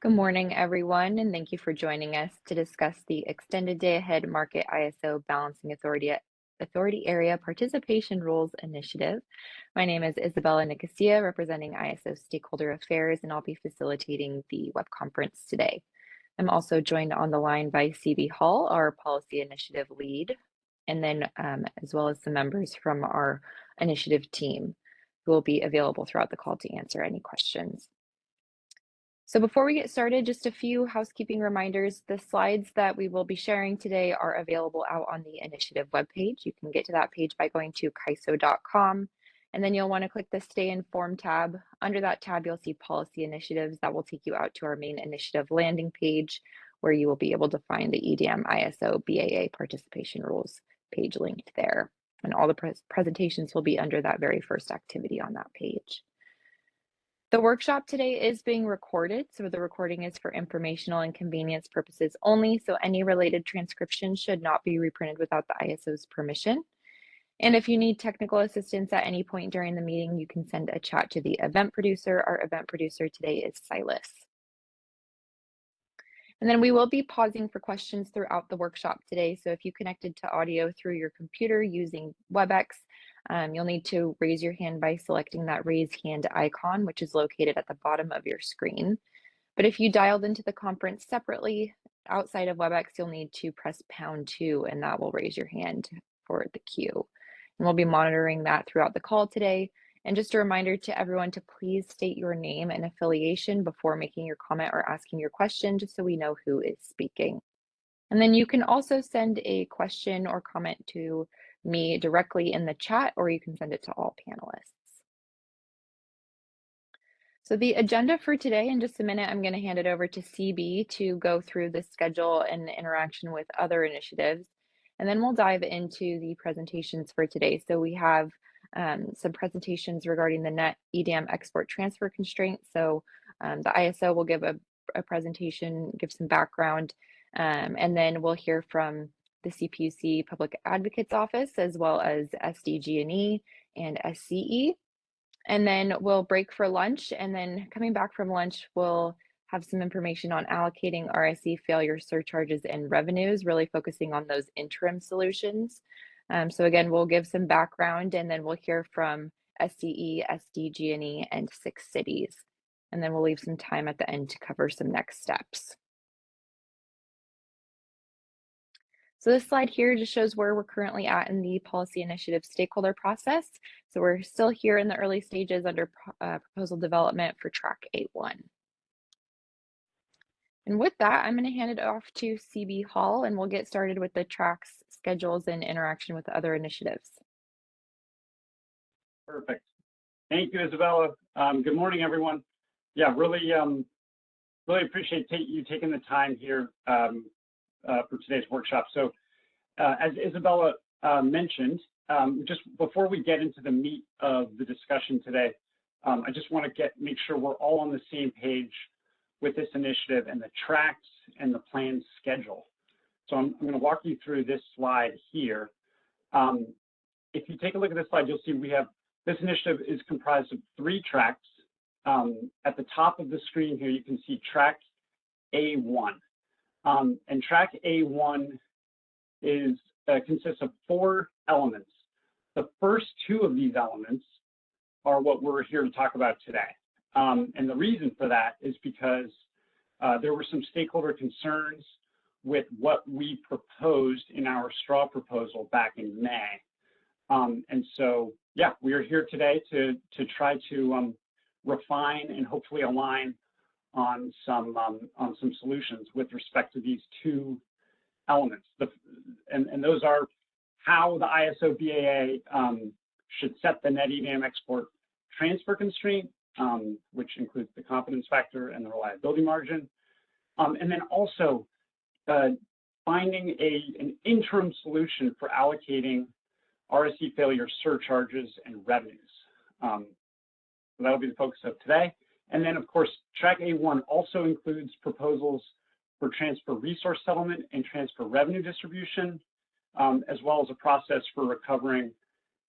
Good morning, everyone, and thank you for joining us to discuss the Extended Day Ahead Market ISO Balancing Authority Area Participation Rules Initiative. My name is Isabella Nicosia, representing ISO Stakeholder Affairs, and I'll be facilitating the web conference today. I'm also joined on the line by CB Hall, our Policy Initiative Lead, and then as well as some members from our initiative team who will be available throughout the call to answer any questions. So before we get started, just a few housekeeping reminders. The slides that we will be sharing today are available out on the initiative webpage. You can get to that page by going to kaiso.com, and then you'll want to click the Stay Informed tab. Under that tab, you'll see Policy Initiatives. That will take you out to our main initiative landing page, where you will be able to find the EDM ISO BAA Participation Rules page linked there. And all the presentations will be under that very first activity on that page. The workshop today is being recorded, so the recording is for informational and convenience purposes only, so any related transcription should not be reprinted without the ISO's permission. And if you need technical assistance at any point during the meeting, you can send a chat to the event producer. Our event producer today is Silas. And then we will be pausing for questions throughout the workshop today, so if you connected to audio through your computer using WebEx, you'll need to raise your hand by selecting that raise hand icon, which is located at the bottom of your screen. But if you dialed into the conference separately outside of WebEx, you'll need to press #2, and that will raise your hand for the queue. And we'll be monitoring that throughout the call today. And just a reminder to everyone to please state your name and affiliation before making your comment or asking your question, just so we know who is speaking. And then you can also send a question or comment to me directly in the chat, or you can send it to all panelists. So the agenda for today, in just a minute, I'm going to hand it over to CB to go through the schedule and interaction with other initiatives. And then we'll dive into the presentations for today. So we have some presentations regarding the net EDM export transfer constraints. So the ISO will give a presentation, give some background, and then we'll hear from the CPUC Public Advocate's Office, as well as SDG&E and SCE. And then we'll break for lunch, and then coming back from lunch, we'll have some information on allocating RSE failure surcharges and revenues, really focusing on those interim solutions. So again, we'll give some background, and then we'll hear from SCE, SDG&E, and 6 cities. And then we'll leave some time at the end to cover some next steps. So this slide here just shows where we're currently at in the policy initiative stakeholder process. So we're still here in the early stages under proposal development for track A1. And with that, I'm going to hand it off to CB Hall, and we'll get started with the tracks, schedules, and interaction with other initiatives. Perfect. Thank you, Isabella. Good morning, everyone. Yeah, really appreciate you taking the time here for today's workshop. So as Isabella mentioned, just before we get into the meat of the discussion today, I just want to make sure we're all on the same page with this initiative and the tracks and the planned schedule. So I'm going to walk you through this slide here. If you take a look at this slide, you'll see this initiative is comprised of 3 tracks. At the top of the screen here, you can see track A1. And track A1 consists of 4 elements. The first 2 of these elements are what we're here to talk about today. And the reason for that is because there were some stakeholder concerns with what we proposed in our straw proposal back in May. And so, yeah, we are here today to try to refine and hopefully align on some solutions with respect to these 2 elements. And those are how the ISO BAA should set the net EDM export transfer constraint, which includes the confidence factor and the reliability margin. And then also finding an interim solution for allocating RSE failure surcharges and revenues. So that'll be the focus of today. And then, of course, track A1 also includes proposals for transfer resource settlement and transfer revenue distribution, as well as a process for recovering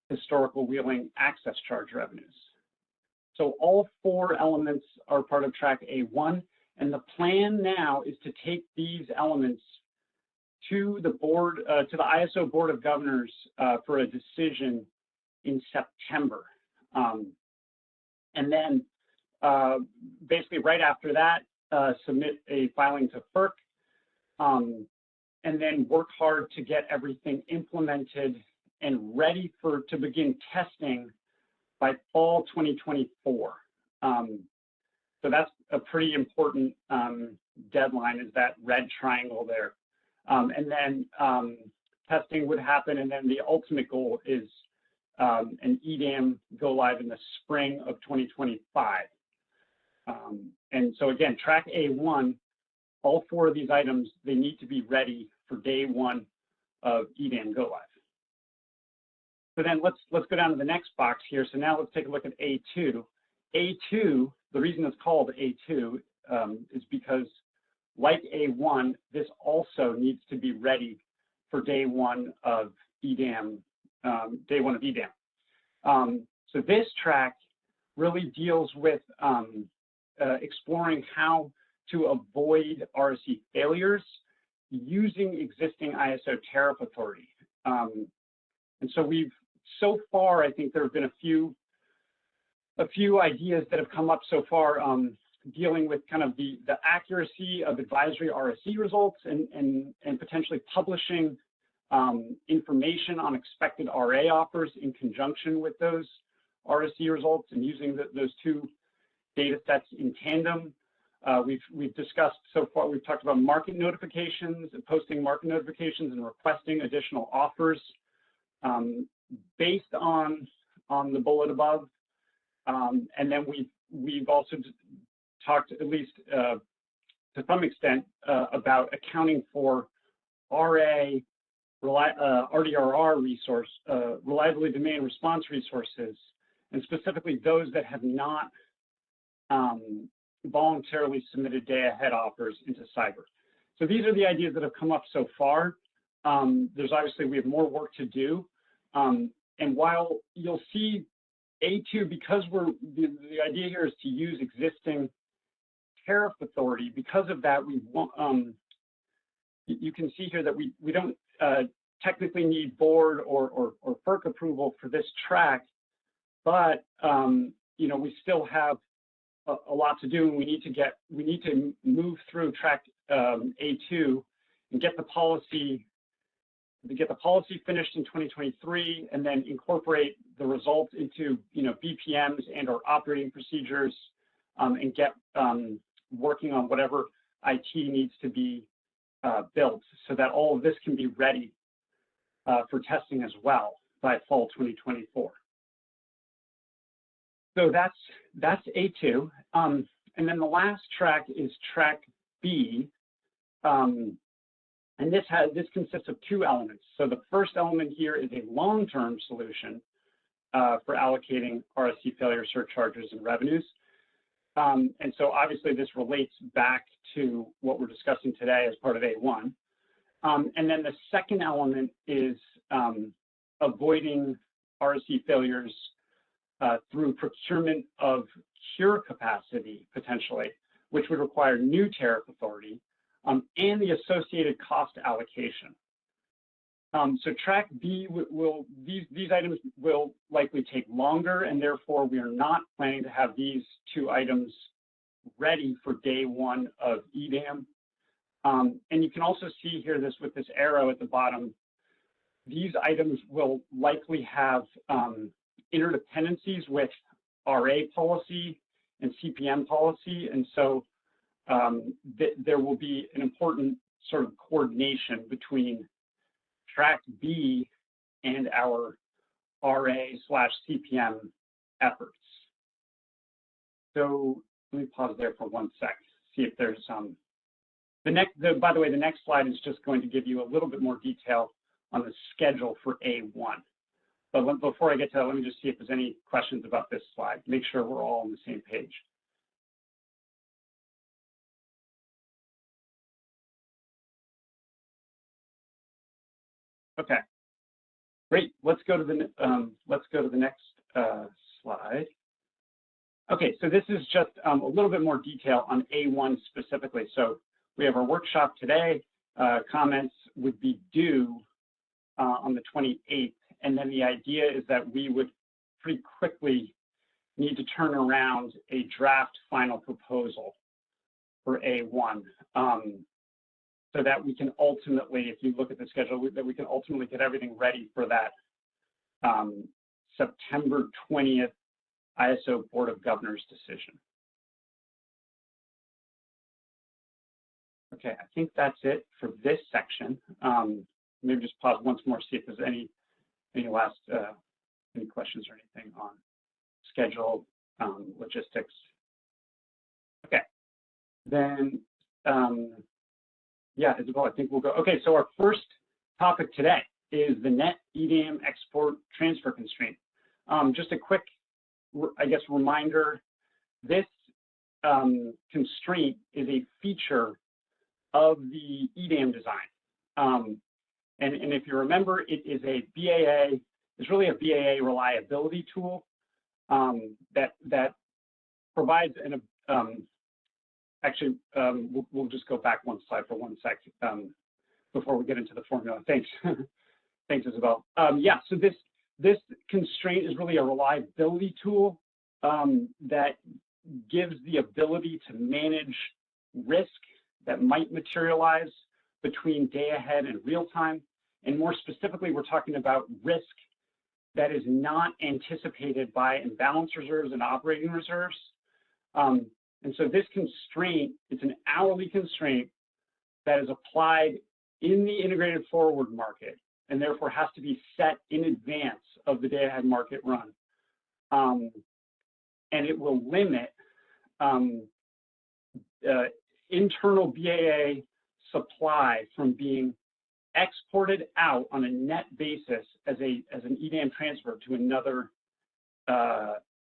historical wheeling access charge revenues. So all 4 elements are part of track A1, And the plan now is to take these elements to the board, to the ISO Board of Governors for a decision in September. And then basically right after that, submit a filing to FERC, and then work hard to get everything implemented and ready to begin testing by fall 2024. So that's a pretty important deadline, is that red triangle there. And then testing would happen, and then the ultimate goal is an EDAM go live in the spring of 2025. And so again, track A1, all 4 of these items, they need to be ready for day 1 of EDAM go live. So then let's go down to the next box here. So now let's take a look at A2. A2, the reason it's called A2 is because, like A1, this also needs to be ready for day 1 of EDAM, So this track really deals with exploring how to avoid RSE failures using existing ISO tariff authority. And so far, I think there have been a few ideas that have come up so far dealing with kind of the accuracy of advisory RSE results and potentially publishing information on expected RA offers in conjunction with those RSE results and using those 2 data sets in tandem. We've discussed so far, we've talked about market notifications, posting market notifications and requesting additional offers based on the bullet above. And then we've also talked, at least to some extent, about accounting for RA, RDRR resource, reliability demand response resources, and specifically those that have not voluntarily submitted day-ahead offers into cyber. So these are the ideas that have come up so far. There's obviously, we have more work to do. And while you'll see A2, because the idea here is to use existing tariff authority, because of that, you can see here that we don't technically need board or FERC approval for this track, but we still have a lot to do, and we need to move through track A2 and get the policy finished in 2023, and then incorporate the results into BPMs and or operating procedures, and get working on whatever IT needs to be built so that all of this can be ready for testing as well by fall 2024. So that's A2, and then the last track is track B, and this consists of 2 elements. So the first element here is a long-term solution for allocating RSE failure surcharges and revenues, and so obviously this relates back to what we're discussing today as part of A1, and then the second element is avoiding RSE failures through procurement of cure capacity, potentially, which would require new tariff authority, and the associated cost allocation. So track B these items will likely take longer, and therefore we are not planning to have these 2 items ready for day 1 of EDAM. And you can also see here with this arrow at the bottom, these items will likely have interdependencies with RA policy and CPM policy, and so there will be an important sort of coordination between track B and our RA/CPM efforts. So let me pause there for 1 sec, see if there's by the way, the next slide is just going to give you a little bit more detail on the schedule for A1. But before I get to that, let me just see if there's any questions about this slide. Make sure we're all on the same page. Okay, great. Let's go to the next slide. Okay, so this is just a little bit more detail on A1 specifically. So we have our workshop today. Comments would be due on the 28th. And then the idea is that we would pretty quickly need to turn around a draft final proposal for A1 so that we can ultimately, if you look at the schedule, that we can ultimately get everything ready for that September 20th ISO Board of Governors decision. Okay, I think that's it for this section. Maybe just pause once more, see if there's any last any questions or anything on schedule, logistics. Okay, then yeah, Isabel, I think we'll go. Okay, so our first topic today is the net EDAM export transfer constraint. Just a quick, I guess, reminder, this constraint is a feature of the EDAM design. And if you remember, it is a BAA, it's really a BAA reliability tool that provides an, actually, we'll just go back one slide for 1 sec before we get into the formula. Thanks. Thanks, Isabel. Yeah, so this constraint is really a reliability tool that gives the ability to manage risk that might materialize between day ahead and real time. And more specifically, we're talking about risk that is not anticipated by imbalance reserves and operating reserves. And so this constraint, it's an hourly constraint that is applied in the integrated forward market and therefore has to be set in advance of the day ahead market run. And it will limit internal BAA supply from being exported out on a net basis as an EDAM transfer to another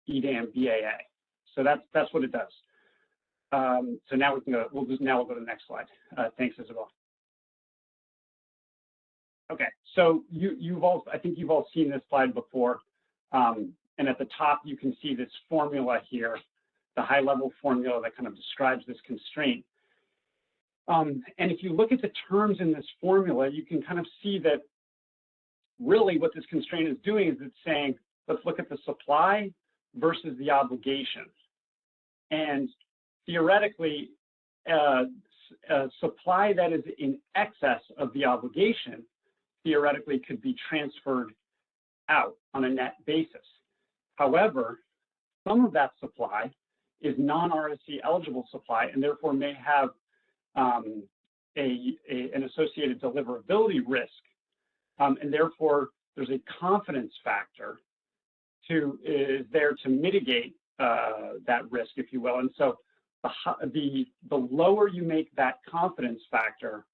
EDAM BAA. So that's what it does. So now we can go. We'll go to the next slide. Thanks, Isabel. Okay, so I think you've all seen this slide before, and at the top you can see this formula here, the high-level formula that kind of describes this constraint. And if you look at the terms in this formula, you can kind of see that really what this constraint is doing is it's saying, let's look at the supply versus the obligation. And theoretically, supply that is in excess of the obligation theoretically could be transferred out on a net basis. However, some of that supply is non-RSC eligible supply and therefore may have an associated deliverability risk, and therefore there's a confidence factor is there to mitigate that risk, if you will. And so the lower you make that confidence factor,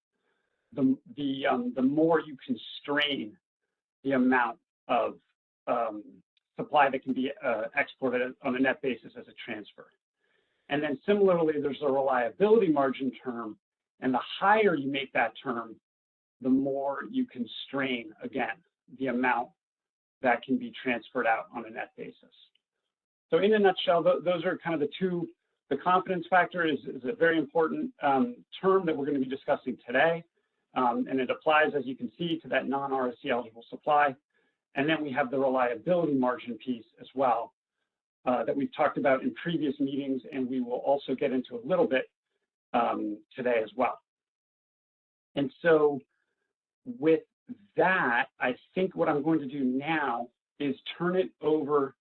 the more you constrain the amount of supply that can be exported on a net basis as a transfer. And then similarly, there's a reliability margin term, and the higher you make that term, the more you constrain, again, the amount that can be transferred out on a net basis. So in a nutshell, those are kind of the confidence factor is a very important term that we're going to be discussing today. And it applies, as you can see, to that non-RSC eligible supply. And then we have the reliability margin piece as well that we've talked about in previous meetings, and we will also get into a little bit today as well. And so with that, I think what I'm going to do now is turn it over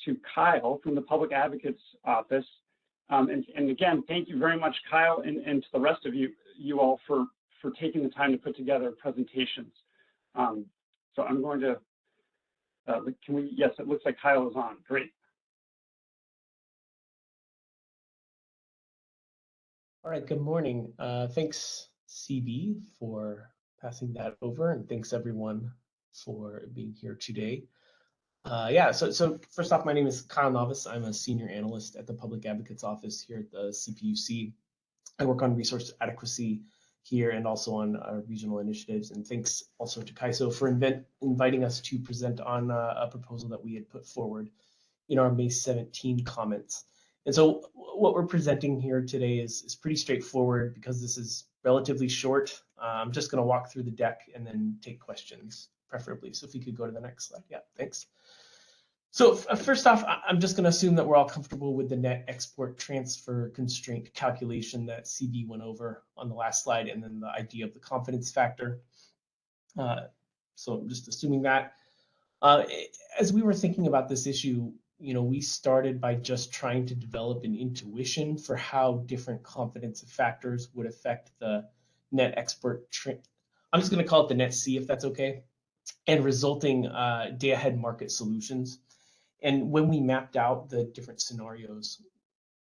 to Kyle from the Public Advocate's Office. And again, thank you very much, Kyle, and to the rest of you all for taking the time to put together presentations. So I'm going to, yes, it looks like Kyle is on, great. All right, good morning. Thanks, CB, for passing that over, and thanks everyone for being here today. Yeah, so first off, my name is Kyle Novice. I'm a senior analyst at the Public Advocate's Office here at the CPUC. I work on resource adequacy here and also on regional initiatives. And thanks also to CAISO for inviting us to present on a proposal that we had put forward in our May 17 comments. And so what we're presenting here today is pretty straightforward because this is relatively short. I'm just going to walk through the deck and then take questions, preferably. So if you could go to the next slide. Yeah, thanks. So first off, I'm just going to assume that we're all comfortable with the net export transfer constraint calculation that CB went over on the last slide, and then the idea of the confidence factor. So I'm just assuming that. As we were thinking about this issue, we started by just trying to develop an intuition for how different confidence factors would affect the net export. I'm just going to call it the net C, if that's okay, and resulting day-ahead market solutions. And when we mapped out the different scenarios,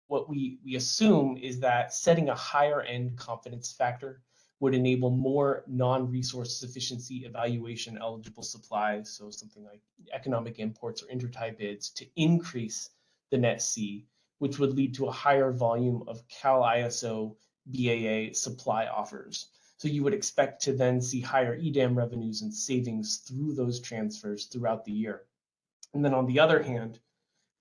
what we assume is that setting a higher end confidence factor would enable more non-resource sufficiency evaluation eligible supplies, so something like economic imports or intertie bids, to increase the net C, which would lead to a higher volume of Cal ISO BAA supply offers. So you would expect to then see higher EDAM revenues and savings through those transfers throughout the year. And then on the other hand,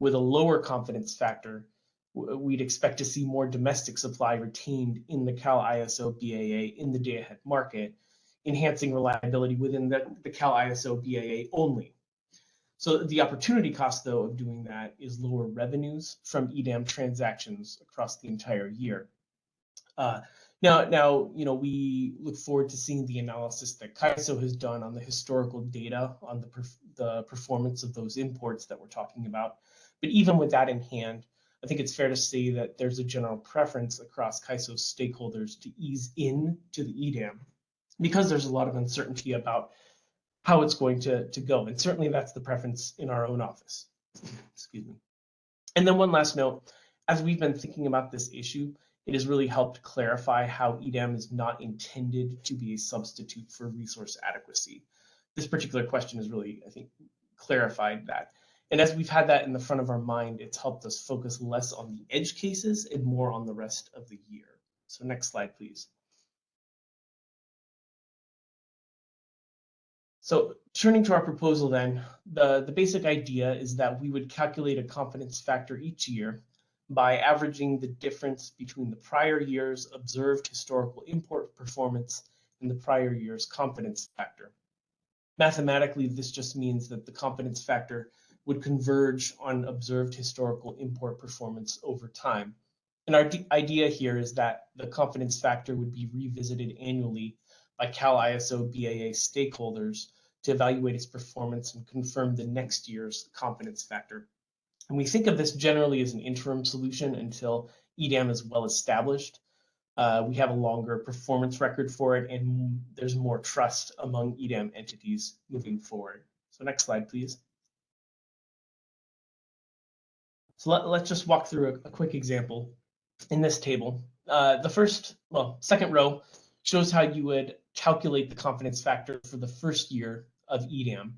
with a lower confidence factor, we'd expect to see more domestic supply retained in the Cal ISO BAA in the day-ahead market, enhancing reliability within the Cal ISO BAA only. So the opportunity cost, though, of doing that is lower revenues from EDAM transactions across the entire year. Now, we look forward to seeing the analysis that CAISO has done on the historical data on the performance of those imports that we're talking about. But even with that in hand, I think it's fair to say that there's a general preference across CAISO stakeholders to ease in to the EDAM because there's a lot of uncertainty about how it's going to go. And certainly that's the preference in our own office. Excuse me. And then one last note, as we've been thinking about this issue, it has really helped clarify how EDAM is not intended to be a substitute for resource adequacy. This particular question has really, I think, clarified that. And as we've had that in the front of our mind, it's helped us focus less on the edge cases and more on the rest of the year. So next slide, please. So turning to our proposal then, the basic idea is that we would calculate a confidence factor each year by averaging the difference between the prior year's observed historical import performance and the prior year's confidence factor. Mathematically, this just means that the confidence factor would converge on observed historical import performance over time. And our idea here is that the confidence factor would be revisited annually by Cal ISO BAA stakeholders to evaluate its performance and confirm the next year's confidence factor. And we think of this generally as an interim solution until EDAM is well established. We have a longer performance record for it, and there's more trust among EDAM entities moving forward. So next slide, please. So let's just walk through a quick example in this table. The second row shows how you would calculate the confidence factor for the first year of EDAM.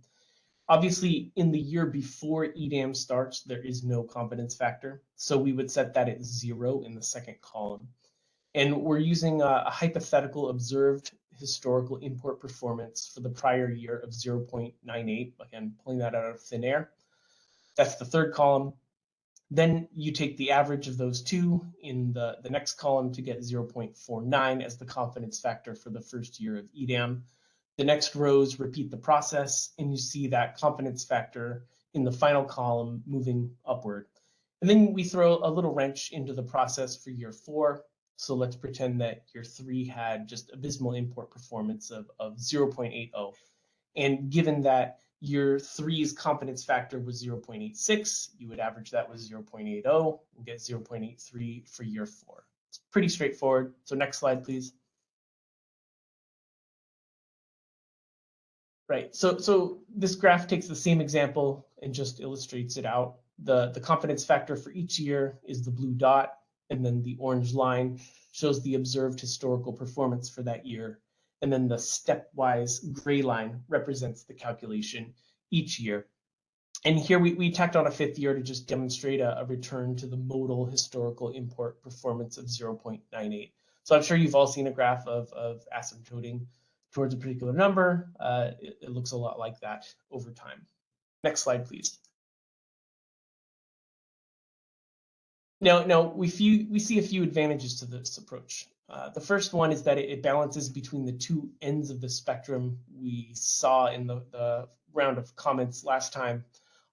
Obviously, in the year before EDAM starts, there is no confidence factor. So we would set that at 0 in the second column. And we're using a hypothetical observed historical import performance for the prior year of 0.98, again, pulling that out of thin air. That's the third column. Then you take the average of those two in the next column to get 0.49 as the confidence factor for the first year of EDAM. The next rows repeat the process, and you see that confidence factor in the final column moving upward. And then we throw a little wrench into the process for year 4. So let's pretend that year 3 had just abysmal import performance of 0.80. And given that year 3's confidence factor was 0.86, you would average that with 0.80 and get 0.83 for year 4. It's pretty straightforward. So next slide, please. Right, so this graph takes the same example and just illustrates it out. The confidence factor for each year is the blue dot, and then the orange line shows the observed historical performance for that year. And then the stepwise gray line represents the calculation each year. And here we tacked on a 5th year to just demonstrate a return to the modal historical import performance of 0.98. So I'm sure you've all seen a graph of asymptoting towards a particular number. It looks a lot like that over time. Next slide, please. No, we see a few advantages to this approach. The first one is that it balances between the two ends of the spectrum we saw in the round of comments last time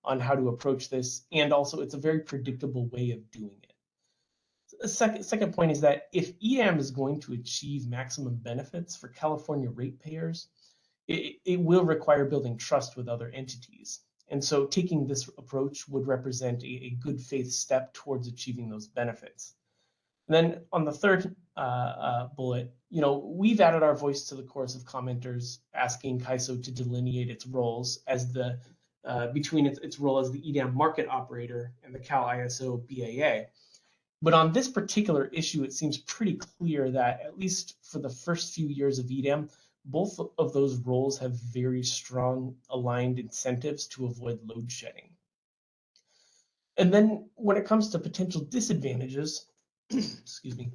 on how to approach this, and also it's a very predictable way of doing it. The second point is that if EDAM is going to achieve maximum benefits for California ratepayers, it will require building trust with other entities. And so taking this approach would represent a good faith step towards achieving those benefits. And then on the third bullet, we've added our voice to the chorus of commenters asking CAISO to delineate its roles as between its role as the EDAM market operator and the Cal ISO BAA. But on this particular issue, it seems pretty clear that at least for the first few years of EDAM, both of those roles have very strong aligned incentives to avoid load shedding. And then when it comes to potential disadvantages, excuse me,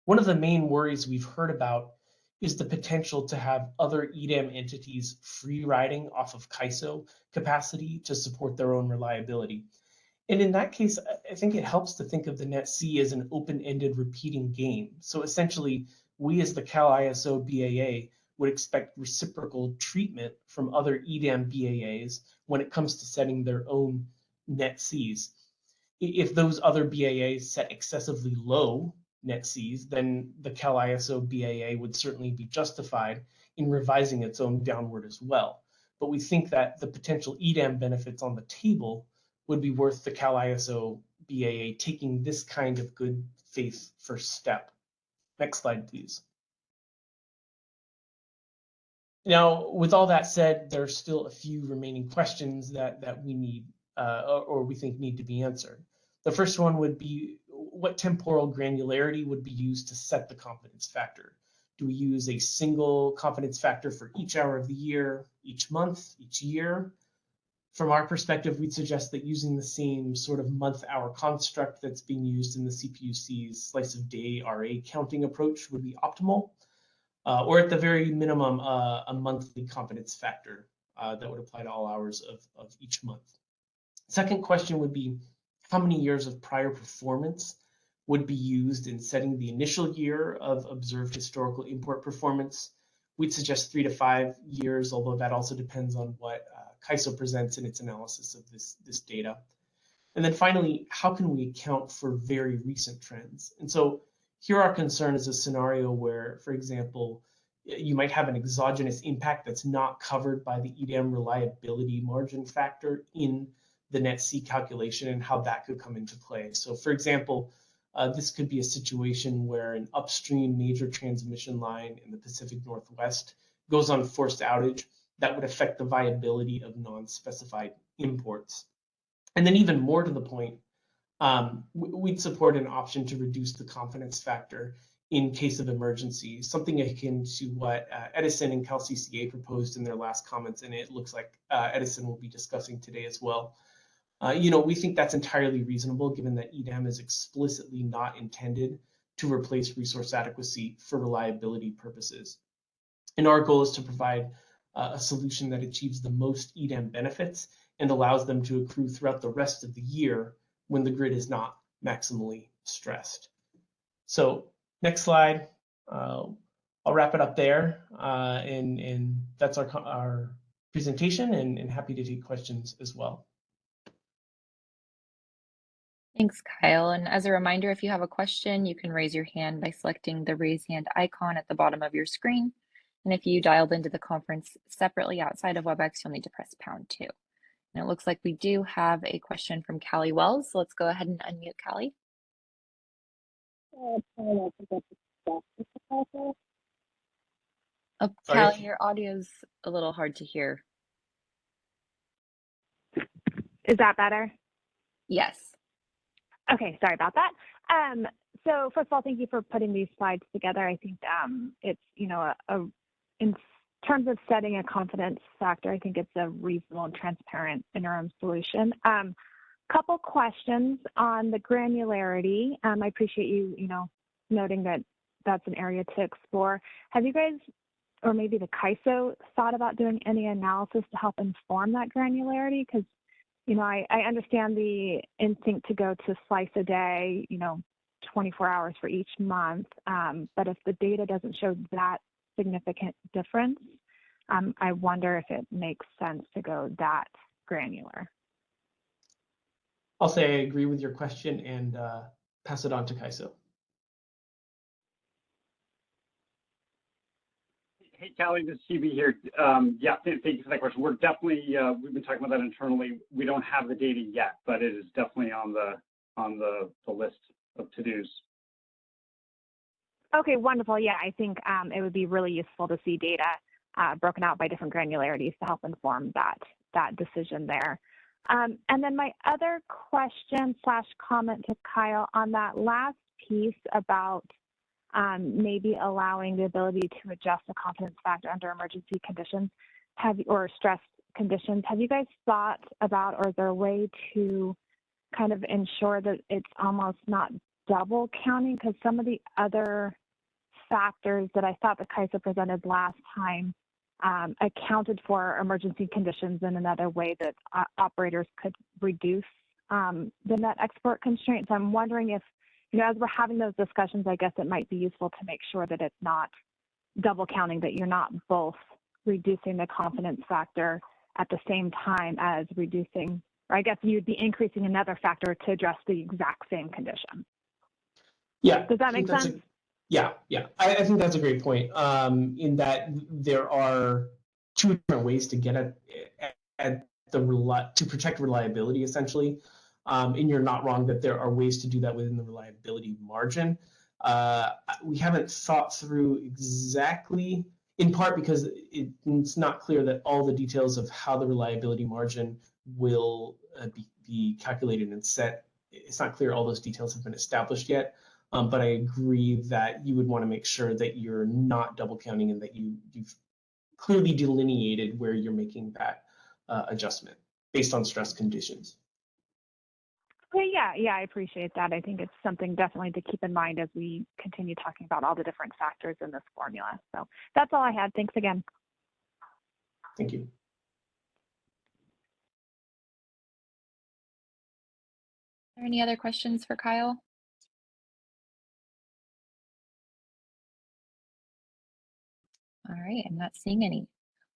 one of the main worries we've heard about is the potential to have other EDAM entities free riding off of CAISO capacity to support their own reliability. And in that case, I think it helps to think of the NET-C as an open-ended repeating game. So essentially, we as the Cal ISO BAA would expect reciprocal treatment from other EDAM BAAs when it comes to setting their own NET-Cs. If those other BAAs set excessively low NET-Cs, then the Cal ISO BAA would certainly be justified in revising its own downward as well. But we think that the potential EDAM benefits on the table would be worth the Cal ISO BAA taking this kind of good faith first step. Next slide, please. Now, with all that said, there are still a few remaining questions that we need or we think need to be answered. The first one would be, what temporal granularity would be used to set the confidence factor? Do we use a single confidence factor for each hour of the year, each month, each year? From our perspective, we'd suggest that using the same sort of month-hour construct that's being used in the CPUC's slice of day RA counting approach would be optimal. Or at the very minimum, a monthly confidence factor that would apply to all hours of each month. Second question would be, how many years of prior performance would be used in setting the initial year of observed historical import performance? We'd suggest 3 to 5 years, although that also depends on what CAISO presents in its analysis of this data. And then finally, how can we account for very recent trends? And so here our concern is a scenario where, for example, you might have an exogenous impact that's not covered by the EDAM reliability margin factor in the NET-C calculation and how that could come into play. So for example, this could be a situation where an upstream major transmission line in the Pacific Northwest goes on forced outage that would affect the viability of non-specified imports. And then even more to the point, we'd support an option to reduce the confidence factor in case of emergency, something akin to what Edison and CalCCA proposed in their last comments, and it looks like Edison will be discussing today as well. We think that's entirely reasonable given that EDAM is explicitly not intended to replace resource adequacy for reliability purposes. And our goal is to provide a solution that achieves the most EDAM benefits and allows them to accrue throughout the rest of the year when the grid is not maximally stressed. So next slide, I'll wrap it up there. And that's our presentation, and happy to take questions as well. Thanks, Kyle. And as a reminder, if you have a question, you can raise your hand by selecting the raise hand icon at the bottom of your screen. And if you dialed into the conference separately outside of WebEx, you'll need to press #2. And it looks like we do have a question from Callie Wells. So let's go ahead and unmute Callie. Oh, Callie, your audio's a little hard to hear. Is that better? Yes. Okay, sorry about that. So first of all, thank you for putting these slides together. I think it's, in terms of setting a confidence factor, I think it's a reasonable and transparent interim solution. Couple questions on the granularity. I appreciate you, noting that that's an area to explore. Have you guys, or maybe the CAISO, thought about doing any analysis to help inform that granularity? Because I understand the instinct to go to slice a day, 24 hours for each month. But if the data doesn't show that significant difference, I wonder if it makes sense to go that granular. I'll say I agree with your question and pass it on to Kaiso. Hey, Callie, this is CB here. Yeah, thank you for that question. We're definitely, we've been talking about that internally. We don't have the data yet, but it is definitely on the list of to-dos. Okay, wonderful. Yeah, I think it would be really useful to see data broken out by different granularities to help inform that decision there. And then my other question / comment to Kyle on that last piece about maybe allowing the ability to adjust the confidence factor under emergency conditions or stress conditions. Have you guys thought about, or is there a way to kind of ensure that it's almost not double counting? Because some of the other factors that I thought that Kaiso presented last time accounted for emergency conditions in another way that operators could reduce the net export constraints. I'm wondering if, as we're having those discussions, I guess it might be useful to make sure that it's not double counting, that you're not both reducing the confidence factor at the same time as reducing, or I guess you'd be increasing another factor to address the exact same condition. Yeah. Does that make sense? Yeah. I think that's a great point. In that there are two different ways to get at to protect reliability, essentially. And you're not wrong that there are ways to do that within the reliability margin. We haven't thought through exactly, in part because it's not clear that all the details of how the reliability margin will be calculated and set. It's not clear all those details have been established yet. But I agree that you would want to make sure that you're not double counting and that you've clearly delineated where you're making that adjustment based on stress conditions. Okay, yeah, I appreciate that. I think it's something definitely to keep in mind as we continue talking about all the different factors in this formula. So that's all I had. Thanks again. Thank you. Are there any other questions for Kyle? All right, I'm not seeing any.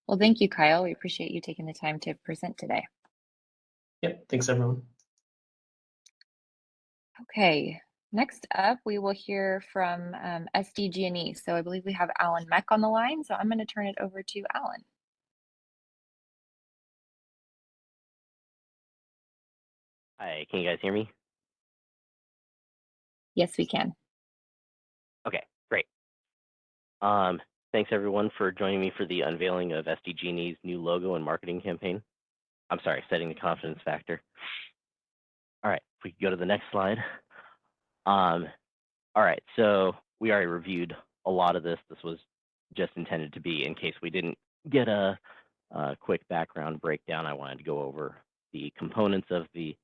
Well, thank you, Kyle. We appreciate you taking the time to present today. Yep, thanks everyone. Okay, next up, we will hear from SDG&E. So I believe we have Alan Meck on the line, so I'm going to turn it over to Alan. Hi, can you guys hear me? Yes, we can. Okay, great. Thanks everyone for joining me for the unveiling of SDG&E's new logo and marketing campaign. I'm sorry, setting the confidence factor. All right, if we could go to the next slide. All right, so we already reviewed a lot of this. This was just intended to be in case we didn't get a quick background breakdown. I wanted to go over the components of the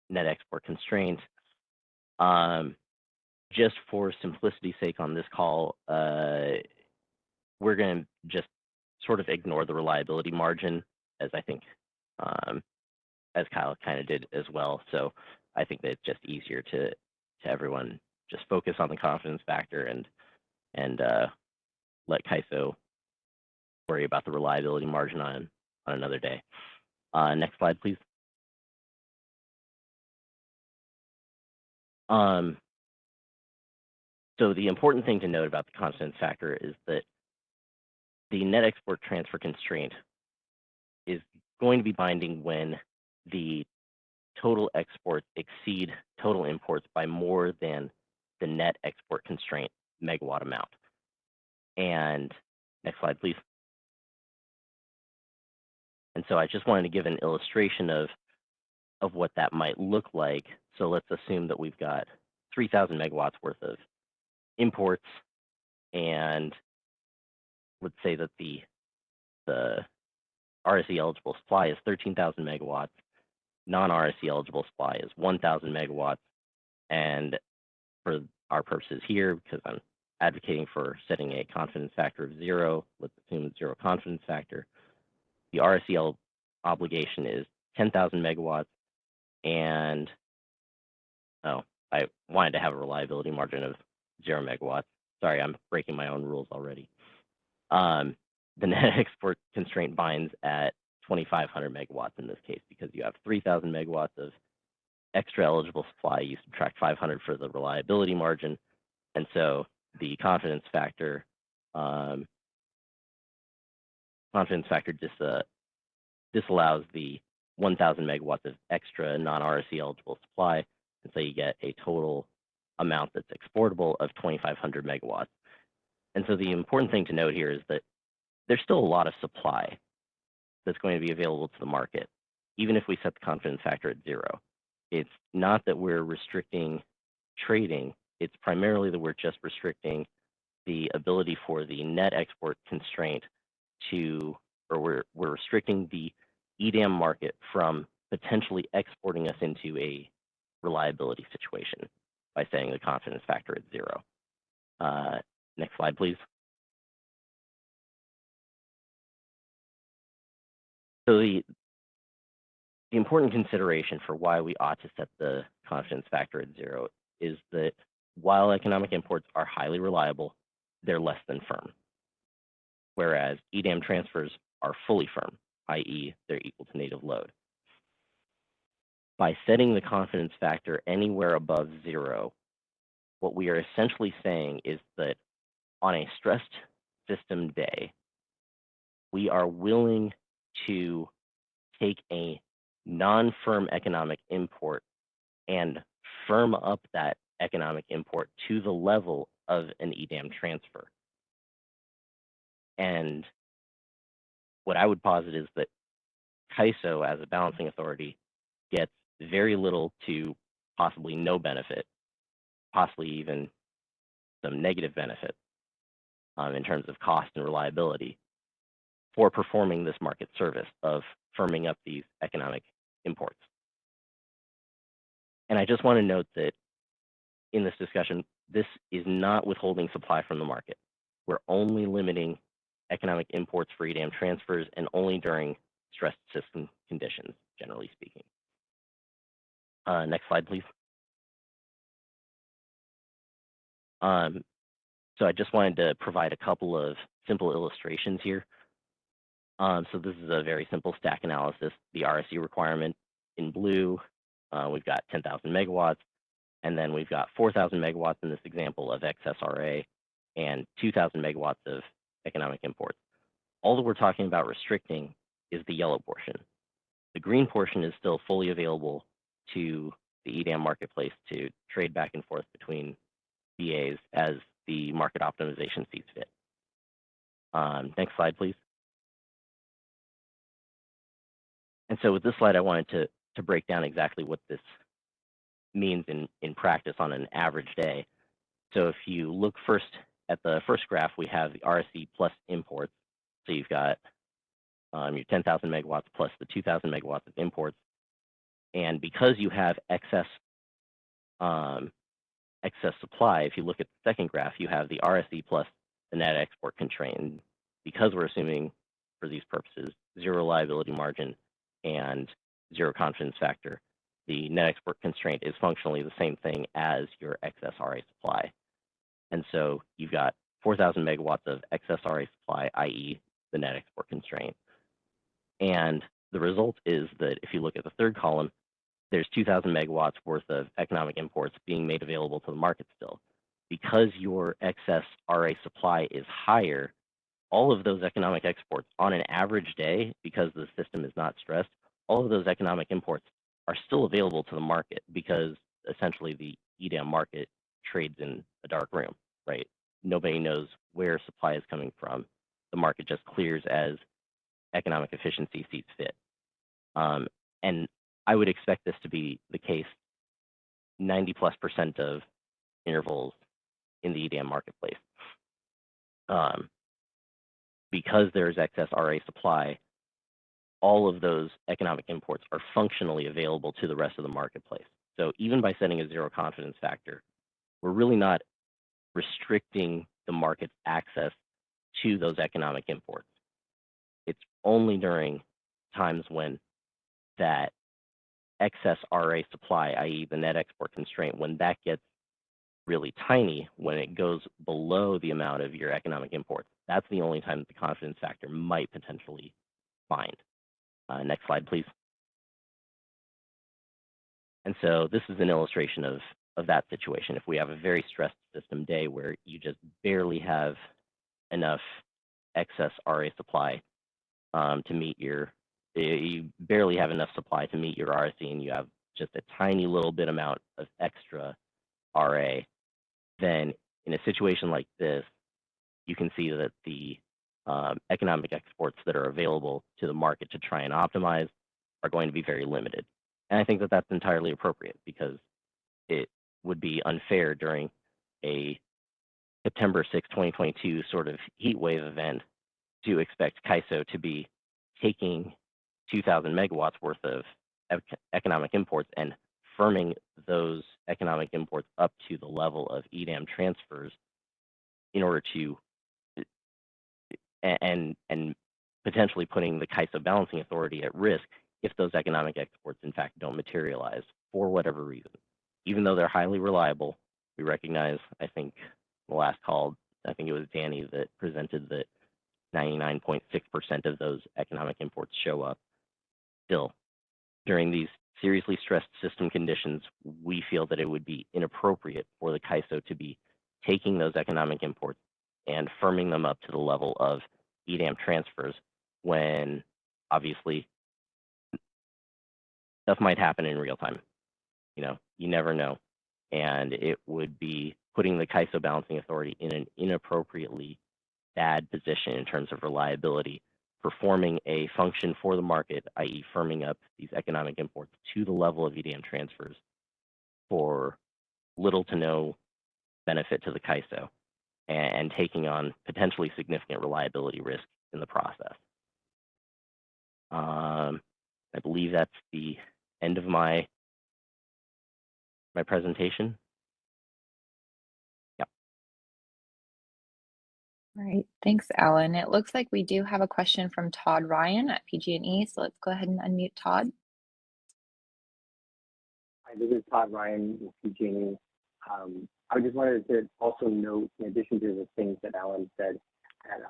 net export constraint. Just for simplicity's sake on this call, we're going to just sort of ignore the reliability margin, as I think, as Kyle kind of did as well. So I think that it's just easier to everyone just focus on the confidence factor and let Kaiso worry about the reliability margin on another day. Next slide, please. So the important thing to note about the confidence factor is that the net export transfer constraint is going to be binding when the total exports exceed total imports by more than the net export constraint megawatt amount. And next slide, please. And so I just wanted to give an illustration of what that might look like. So let's assume that we've got 3,000 megawatts worth of imports, and let's say that the RSE eligible supply is 13,000 megawatts, non-RSE eligible supply is 1,000 megawatts, and for our purposes here, because I'm advocating for setting a confidence factor of 0, let's assume 0 confidence factor, the RSE obligation is 10,000 megawatts, and I wanted to have a reliability margin of 0 megawatts. Sorry, I'm breaking my own rules already. The net export constraint binds at 2,500 megawatts in this case because you have 3,000 megawatts of extra eligible supply. You subtract 500 for the reliability margin, and so the confidence factor disallows the 1,000 megawatts of extra non-RSC eligible supply, and so you get a total amount that's exportable of 2,500 megawatts. And so the important thing to note here is that there's still a lot of supply that's going to be available to the market, even if we set the confidence factor at 0. It's not that we're restricting trading, it's primarily that we're just restricting the ability for the net export constraint to, or we're restricting the EDAM market from potentially exporting us into a reliability situation by setting the confidence factor at 0. Next slide, please. So the important consideration for why we ought to set the confidence factor at 0 is that while economic imports are highly reliable, they're less than firm, whereas EDAM transfers are fully firm, i.e. they're equal to native load. By setting the confidence factor anywhere above 0, what we are essentially saying is that on a stressed system day, we are willing to take a non-firm economic import and firm up that economic import to the level of an EDAM transfer. And what I would posit is that CAISO, as a balancing authority, gets very little to possibly no benefit, possibly even some negative benefit in terms of cost and reliability for performing this market service of firming up these economic imports. And I just want to note that in this discussion, this is not withholding supply from the market. We're only limiting economic imports for EDAM transfers and only during stressed system conditions, generally speaking. Next slide, please. So I just wanted to provide a couple of simple illustrations here. So this is a very simple stack analysis. The RSC requirement in blue, we've got 10,000 megawatts, and then we've got 4,000 megawatts in this example of excess RA and 2,000 megawatts of economic imports. All that we're talking about restricting is the yellow portion. The green portion is still fully available to the EDAM marketplace to trade back and forth between BAs as the market optimization sees fit. Next slide, please. And so with this slide, I wanted to break down exactly what this means in practice on an average day. So if you look first at the first graph, we have the RSC plus imports. So you've got your 10,000 megawatts plus the 2,000 megawatts of imports. And because you have excess supply, if you look at the second graph, you have the RSC plus the net export constraint. And because we're assuming for these purposes 0 reliability margin and 0 confidence factor, the net export constraint is functionally the same thing as your excess RA supply. And so you've got 4,000 megawatts of excess RA supply, i.e. the net export constraint. And the result is that if you look at the third column, there's 2,000 megawatts worth of economic imports being made available to the market still. Because your excess RA supply is higher, all of those economic exports on an average day, because the system is not stressed, all of those economic imports are still available to the market because essentially the EDAM market trades in a dark room, right? Nobody knows where supply is coming from. The market just clears as economic efficiency sees fit. And I would expect this to be the case 90+% of intervals in the EDAM marketplace. Because there's excess RA supply, all of those economic imports are functionally available to the rest of the marketplace. So even by setting a 0 confidence factor, we're really not restricting the market's access to those economic imports. It's only during times when that excess RA supply, i.e. the net export constraint, when that gets really tiny, when it goes below the amount of your economic imports, that's the only time that the confidence factor might potentially find. Next slide, please. And so this is an illustration of that situation. If we have a very stressed system day where you just barely have enough excess RA supply to meet your, you barely have enough supply to meet your RSE, and you have just a tiny little bit amount of extra RA, then in a situation like this, you can see that the economic exports that are available to the market to try and optimize are going to be very limited. And I think that that's entirely appropriate, because it would be unfair during a September 6, 2022 sort of heat wave event to expect CAISO to be taking 2,000 megawatts worth of economic imports and firming those economic imports up to the level of EDAM transfers in order to, and potentially putting the CAISO balancing authority at risk if those economic exports in fact don't materialize for whatever reason. Even though they're highly reliable, we recognize, I think the last call, I think it was Danny that presented that 99.6% of those economic imports show up. Still, during these seriously stressed system conditions, we feel that it would be inappropriate for the CAISO to be taking those economic imports and firming them up to the level of EDAM transfers, when obviously stuff might happen in real time. You know, you never know. And it would be putting the CAISO balancing authority in an inappropriately bad position in terms of reliability, performing a function for the market, i.e. firming up these economic imports to the level of EDAM transfers for little to no benefit to the CAISO, and taking on potentially significant reliability risk in the process. I believe that's the end of my presentation. Yep. All right, thanks, Alan. It looks like we do have a question from Todd Ryan at PG&E, so let's go ahead and unmute Todd. Hi, this is Todd Ryan with PG&E. I just wanted to also note, in addition to the things that Alan said, that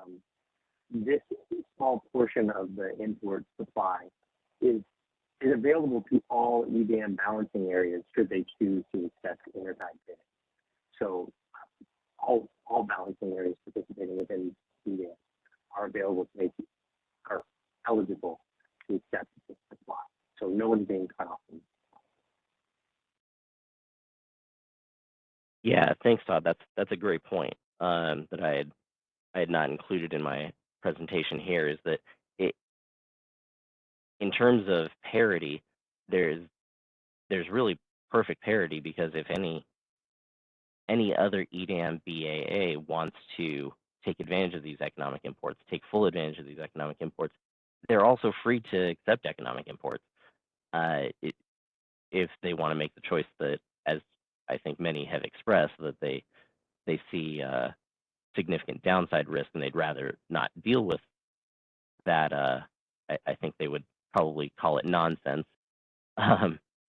this small portion of the import supply is available to all EDAM balancing areas should they choose to accept intertie bidding. So all balancing areas participating within EDAM are available to make, are eligible to accept this supply. So no one's being cut off. Yeah, thanks, Todd. That's a great point that I had not included in my presentation here, is that in terms of parity, there's really perfect parity, because if any other EDAM BAA wants to take advantage of these economic imports, take full advantage of these economic imports, they're also free to accept economic imports if they want to make the choice that, as I think many have expressed, that they see significant downside risk and they'd rather not deal with that. I think they would probably call it nonsense.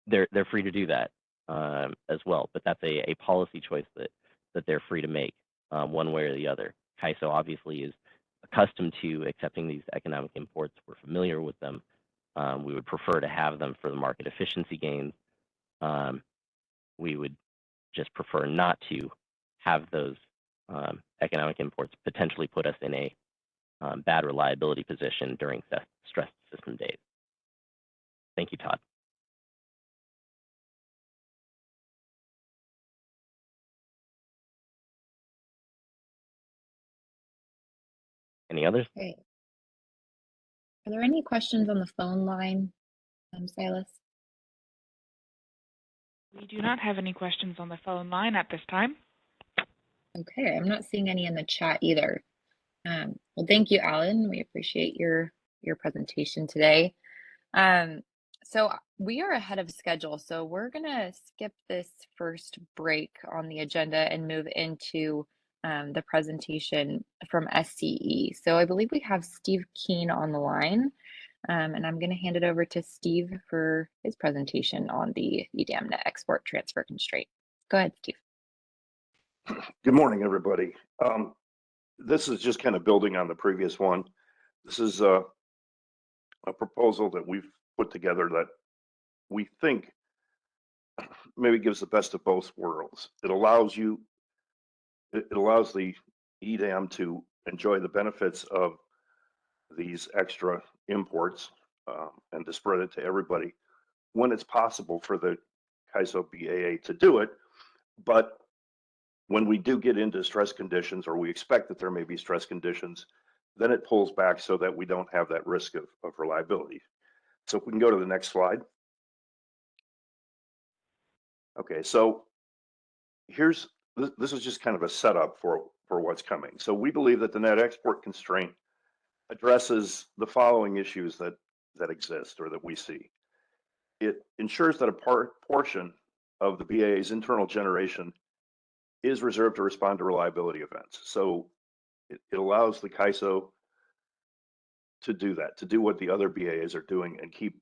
They're free to do that as well, but that's a policy choice that they're free to make one way or the other. CAISO obviously is accustomed to accepting these economic imports. We're familiar with them. We would prefer to have them for the market efficiency gains. We would just prefer not to have those economic imports potentially put us in a bad reliability position during stressed system days. Thank you, Todd. Any others? Okay. Are there any questions on the phone line, Silas? We do not have any questions on the phone line at this time. Okay, I'm not seeing any in the chat either. Well, thank you, Alan. We appreciate your presentation today. So we are ahead of schedule, so we're gonna skip this first break on the agenda and move into the presentation from SCE. So I believe we have Steve Keen on the line. And I'm going to hand it over to Steve for his presentation on the EDAM net export transfer constraint. Go ahead, Steve. Good morning, everybody. This is just kind of building on the previous one. This is a proposal that we've put together that we think maybe gives the best of both worlds. It allows the EDAM to enjoy the benefits of these extra imports and to spread it to everybody when it's possible for the CAISO BAA to do it. But when we do get into stress conditions, or we expect that there may be stress conditions, then it pulls back so that we don't have that risk of reliability. So if we can go to the next slide. Okay, so this is just kind of a setup for what's coming. So we believe that the net export constraint addresses the following issues that exist or that we see. It ensures that a portion of the BAA's internal generation is reserved to respond to reliability events. So it allows the CAISO to do that, to do what the other BAAs are doing and keep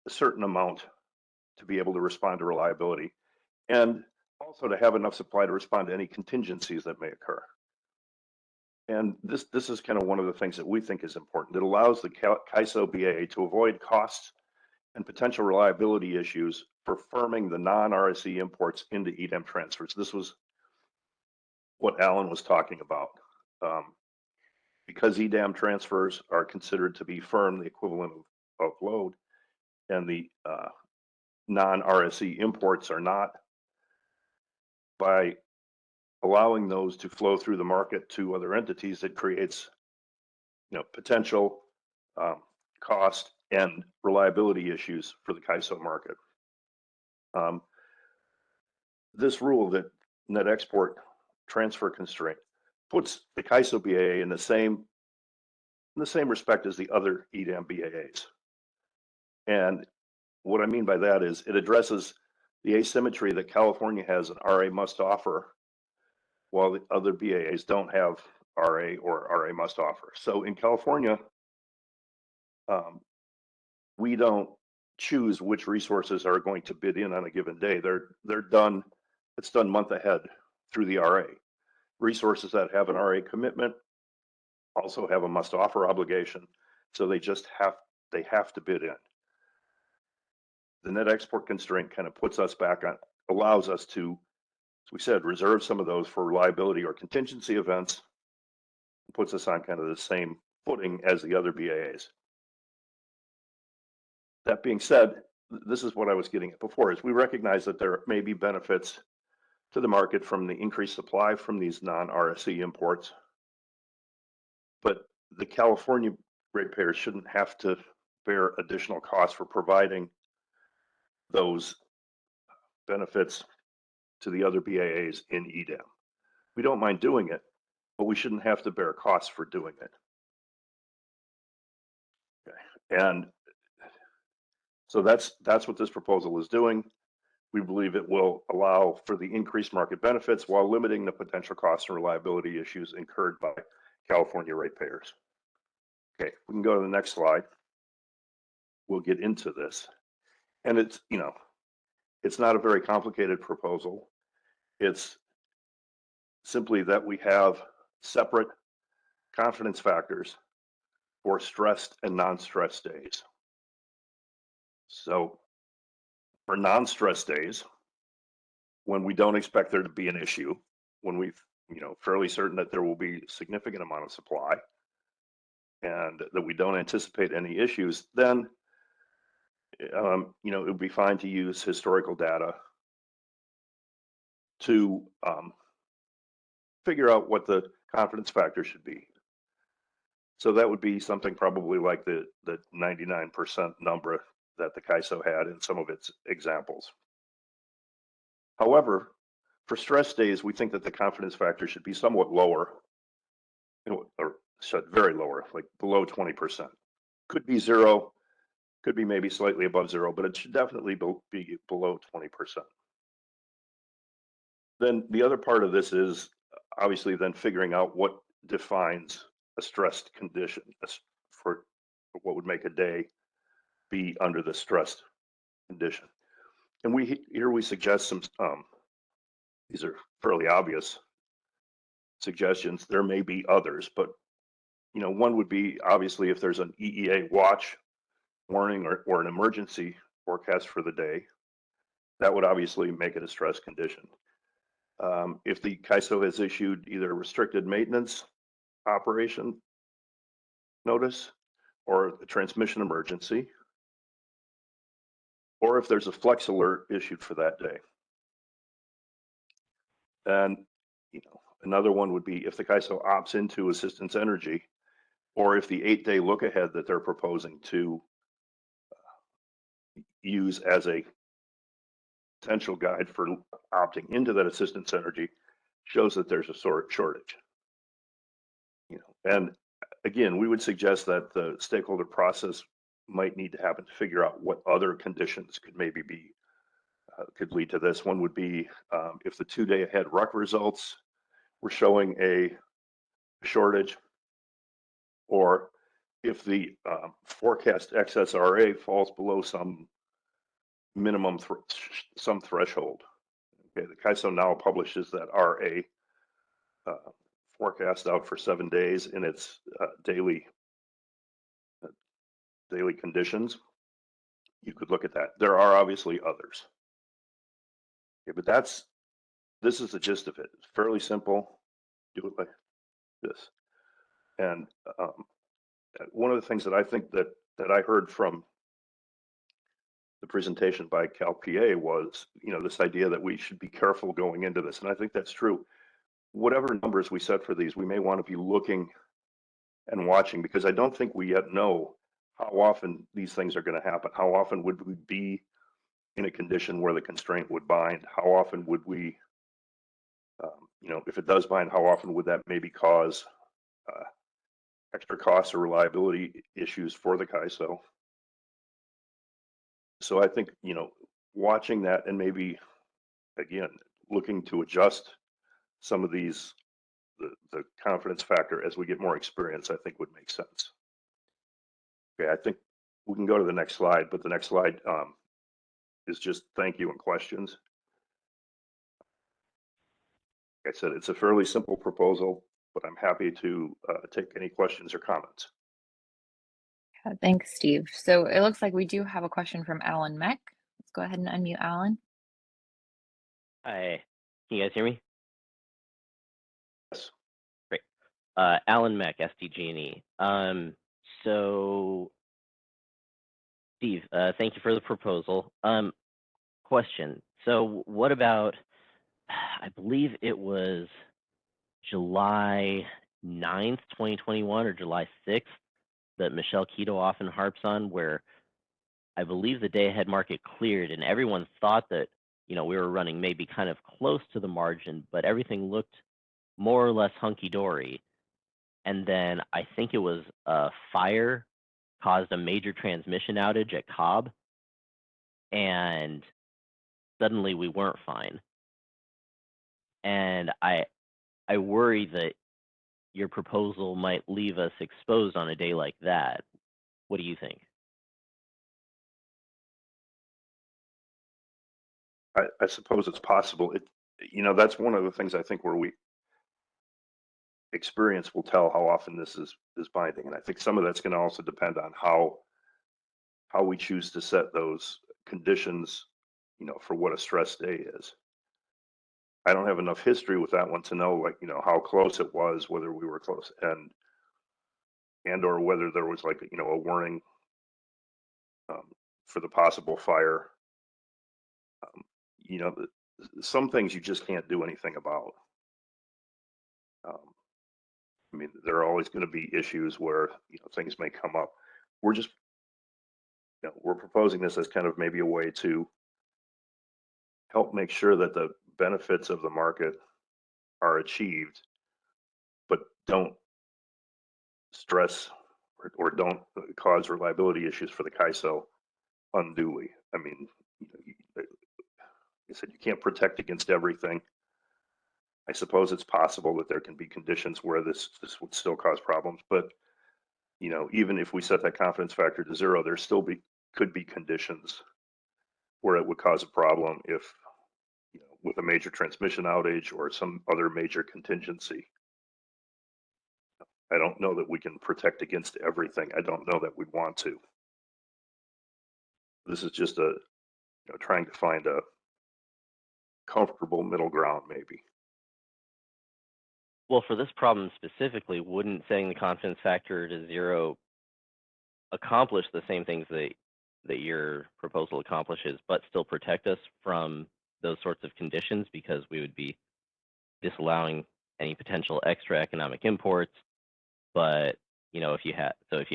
a certain amount to be able to respond to reliability, and also to have enough supply to respond to any contingencies that may occur. And this is kind of one of the things that we think is important. It allows the CAISO BAA to avoid costs and potential reliability issues for firming the non-RSE imports into EDAM transfers. This was what Alan was talking about. Because EDAM transfers are considered to be firm, the equivalent of load, and the non-RSE imports are not, by allowing those to flow through the market to other entities, it creates potential cost and reliability issues for the CAISO market. This rule, that net export transfer constraint, puts the CAISO BAA in the same respect as the other EDAM BAAs. And what I mean by that is it addresses the asymmetry that California has an RA must offer, while the other BAAs don't have RA or RA must offer. So in California, we don't choose which resources are going to bid in on a given day. They're done. It's done month ahead through the RA. Resources that have an RA commitment also have a must offer obligation, so they have to bid in. The net export constraint kind of puts us back on, allows us to, as we said, reserve some of those for reliability or contingency events, and puts us on kind of the same footing as the other BAAs. That being said, this is what I was getting at before, is we recognize that there may be benefits to the market from the increased supply from these non-RSE imports, but the California ratepayers shouldn't have to bear additional costs for providing those benefits to the other BAAs in EDAM. We don't mind doing it, but we shouldn't have to bear costs for doing it. Okay. And so that's what this proposal is doing. We believe it will allow for the increased market benefits while limiting the potential costs and reliability issues incurred by California ratepayers. Okay, we can go to the next slide. We'll get into this. And it's not a very complicated proposal. It's simply that we have separate confidence factors for stressed and non-stressed days. So for non-stress days, when we don't expect there to be an issue, when we've fairly certain that there will be a significant amount of supply and that we don't anticipate any issues, then it would be fine to use historical data to figure out what the confidence factor should be. So that would be something probably like the 99% number that the CAISO had in some of its examples. However, for stress days, we think that the confidence factor should be somewhat lower, or very lower, like below 20%. Could be zero, could be maybe slightly above zero, but it should definitely be below 20%. Then the other part of this is obviously then figuring out what defines a stressed condition for what would make a day be under the stressed condition. And we suggest some, these are fairly obvious suggestions. There may be others, but one would be obviously if there's an EEA watch warning or an emergency forecast for the day, that would obviously make it a stress condition. If the CAISO has issued either a restricted maintenance operation notice or a transmission emergency, or if there's a flex alert issued for that day. And another one would be if the CAISO opts into Assistance Energy, or if the 8-day look ahead that they're proposing to use as a potential guide for opting into that Assistance Energy shows that there's a shortage. And again, we would suggest that the stakeholder process might need to happen to figure out what other conditions could maybe be could lead to this. One would be if the 2-day ahead RUC results were showing a shortage, or if the forecast XSRA falls below some minimum some threshold. Okay, the CAISO now publishes that RA forecast out for 7 days in its daily conditions. You could look at that. There are obviously others. Okay, but this is the gist of it. It's fairly simple. Do it like this. And one of the things that I think that I heard from the presentation by CalPA was, this idea that we should be careful going into this. And I think that's true. Whatever numbers we set for these, we may want to be looking and watching, because I don't think we yet know how often these things are going to happen. How often would we be in a condition where the constraint would bind? How often would we, if it does bind, how often would that maybe cause extra costs or reliability issues for the CAISO? So I think, watching that and maybe, again, looking to adjust some of these, the confidence factor as we get more experience, I think would make sense. Okay, I think we can go to the next slide, but the next slide is just thank you and questions. Like I said, it's a fairly simple proposal, but I'm happy to take any questions or comments. Thanks, Steve. So it looks like we do have a question from Alan Meck. Let's go ahead and unmute Alan. Hi, can you guys hear me? Yes. Great. Alan Meck, SDG&E. So, Steve, thank you for the proposal. Question. So what about, I believe it was July 9th, 2021 or July 6th that Michelle Keto often harps on, where I believe the day ahead market cleared and everyone thought that, we were running maybe kind of close to the margin, but everything looked more or less hunky-dory. And then I think it was a fire caused a major transmission outage at Cobb, and suddenly we weren't fine. And I worry that your proposal might leave us exposed on a day like that. What do you think? I suppose it's possible. That's one of the things I think where experience will tell how often this is binding. And I think some of that's going to also depend on how we choose to set those conditions, for what a stress day is. I don't have enough history with that one to know, how close it was, whether we were close, and or whether there was a warning for the possible fire. Some things you just can't do anything about. I mean, there are always going to be issues where things may come up. We're just, we're proposing this as kind of maybe a way to help make sure that the benefits of the market are achieved, but don't stress or don't cause reliability issues for the CAISO unduly. I mean, like I said, you can't protect against everything. I suppose it's possible that there can be conditions where this would still cause problems, but you know, even if we set that confidence factor to 0, there still could be conditions where it would cause a problem if, you know, with a major transmission outage or some other major contingency. I don't know that we can protect against everything. I don't know that we want to. This is just trying to find a comfortable middle ground, maybe. Well, for this problem specifically, wouldn't setting the confidence factor to 0 accomplish the same things that your proposal accomplishes, but still protect us from those sorts of conditions, because we would be disallowing any potential extra economic imports? But if you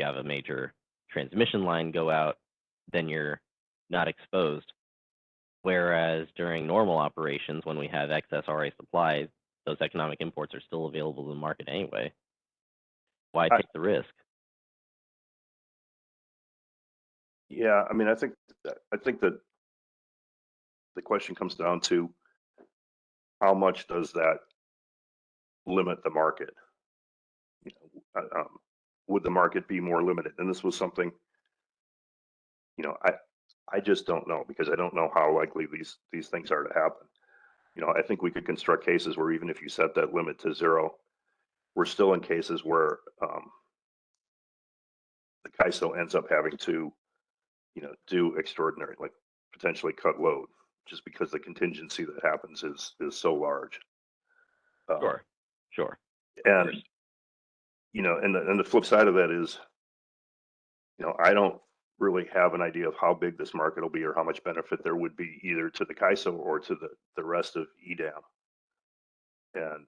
have a major transmission line go out, then you're not exposed. Whereas during normal operations, when we have excess RA supply, those economic imports are still available to the market anyway. Why take the risk? Yeah, I mean, I think that the question comes down to how much does that limit the market? Would the market be more limited? And this was something, I just don't know, because I don't know how likely these things are to happen. I think we could construct cases where even if you set that limit to 0, we're still in cases where the CAISO ends up having to, do extraordinary, like potentially cut load, just because the contingency that happens is so large. Sure. And and the flip side of that is, I don't really have an idea of how big this market will be or how much benefit there would be either to the CAISO or to the rest of EDAM. And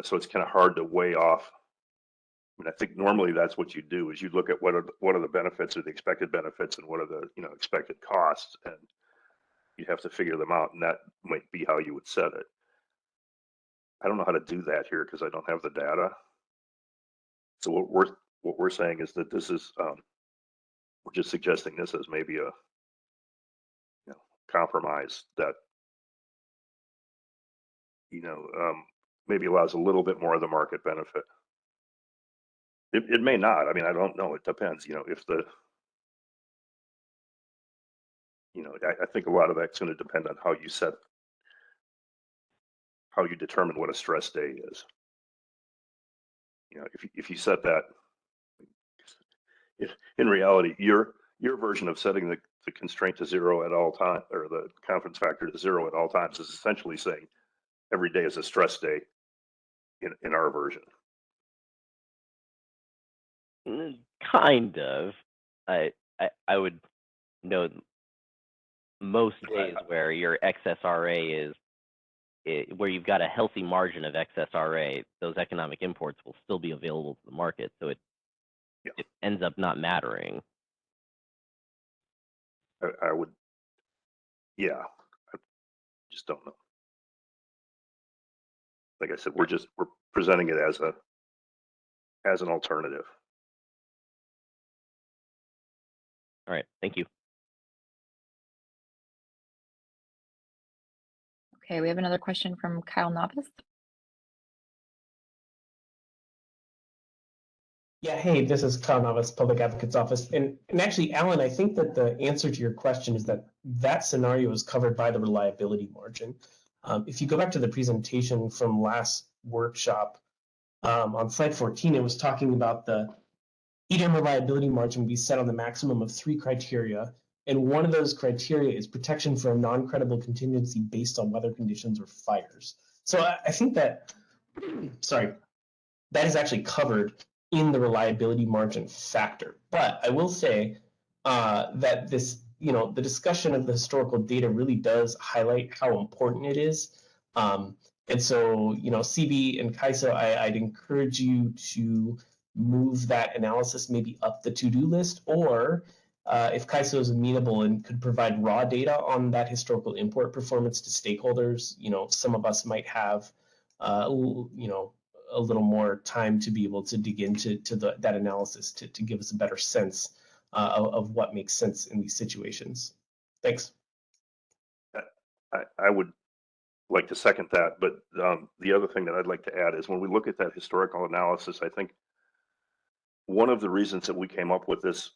so it's kind of hard to weigh off. I mean, I think normally that's what you do, is you look at what are the benefits or the expected benefits and what are the expected costs, and you have to figure them out, and that might be how you would set it. I don't know how to do that here because I don't have the data. So what we're saying is that this is we're just suggesting this as maybe a compromise that maybe allows a little bit more of the market benefit. It may not. I mean, I don't know. It depends. If the I think a lot of that's going to depend on how you determine what a stress day is. If you set that, in reality, your version of setting the constraint to 0 at all time, or the confidence factor to 0 at all times, is essentially saying every day is a stress day in our version. Kind of. I would note most days where your excess RA where you've got a healthy margin of excess RA, those economic imports will still be available to the market. So it ends up not mattering. I would, I just don't know. Like I said, we're presenting it as an alternative. All right, thank you. Okay, we have another question from Kyle Novice. Yeah, hey, this is Kyle Novice, Public Advocate's Office. And actually, Alan, I think that the answer to your question is that scenario is covered by the reliability margin. If you go back to the presentation from last workshop, on slide 14, it was talking about the EDAM reliability margin will be set on the maximum of 3 criteria. And one of those criteria is protection for a non-credible contingency based on weather conditions or fires. So I think that, that is actually covered in the reliability margin factor. But I will say that this, the discussion of the historical data really does highlight how important it is. And so, CB and CAISO, I'd encourage you to move that analysis maybe up the to-do list, or if CAISO is amenable and could provide raw data on that historical import performance to stakeholders, some of us might have, a little more time to be able to dig into that analysis to give us a better sense of what makes sense in these situations. Thanks. I would like to second that, but the other thing that I'd like to add is when we look at that historical analysis, I think one of the reasons that we came up with this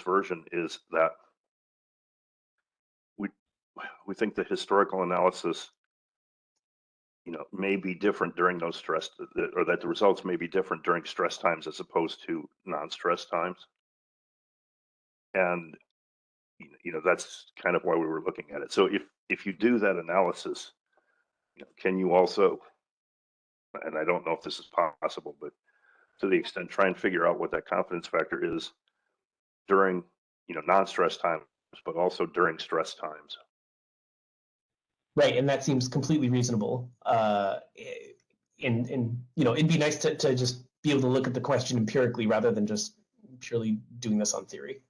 version is that we think the historical analysis, may be different during those stress, or that the results may be different during stress times as opposed to non-stress times. And that's kind of why we were looking at it. So if you do that analysis, can you also, and I don't know if this is possible, but to the extent, try and figure out what that confidence factor is during non-stress times, but also during stress times. Right, and that seems completely reasonable. And it'd be nice to just be able to look at the question empirically rather than just purely doing this on theory.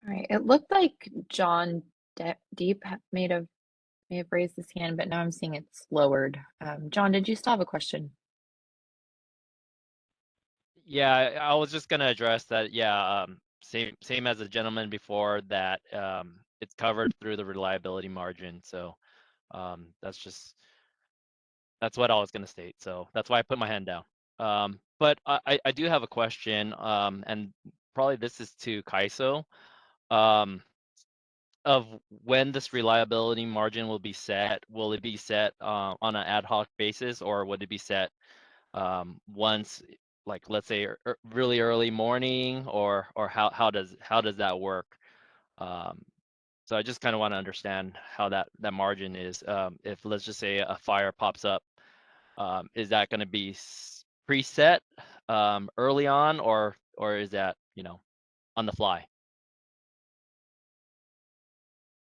All right, it looked like John Deep may have raised his hand, but now I'm seeing it's lowered. John, did you still have a question? Yeah, I was just gonna address that. Yeah, same as the gentleman before, that it's covered through the reliability margin. So that's what I was gonna state. So that's why I put my hand down. But I do have a question, and probably this is to Kaiso, of when this reliability margin will be set. Will it be set on an ad hoc basis, or would it be set once, like, let's say really early morning, or how does that work? So I just kind of want to understand how that margin is. If, let's just say, a fire pops up, is that going to be preset early on, or is that on the fly?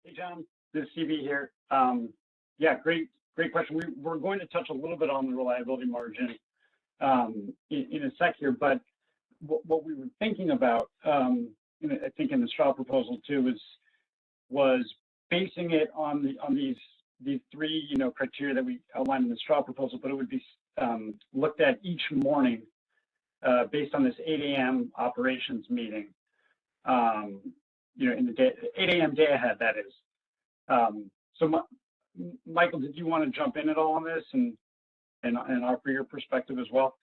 Hey, John, this is CB here. Yeah, great question. We're going to touch a little bit on the reliability margin in a sec here, but what we were thinking about, I think in the straw proposal too, was basing it on these three criteria that we outlined in the straw proposal, but it would be looked at each morning based on this 8 a.m. operations meeting. In the day, 8 a.m. day ahead, that is. So Michael, did you want to jump in at all on this and offer your perspective as well?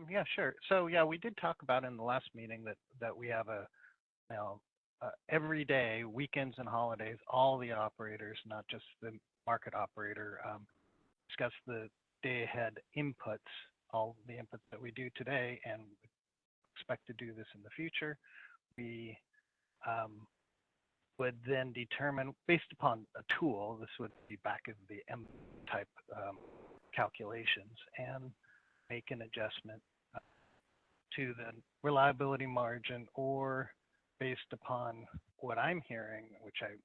Yeah, sure. So yeah, we did talk about in the last meeting that we have every day, weekends and holidays, all the operators, not just the market operator, discuss the day ahead inputs, all the inputs that we do today, and expect to do this in the future. We would then determine, based upon a tool, this would be back of the M type calculations, and make an adjustment to the reliability margin, or based upon what I'm hearing, which I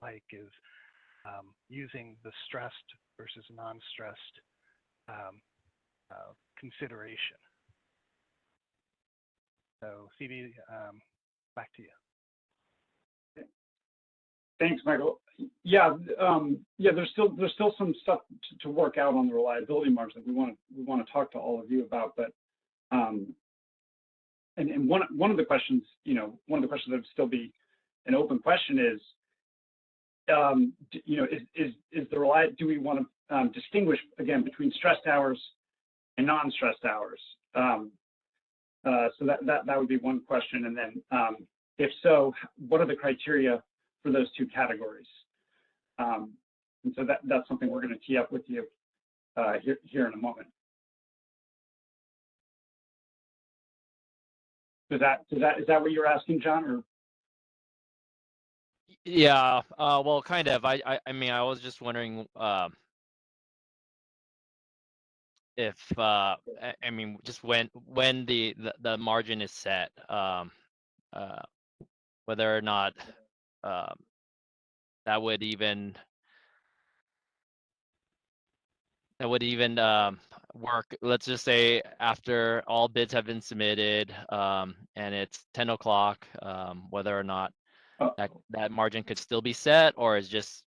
like, is using the stressed versus non-stressed consideration. So CB, back to you. Thanks, Michael. Yeah, there's still some stuff to work out on the reliability margin that we want to talk to all of you about. But and one of the questions, that would still be an open question is, do we want to distinguish again between stressed hours and non-stressed hours? So that would be one question. And then if so, what are the criteria for those two categories? And so that's something we're going to tee up with you here in a moment. Is that what you're asking, John? Or? Yeah, well, kind of. I mean, I was just wondering if I mean, just when the margin is set, whether or not that would even work. Let's just say after all bids have been submitted, and it's 10 o'clock, whether or not that margin could still be set, or is just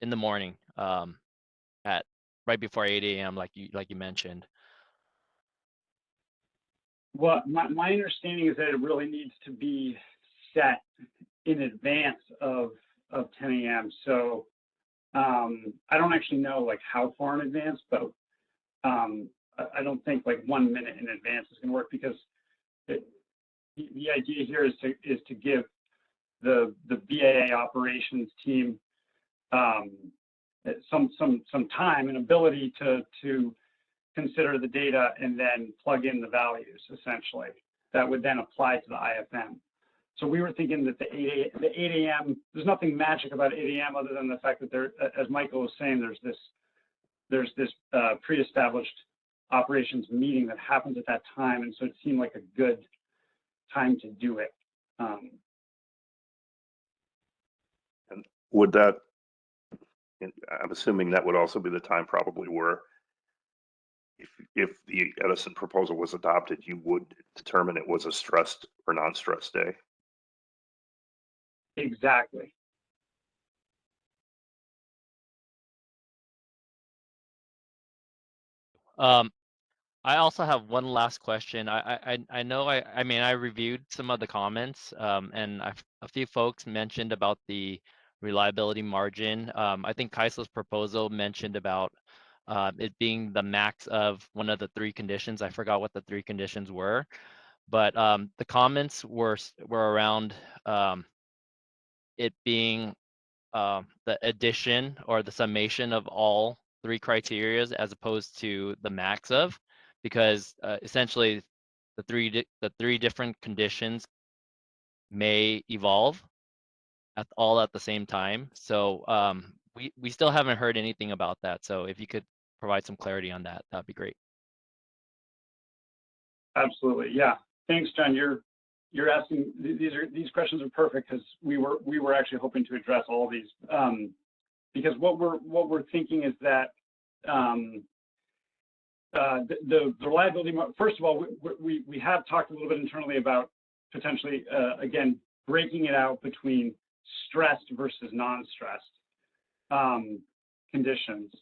in the morning, at right before 8 a.m. like you mentioned. Well, my understanding is that it really needs to be set in advance a.m. So I don't actually know like how far in advance, but I don't think like 1 minute in advance is going to work, because the idea here is to give the BAA operations team some time and ability to consider the data and then plug in the values, essentially, that would then apply to the IFM. So we were thinking that the 8 a.m., there's nothing magic about 8 a.m. other than the fact that there, as Michael was saying, there's this pre-established operations meeting that happens at that time, and so it seemed like a good time to do it. And would that, I'm assuming that would also be the time probably where if the Edison proposal was adopted, you would determine it was a stressed or non-stressed day. Exactly. I also have one last question. I know I mean I reviewed some of the comments, and a few folks mentioned about the reliability margin. I think Kaisla's proposal mentioned about it being the max of one of the 3 conditions. I forgot what the 3 conditions were, but the comments were around it being the addition or the summation of all 3 criterias as opposed to the max of, because essentially the three different conditions may evolve all at the same time. So we still haven't heard anything about that. So if you could provide some clarity on that, that'd be great. Absolutely, yeah. Thanks, John. You're asking, these questions are perfect, because we were actually hoping to address all of these, because what we're thinking is that the reliability. First of all, we have talked a little bit internally about potentially again breaking it out between stressed versus non-stressed conditions,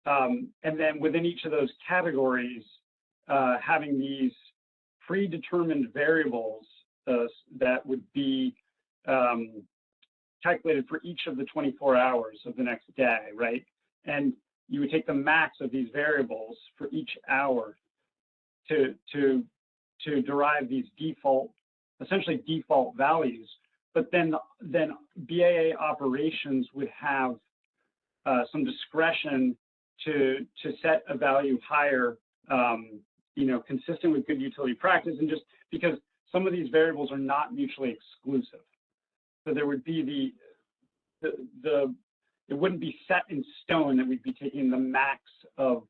and then within each of those categories, having these predetermined variables that would be calculated for each of the 24 hours of the next day, right? And you would take the max of these variables for each hour to derive these essentially default values. But then BAA operations would have some discretion to set a value higher, consistent with good utility practice, and just because some of these variables are not mutually exclusive. So there would be it wouldn't be set in stone that we'd be taking the max of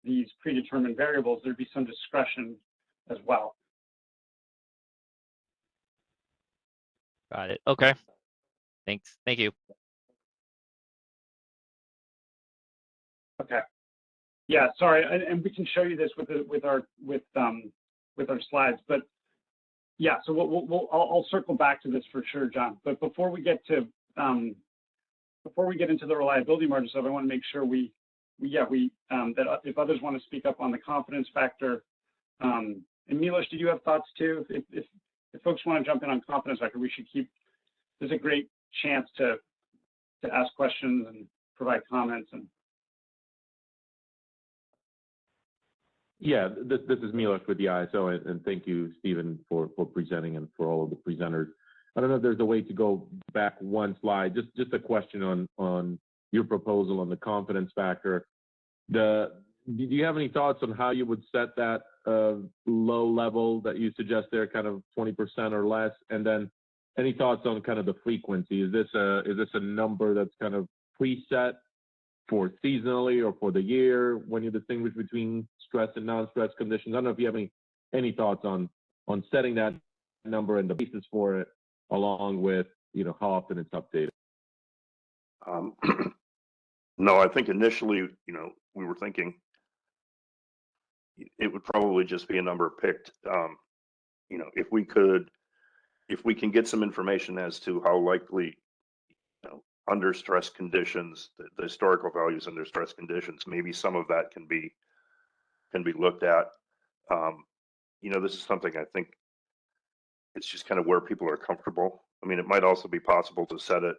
these predetermined variables. There'd be some discretion as well. Got it. Okay. Thanks. Thank you. Okay. Yeah. Sorry, and we can show you this with our slides, but yeah. So I'll circle back to this for sure, John. But before we get into the reliability margin stuff, I want to make sure that if others want to speak up on the confidence factor, and Milos, did you have thoughts too? If folks want to jump in on confidence factor, we should there's a great chance to ask questions and provide comments. And yeah, this is Milos with the ISO, and thank you, Stephen, for presenting and for all of the presenters. I don't know if there's a way to go back one slide. Just a question on your proposal on the confidence factor. Do you have any thoughts on how you would set that low level that you suggest there, kind of 20% or less? And then any thoughts on kind of the frequency? Is this a number that's kind of preset for seasonally or for the year when you distinguish between stress and non-stress conditions? I don't know if you have any thoughts on setting that number and the basis for it, along with how often it's updated. No, I think initially, we were thinking it would probably just be a number picked. If we can get some information as to how likely, under stress conditions, the historical values under stress conditions, maybe some of that can be looked at. This is something I think it's just kind of where people are comfortable. I mean, it might also be possible to set it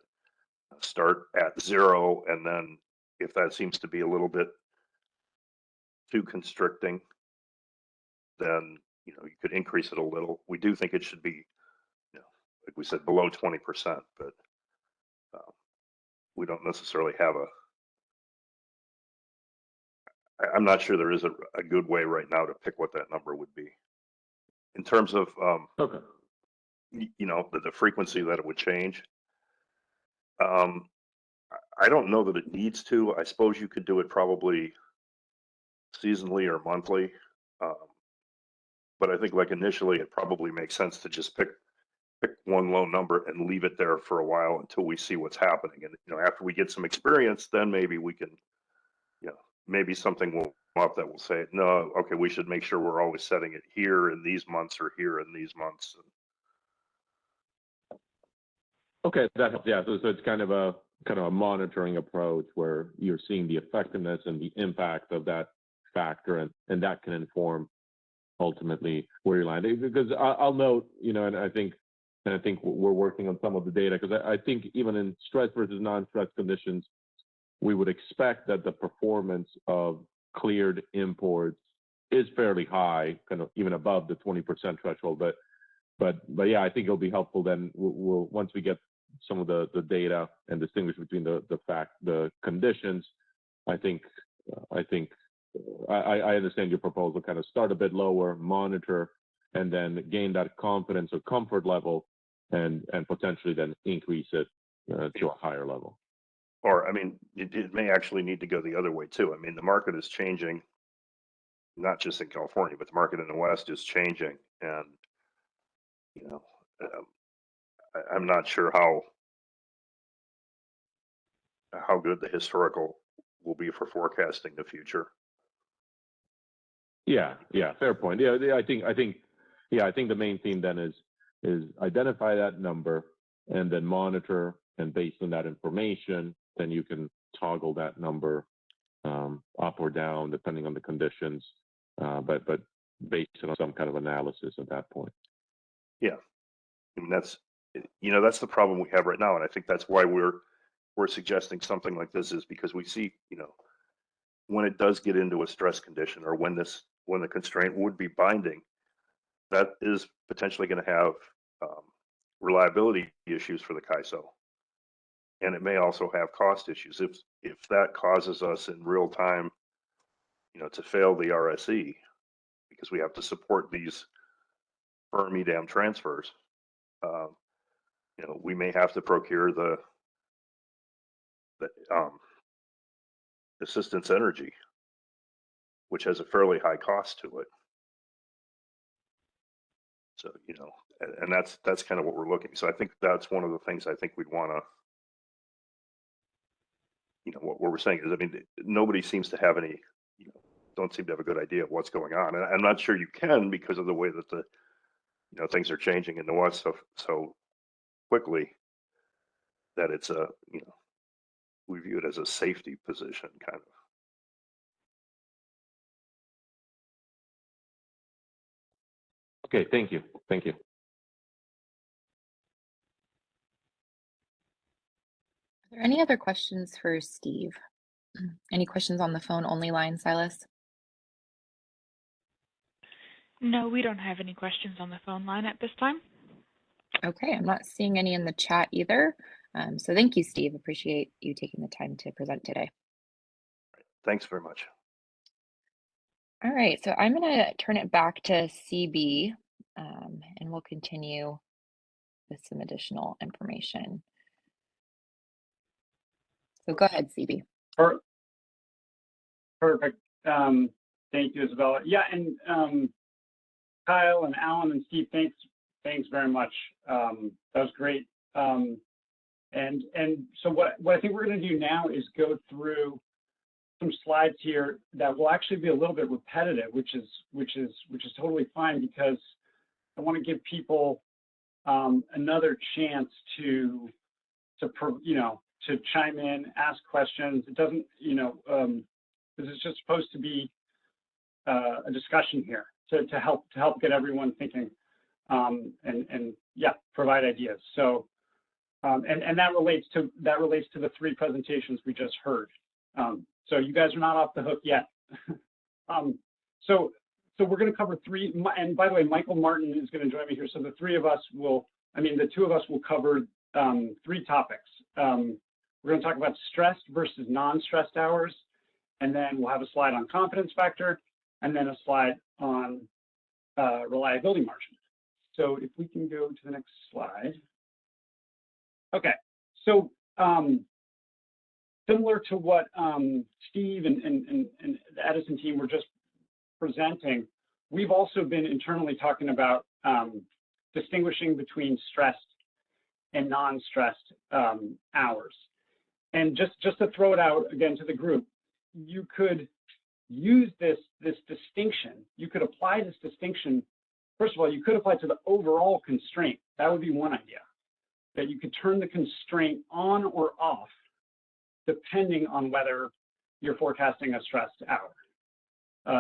start at 0, and then if that seems to be a little bit too constricting, then you could increase it a little. We do think it should be, like we said, below 20%, but we don't necessarily have I'm not sure there is a good way right now to pick what that number would be. In terms of, Okay. the frequency that it would change, I don't know that it needs to. I suppose you could do it probably seasonally or monthly. But I think like initially it probably makes sense to just pick one low number and leave it there for a while until we see what's happening. And after we get some experience, then maybe we can, maybe something will come up that will say, no, okay, we should make sure we're always setting it here in these months or here in these months. Okay, that helps. Yeah, so it's kind of a monitoring approach where you're seeing the effectiveness and the impact of that factor, and that can inform ultimately where you're landing. Because I'll note, and I think we're working on some of the data, because I think even in stress versus non-stress conditions, we would expect that the performance of cleared imports is fairly high, kind of even above the 20% threshold. But yeah, I think it'll be helpful then. We'll once we get some of the data and distinguish between the conditions. I understand your proposal. Kind of start a bit lower, monitor, and then gain that confidence or comfort level, and potentially then increase it to a higher level. Or, I mean, it may actually need to go the other way too. I mean, the market is changing, not just in California, but the market in the West is changing. And, I'm not sure how good the historical will be for forecasting the future. Yeah, fair point. Yeah, I think the main theme then is identify that number and then monitor, and based on that information, then you can toggle that number up or down depending on the conditions, but based on some kind of analysis at that point. Yeah, I mean that's the problem we have right now, and I think that's why we're suggesting something like this, is because we see when it does get into a stress condition, or when the constraint would be binding, that is potentially going to have reliability issues for the CAISO. And it may also have cost issues if that causes us in real time, to fail the RSE, because we have to support these firm EDAM transfers. We may have to procure the assistance energy, which has a fairly high cost to it. So, and that's kind of what we're looking. So I think that's one of the things I think we'd want to, what we're saying is, I mean, nobody seems to have any, don't seem to have a good idea of what's going on. And I'm not sure you can, because of the way that the, things are changing in the West so quickly, that it's we view it as a safety position, kind of. Okay, thank you. Are there any other questions for Steve? Any questions on the phone only line, Silas? No, we don't have any questions on the phone line at this time. Okay, I'm not seeing any in the chat either. So thank you, Steve. Appreciate you taking the time to present today. Thanks very much. All right, so I'm going to turn it back to CB, and we'll continue with some additional information. So go ahead, CB. Perfect. Thank you, Isabella. Yeah, and Kyle and Alan and Steve, thanks very much. That was great. And so what I think we're going to do now is go through some slides here that will actually be a little bit repetitive, which is totally fine, because I want to give people another chance to chime in, ask questions. It doesn't, this is just supposed to be a discussion here to help get everyone thinking, and yeah, provide ideas. So And that relates to the three presentations we just heard. So you guys are not off the hook yet. So we're going to cover three, and by the way, Michael Martin is going to join me here. So the three of us will, the two of us will cover three topics. We're going to talk about stressed versus non-stressed hours, and then we'll have a slide on confidence factor, and then a slide on reliability margin. So if we can go to the next slide. Okay, so similar to what Steve and the Edison team were just presenting, we've also been internally talking about distinguishing between stressed and non-stressed hours. And just to throw it out again to the group, you could use this distinction. You could apply this distinction. First of all, you could apply it to the overall constraint. That would be one idea, that you could turn the constraint on or off depending on whether you're forecasting a stressed hour.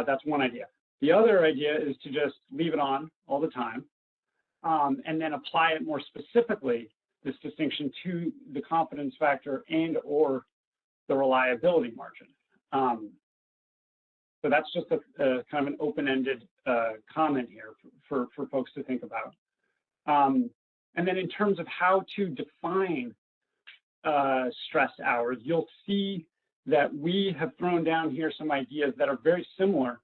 That's one idea. The other idea is to just leave it on all the time and then apply it more specifically, this distinction, to the confidence factor and or the reliability margin. So that's just a kind of an open-ended comment here for folks to think about. And then in terms of how to define stressed hours, you'll see that we have thrown down here some ideas that are very similar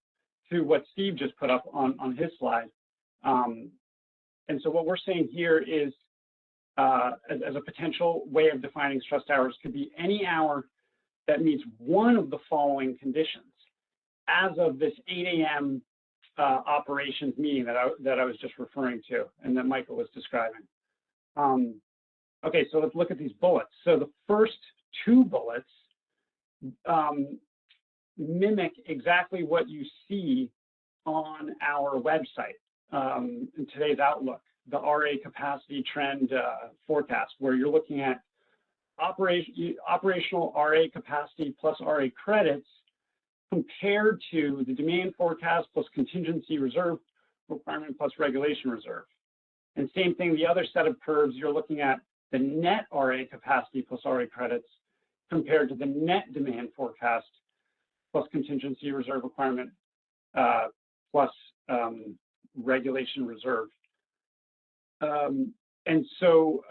to what Steve just put up on his slide. And so what we're saying here is, as a potential way of defining stressed hours, could be any hour that meets one of the following conditions as of this 8 a.m. Operations meeting that I was just referring to and that Michael was describing. Okay, so let's look at these bullets. So the first two bullets mimic exactly what you see on our website in today's Outlook, the RA capacity trend forecast, where you're looking at operational RA capacity plus RA credits compared to the demand forecast plus contingency reserve requirement plus regulation reserve. And same thing, the other set of curves, you're looking at the net RA capacity plus RA credits compared to the net demand forecast plus contingency reserve requirement plus regulation reserve. And so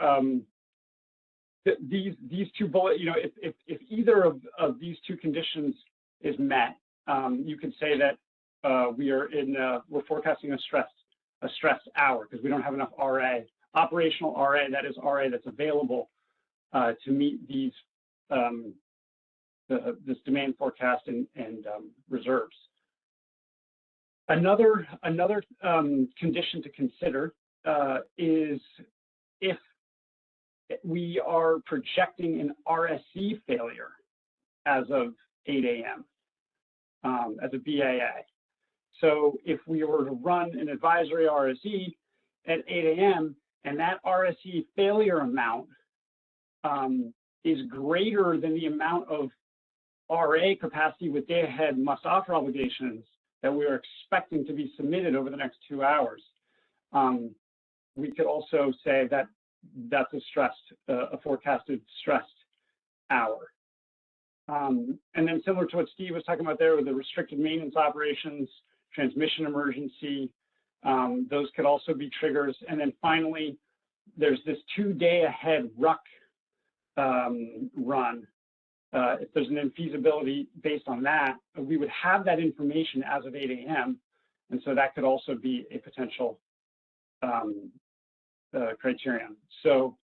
these two bullets, if either of these two conditions is met, you could say that we're forecasting a stressed hour because we don't have enough RA, operational RA, that is RA that's available to meet these this demand forecast and reserves. Another condition to consider is if we are projecting an RSE failure as of 8 a.m. As a BAA. So if we were to run an advisory RSE at 8 a.m. and that RSE failure amount is greater than the amount of RA capacity with day-ahead must-offer obligations that we are expecting to be submitted over the next 2 hours, we could also say that that's a forecasted stressed hour. And then similar to what Steve was talking about there with the restricted maintenance operations, transmission emergency, those could also be triggers. And then finally, there's this 2-day-ahead RUC run. If there's an infeasibility based on that, we would have that information as of 8 a.m. And so that could also be a potential criterion. So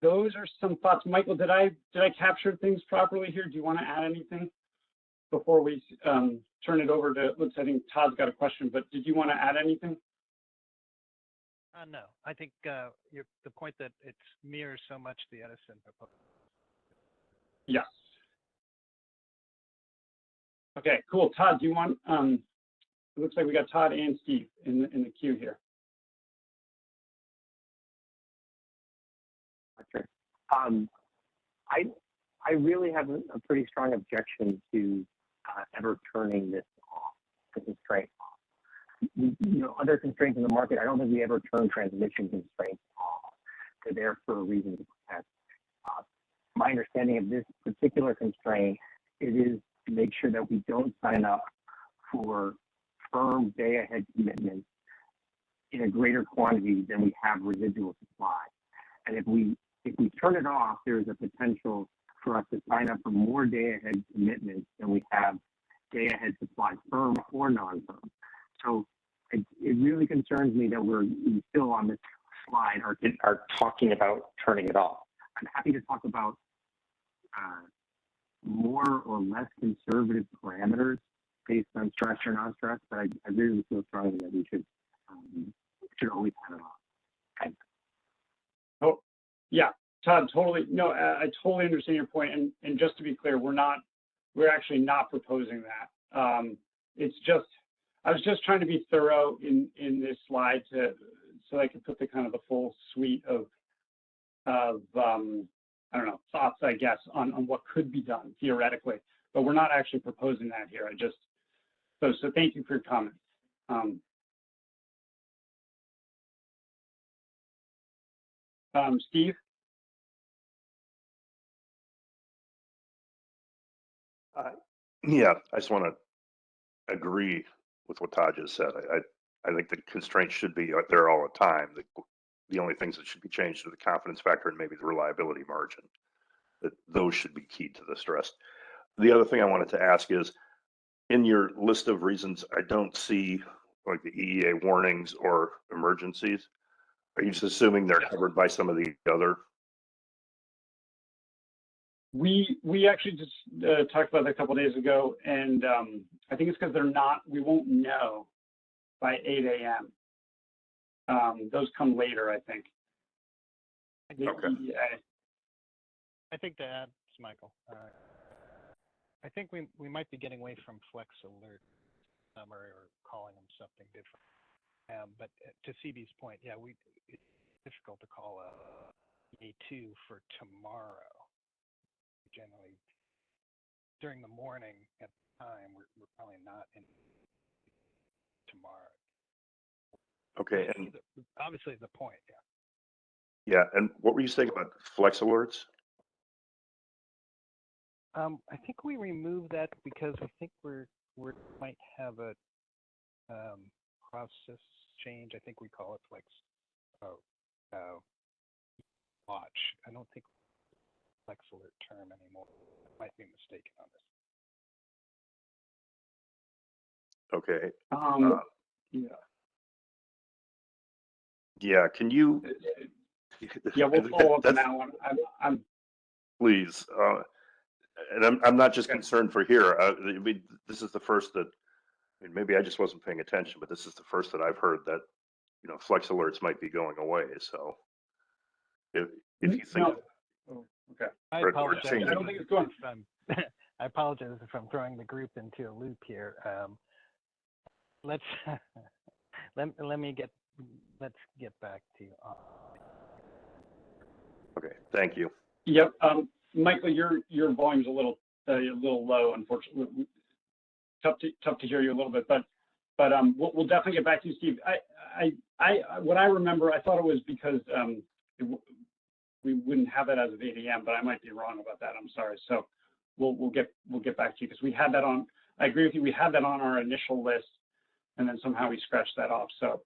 those are some thoughts. Michael, did I capture things properly here? Do you want to add anything before we turn it over to, I think Todd's got a question, but did you want to add anything? No, I think the point that it mirrors so much the Edison proposal. Yes. Okay, cool. Todd, do you want, it looks like we got Todd and Steve in the queue here. Sure. I really have a pretty strong objection to ever turning this off, the constraint off. Other constraints in the market, I don't think we ever turn transmission constraints off. they're there for a reason to protect. My understanding of this particular constraint, it is to make sure that we don't sign up for firm day-ahead commitments in a greater quantity than we have residual supply. And if we turn it off, there's a potential for us to sign up for more day-ahead commitments than we have day-ahead supply, firm or non-firm. So it really concerns me that we still on this slide are talking about turning it off. I'm happy to talk about more or less conservative parameters based on stress or non-stress, but I really feel strongly that we should always have it off. Thanks. Oh, yeah, Todd, totally. No, I totally understand your point. And just to be clear, we're actually not proposing that. It's just, I was just trying to be thorough in this slide so I could put the kind of the full suite of I don't know, thoughts, I guess, on what could be done theoretically, but we're not actually proposing that here. So thank you for your comment. Steve? Yeah, I just want to agree with what Todd just said. I think the constraints should be there all the time. The only things that should be changed are the confidence factor and maybe the reliability margin. That those should be key to the stress. The other thing I wanted to ask is, in your list of reasons, I don't see like the EEA warnings or emergencies. Are you just assuming they're covered by some of the other? We actually just talked about that a couple of days ago, and I think it's because we won't know by 8 a.m. Those come later, I think. Okay. I think to add, it's Michael. I think we might be getting away from Flex Alert or calling them something different. But to CB's point, yeah, it's difficult to call a A2 for tomorrow. Generally, during the morning at the time, we're probably not in tomorrow. Okay, and obviously the point, yeah. Yeah, and what were you saying about Flex Alerts? I think we removed that because I think we might have a process change. I think we call it Flex Watch. I don't think Flex Alert term anymore. I might be mistaken on this. Okay. Yeah. Yeah, can you? Yeah, we'll follow up on that one. I'm please. And I'm not just concerned for here. I mean, this is the first that, I mean, maybe I just wasn't paying attention, but this is the first that I've heard that, Flex Alerts might be going away. So if you think. No. Oh, okay. I apologize. I don't think it's going. I apologize if I'm throwing the group into a loop here. Let's get back to you. Okay, thank you. Yep. Michael, your volume's a little low, unfortunately. Tough to hear you a little bit, but we'll definitely get back to you, Steve. What I remember, I thought it was because we wouldn't have that as of 8 a.m., but I might be wrong about that. I'm sorry. So we'll get back to you because we had that on. I agree with you. We had that on our initial list, and then somehow we scratched that off. So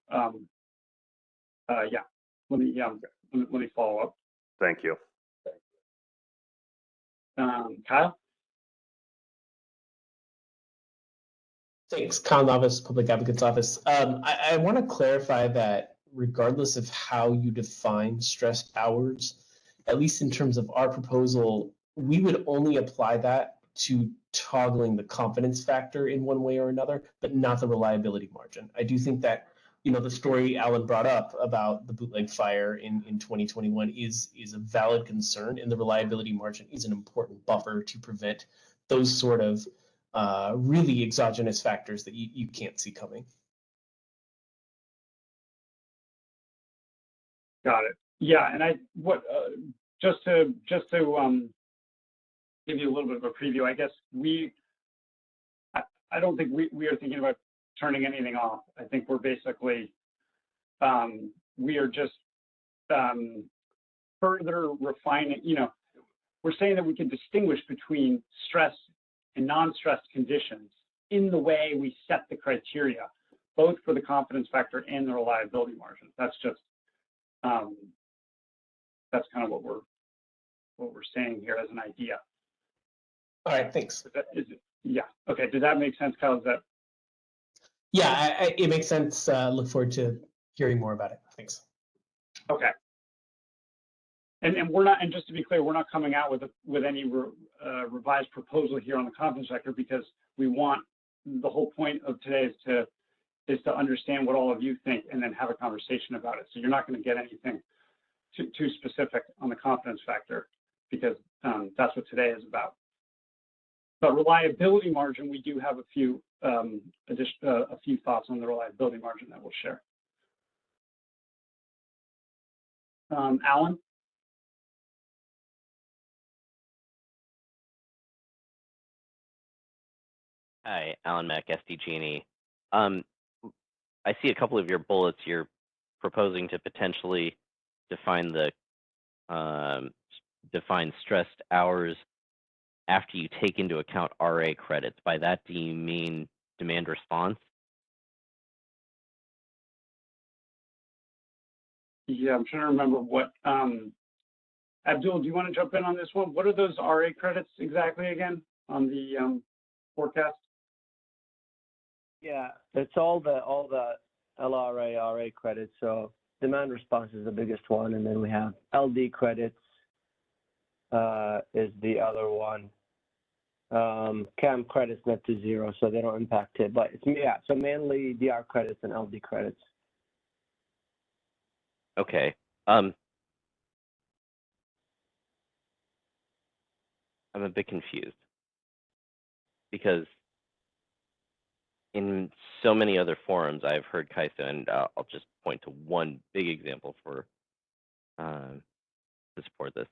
yeah, let me follow up. Thank you. Kyle? Thanks, Kyle Novice, Public Advocate's Office. I want to clarify that regardless of how you define stress hours, at least in terms of our proposal, we would only apply that to toggling the confidence factor in one way or another, but not the reliability margin. I do think that the story Alan brought up about the bootleg fire in 2021 is a valid concern, and the reliability margin is an important buffer to prevent those sort of really exogenous factors that you can't see coming. Got it. Yeah, and just to give you a little bit of a preview, I guess I don't think we are thinking about turning anything off. I think we're basically we are just further refine it. We're saying that we can distinguish between stress and non-stressed conditions in the way we set the criteria, both for the confidence factor and the reliability margin. That's just, that's kind of what we're saying here as an idea. All right, thanks. Yeah, okay, does that make sense, Kyle? Is that? Yeah, it makes sense. Look forward to hearing more about it. Thanks. Okay. And we're not, and just to be clear, we're not coming out with any revised proposal here on the confidence factor, because we want, the whole point of today is to understand what all of you think and then have a conversation about it. So you're not going to get anything too specific on the confidence factor, because that's what today is about. But reliability margin, we do have a few thoughts on the reliability margin that we'll share. Alan? Hi, Alan Mack, SDG&E. I see a couple of your bullets. You're proposing to potentially define the define stressed hours after you take into account RA credits. By that, do you mean demand response? Yeah, I'm trying to remember what, Abdul, do you want to jump in on this one? What are those RA credits exactly again on the forecast? Yeah, it's all the LRA, RA credits. So demand response is the biggest one, and then we have LD credits is the other one. CAM credits net to zero, so they don't impact it. But it's, yeah, so mainly DR credits and LD credits. Okay. I'm a bit confused because in so many other forums I've heard CAISO, and I'll just point to one big example for to support this.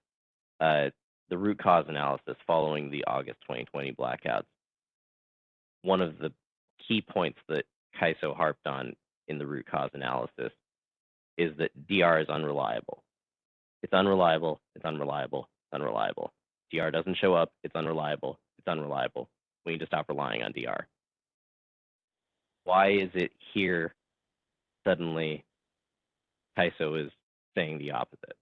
The root cause analysis following the August 2020 blackouts. One of the key points that CAISO harped on in the root cause analysis is that DR is unreliable. It's unreliable, it's unreliable, it's unreliable. DR doesn't show up, it's unreliable, it's unreliable. We need to stop relying on DR. Why is it here suddenly CAISO is saying the opposite?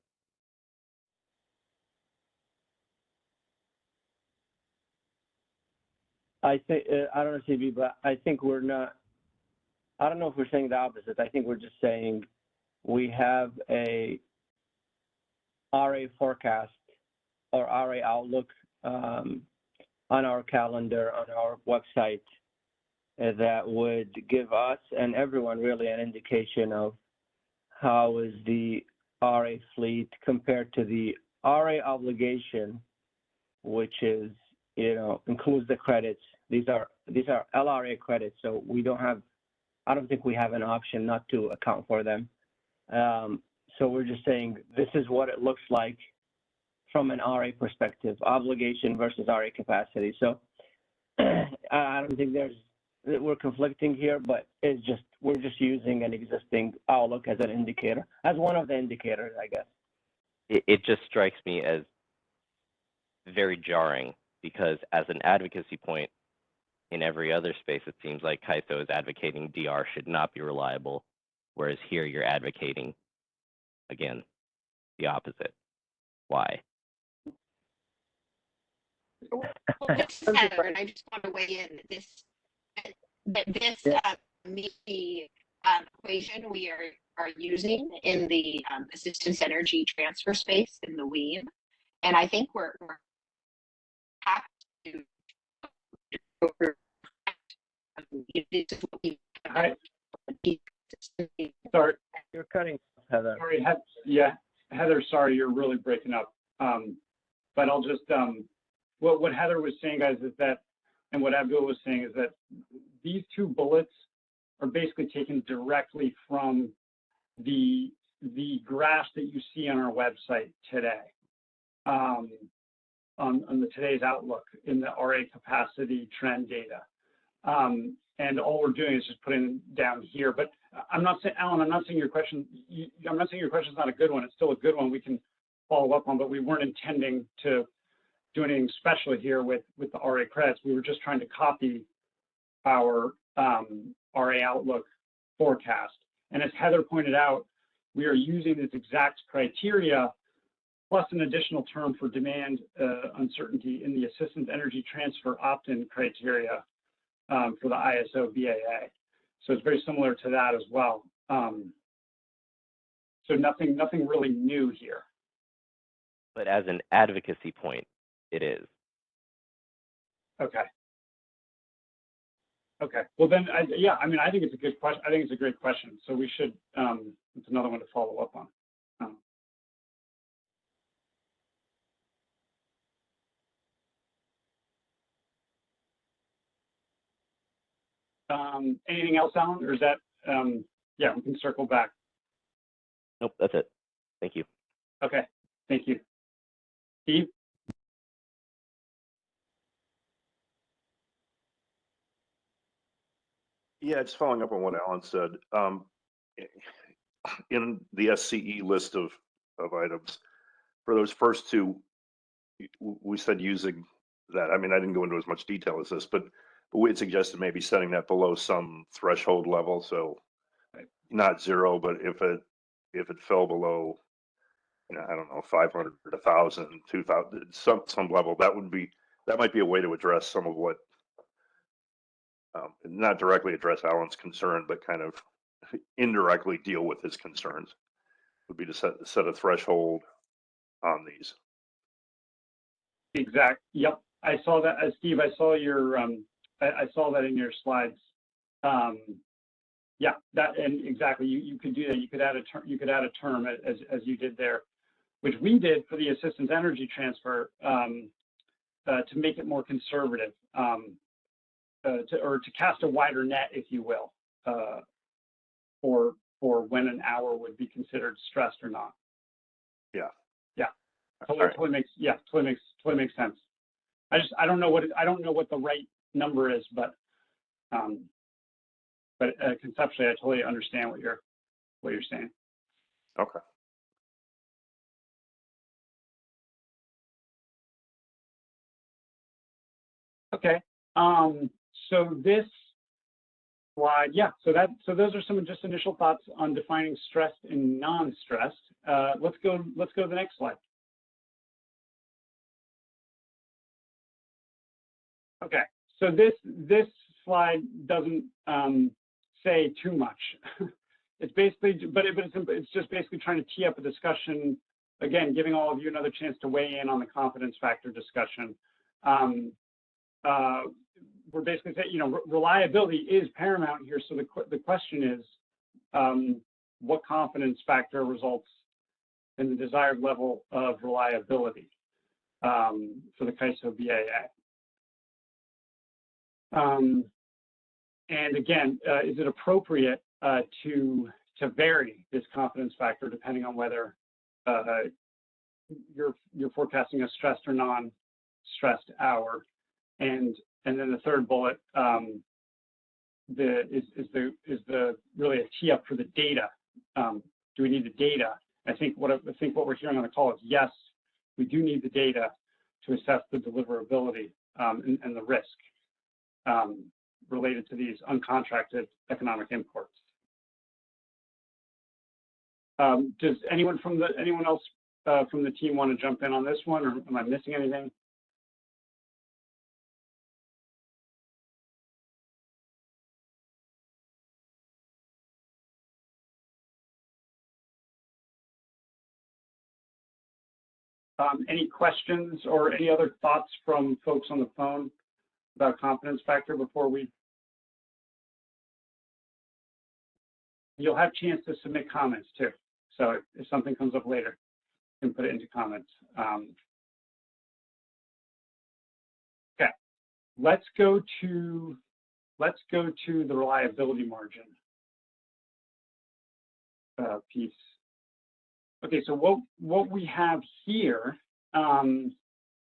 I think, I don't know, CB, but I think we're not, I don't know if we're saying the opposite. I think we're just saying we have a RA forecast or RA outlook on our calendar, on our website, that would give us and everyone really an indication of how is the RA fleet compared to the RA obligation, which is, you know, includes the credits. These are LRA credits, so we don't have, I don't think we have an option not to account for them. So we're just saying this is what it looks like from an RA perspective, obligation versus RA capacity. So I don't think we're conflicting here, but it's just, we're just using an existing outlook as an indicator, as one of the indicators, I guess. It just strikes me as very jarring, because as an advocacy point in every other space, it seems like CAISO is advocating DR should not be reliable, whereas here you're advocating, again, the opposite. Why? Well, this is Heather, and I just want to weigh in this meets the equation we are using in the assistance energy transfer space in the WEAM, and I think we're have to. Sorry, you're cutting, Heather. Sorry, yeah, Heather. Sorry, you're really breaking up. But I'll just what Heather was saying, guys, is that, and what Abdul was saying is that these two bullets are basically taken directly from the graphs that you see on our website today, on the today's outlook in the RA capacity trend data. And all we're doing is just putting them down here. But I'm not saying, Alan, I'm not saying your question. I'm not saying your question is not a good one. It's still a good one. We can follow up on, but we weren't intending to do anything special here with the RA credits. We were just trying to copy our RA outlook forecast. And as Heather pointed out, we are using this exact criteria plus an additional term for demand uncertainty in the assistance energy transfer opt-in criteria for the ISO BAA. So it's very similar to that as well. So nothing really new here. But as an advocacy point, it is. Okay. Okay. Well then, yeah. I mean, I think it's a good question. I think it's a great question. So we should. It's another one to follow up on. Anything else, Alan, or is that? Yeah, we can circle back. Nope, that's it. Thank you. Okay. Thank you, Steve. Yeah, just following up on what Alan said. In the SCE list of items, for those first two, we said using that. I mean, I didn't go into as much detail as this, but we had suggested maybe setting that below some threshold level. So not zero, but if it fell below, you know, I don't know, 500, 1,000, 2,000, some level, that might be a way to address some of what. Not directly address Alan's concern, but kind of indirectly deal with his concerns, would be to set a threshold on these. Exact. Yep. I saw that, Steve. I saw your. I saw that in your slides. Yeah. That and exactly. You could do that. You could add a term. You could add a term as you did there, which we did for the assistance energy transfer to make it more conservative. To cast a wider net, if you will, for when an hour would be considered stressed or not. Yeah. Yeah. Totally makes sense. I don't know what the right number is, but conceptually, I totally understand what you're saying. Okay. Okay. So this slide, yeah. So those are some just initial thoughts on defining stressed and non-stressed. Let's go to the next slide. Okay. So this slide doesn't say too much. It's basically, it's just basically trying to tee up a discussion. Again, giving all of you another chance to weigh in on the confidence factor discussion. We're basically saying, you know, reliability is paramount here. So the question is, what confidence factor results in the desired level of reliability for the CAISO BAA? And again, is it appropriate to vary this confidence factor depending on whether you're forecasting a stressed or non-stressed hour? And then the third bullet is really a tee up for the data. Do we need the data? I think what we're hearing on the call is yes, we do need the data to assess the deliverability and the risk related to these uncontracted economic imports. Does anyone else from the team want to jump in on this one, or am I missing anything? Any questions or any other thoughts from folks on the phone about confidence factor before we? You'll have a chance to submit comments too. So if something comes up later, you can put it into comments. Okay, let's go to the reliability margin piece. Okay, so what we have here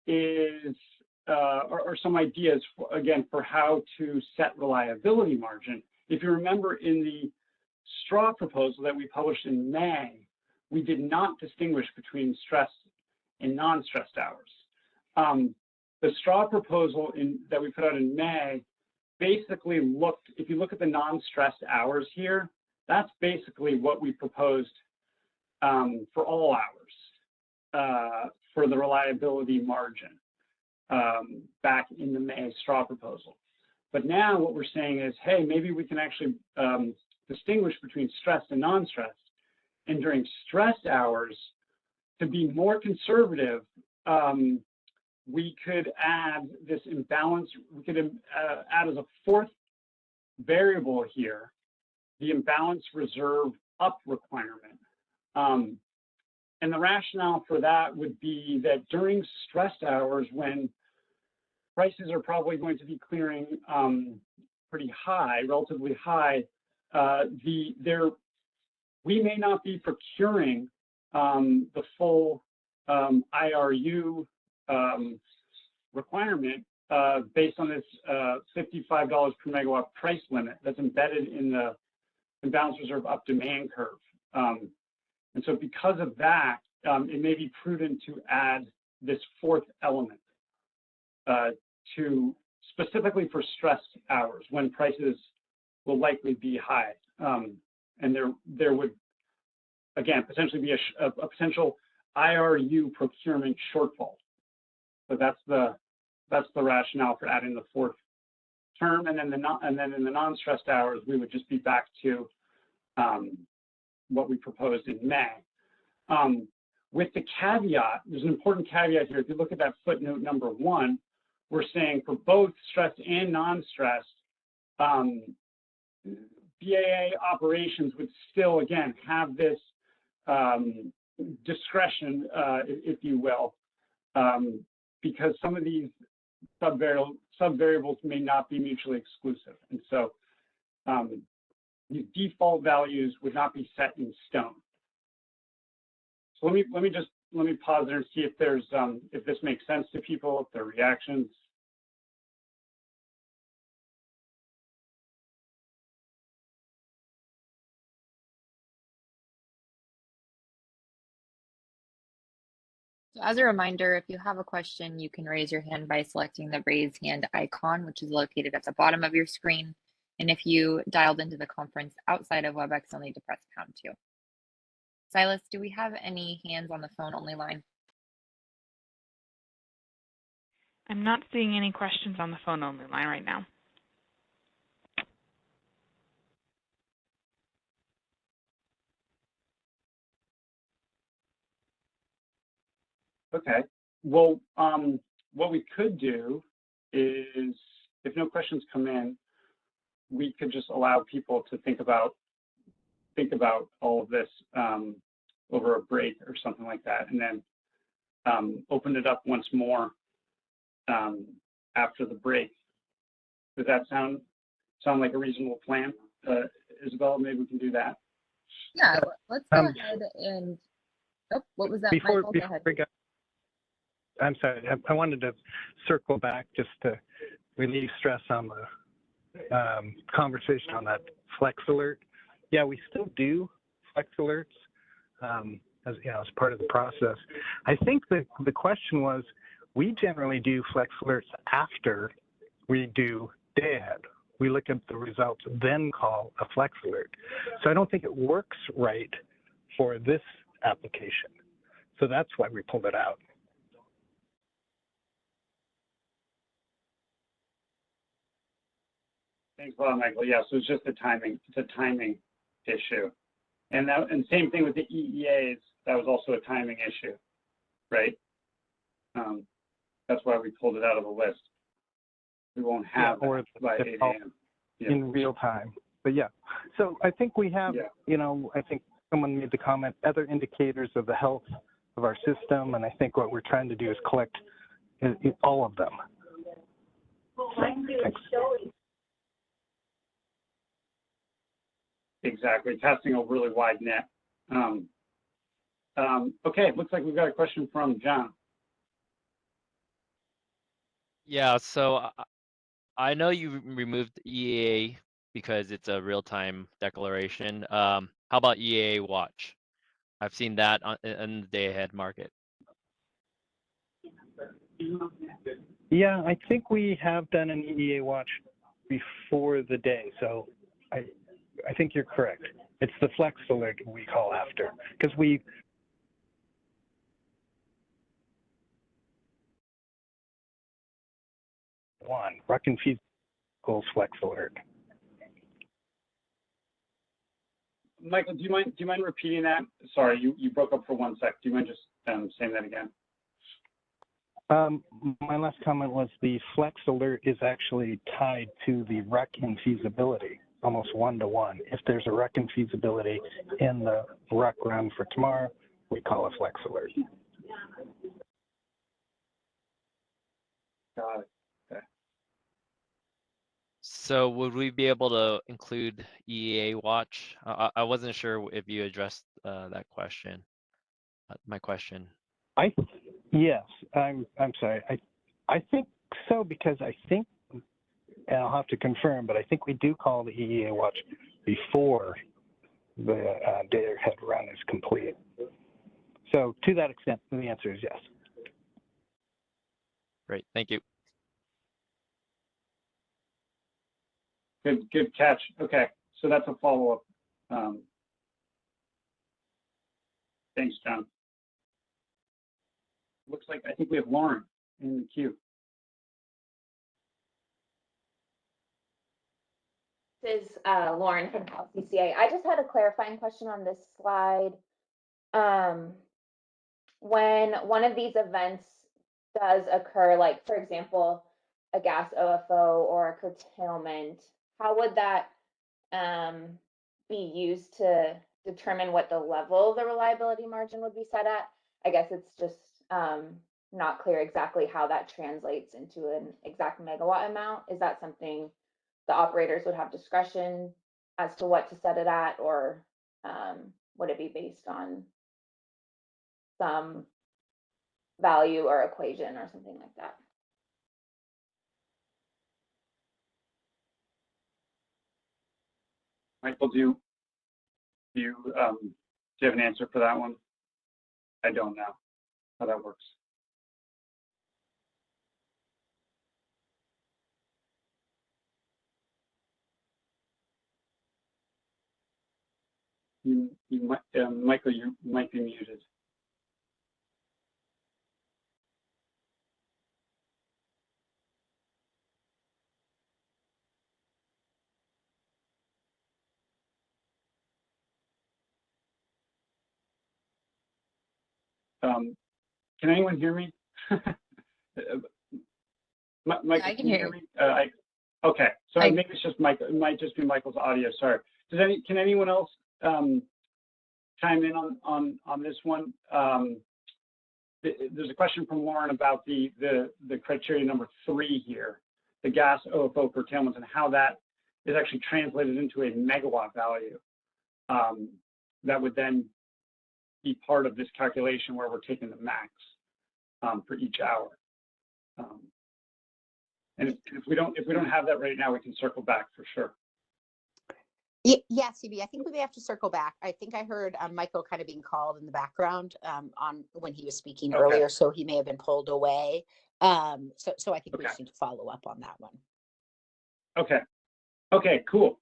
is are some ideas for how to set reliability margin. If you remember in the straw proposal that we published in May, we did not distinguish between stressed and non-stressed hours. The straw proposal that we put out in May basically looked, if you look at the non-stressed hours here, that's basically what we proposed for all hours for the reliability margin back in the May straw proposal. But now what we're saying is, hey, maybe we can actually distinguish between stressed and non-stressed. And during stressed hours, to be more conservative, we could add this imbalance, we could add as a fourth variable here, the imbalance reserve up requirement. And the rationale for that would be that during stressed hours, when prices are probably going to be clearing pretty high, relatively high, we may not be procuring the full IRU requirement based on this $55 per megawatt price limit that's embedded in the imbalance reserve up demand curve. And so because of that, it may be prudent to add this fourth element to specifically for stressed hours when prices will likely be high. And there would, again, potentially be a potential IRU procurement shortfall. So that's the rationale for adding the fourth term, and then in the non-stressed hours, we would just be back to what we proposed in May. With the caveat, there's an important caveat here. If you look at that footnote number 1, we're saying for both stressed and non-stressed, BAA operations would still, again, have this discretion, if you will, because some of these sub-variables may not be mutually exclusive. And so these default values would not be set in stone. So let me pause there and see if there's if this makes sense to people, if there are reactions. So as a reminder, if you have a question, you can raise your hand by selecting the raise hand icon, which is located at the bottom of your screen. And if you dialed into the conference outside of WebEx, you'll need to press #2. Silas, do we have any hands on the phone only line? I'm not seeing any questions on the phone only line right now. Okay. Well, what we could do is, if no questions come in, we could just allow people to think about all of this over a break or something like that, and then open it up once more after the break. Does that sound like a reasonable plan? Isabella, maybe we can do that. Yeah, let's go ahead and, oh, what was that, Michael? Go ahead. I'm sorry, I wanted to circle back just to relieve stress on the conversation on that Flex Alert. Yeah, we still do Flex Alerts as part of the process. I think that the question was, we generally do Flex Alerts after we do day ahead. We look at the results, then call a Flex Alert. So I don't think it works right for this application. So that's why we pulled it out. Thanks a lot, Michael. Yeah, so it's just a timing issue. And same thing with the EEAs, that was also a timing issue, right? That's why we pulled it out of the list. We won't have that by 8 a.m. In real time. But yeah, so I think we have, I think someone made the comment, other indicators of the health of our system, and I think what we're trying to do is collect all of them. Thanks. Exactly, casting a really wide net. Okay, looks like we've got a question from John. Yeah, so I know you removed EAA because it's a real-time declaration. How about EAA Watch? I've seen that in the day ahead market. Yeah, I think we have done an EEA watch before the day, so I think you're correct. It's the flex alert we call after, because we Ruck and Fees equals flex alert. Michael, do you mind repeating that? Sorry, you broke up for 1 sec. Do you mind just saying that again? My last comment was the flex alert is actually tied to the rec infeasibility, almost 1-to-1. If there's a rec infeasibility in the rec run for tomorrow, we call a flex alert. Got it. Okay. So would we be able to include EEA watch? I wasn't sure if you addressed that question. My question. Yes, I'm sorry. I think so, because I think, and I'll have to confirm, but I think we do call the EEA watch before the day ahead run is complete. So to that extent, the answer is yes. Great, thank you. Good catch. Okay, so that's a follow-up. Thanks, John. Looks like I think we have Lauren in the queue. This is Lauren from CCA. I just had a clarifying question on this slide. When one of these events does occur, like for example, a gas OFO or a curtailment, how would that be used to determine what the level of the reliability margin would be set at? I guess it's just not clear exactly how that translates into an exact megawatt amount. Is that something the operators would have discretion as to what to set it at, or would it be based on some value or equation or something like that? Michael, do you have an answer for that one? I don't know how that works. Michael, you might be muted. Can anyone hear me? Michael, I can hear me? Okay, so maybe it's just Michael. It might just be Michael's audio. Sorry. Can anyone else chime in on this one? There's a question from Lauren about the criteria number 3 here, the gas OFO curtailments, and how that is actually translated into a megawatt value. That would then be part of this calculation where we're taking the max for each hour. And if we don't have that right now, we can circle back for sure. Yeah, CB, I think we may have to circle back. I think I heard Michael kind of being called in the background on when he was speaking earlier, so he may have been pulled away. So I think we just need to follow up on that one. Okay, cool.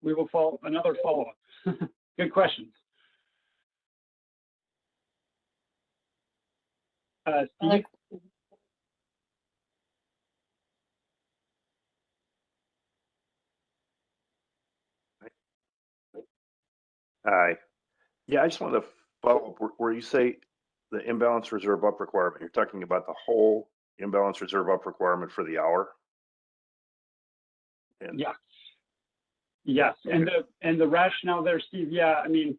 We will follow another follow-up. Good questions. Steve? Hi. Yeah, I just wanted to follow up where you say the imbalance reserve up requirement. You're talking about the whole imbalance reserve up requirement for the hour? And Yes. And the rationale there, Steve, yeah, I mean,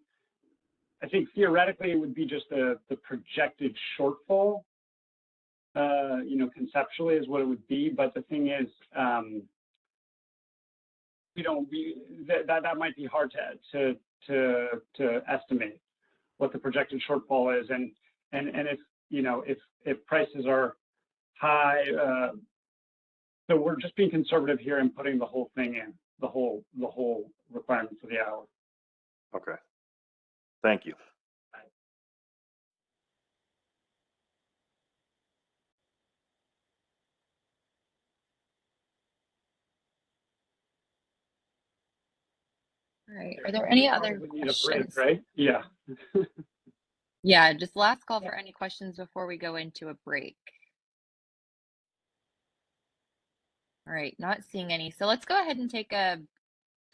I think theoretically it would be just the projected shortfall, conceptually is what it would be. But the thing is, that might be hard to estimate what the projected shortfall is, and if prices are high, so we're just being conservative here and putting the whole thing in, the whole requirement for the hour. Okay, thank you. All right. Are there any other Probably need a break, questions? right? Yeah. Yeah, just last call for any questions before we go into a break. All right, not seeing any. So let's go ahead and take a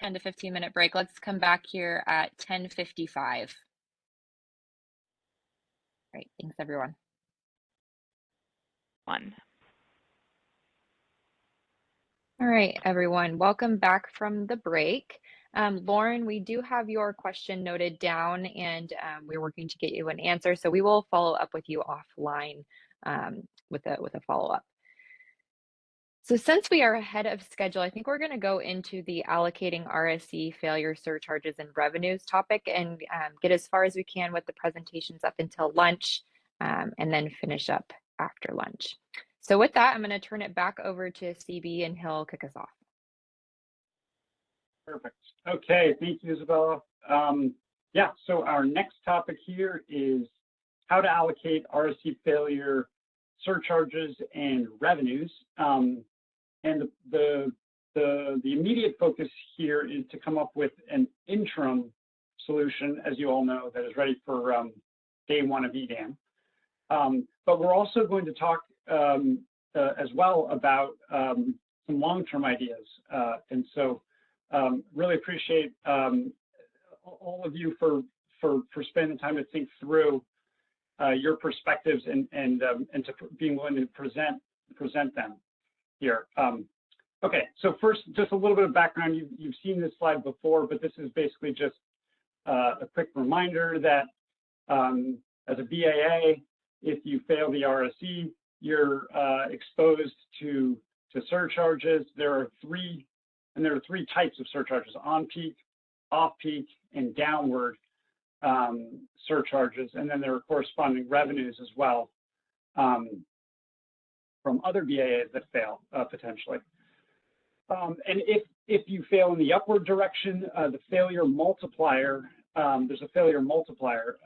10 to 15 minute break. Let's come back here at 10:55. All right, thanks everyone. All right, everyone, welcome back from the break. Lauren, we do have your question noted down and we're working to get you an answer. So we will follow up with you offline with a follow-up. So since we are ahead of schedule, I think we're going to go into the allocating RSE failure surcharges and revenues topic and get as far as we can with the presentations up until lunch and then finish up after lunch. So with that, I'm going to turn it back over to CB and he'll kick us off. Perfect. Okay, thank you, Isabella. Yeah, so our next topic here is how to allocate RSE failure surcharges and revenues. And the immediate focus here is to come up with an interim solution, as you all know, that is ready for day one of EDAM. But we're also going to talk as well about some long-term ideas. And so really appreciate all of you for spending the time to think through your perspectives and to being willing to present them here. Okay, so first, just a little bit of background. You've seen this slide before, but this is basically just a quick reminder that as a BAA, if you fail the RSE, you're exposed to surcharges. There are three types of surcharges: on-peak, off-peak, and downward surcharges. And then there are corresponding revenues as well from other BAAs that fail potentially. And if you fail in the upward direction, the failure multiplier, there's a failure multiplier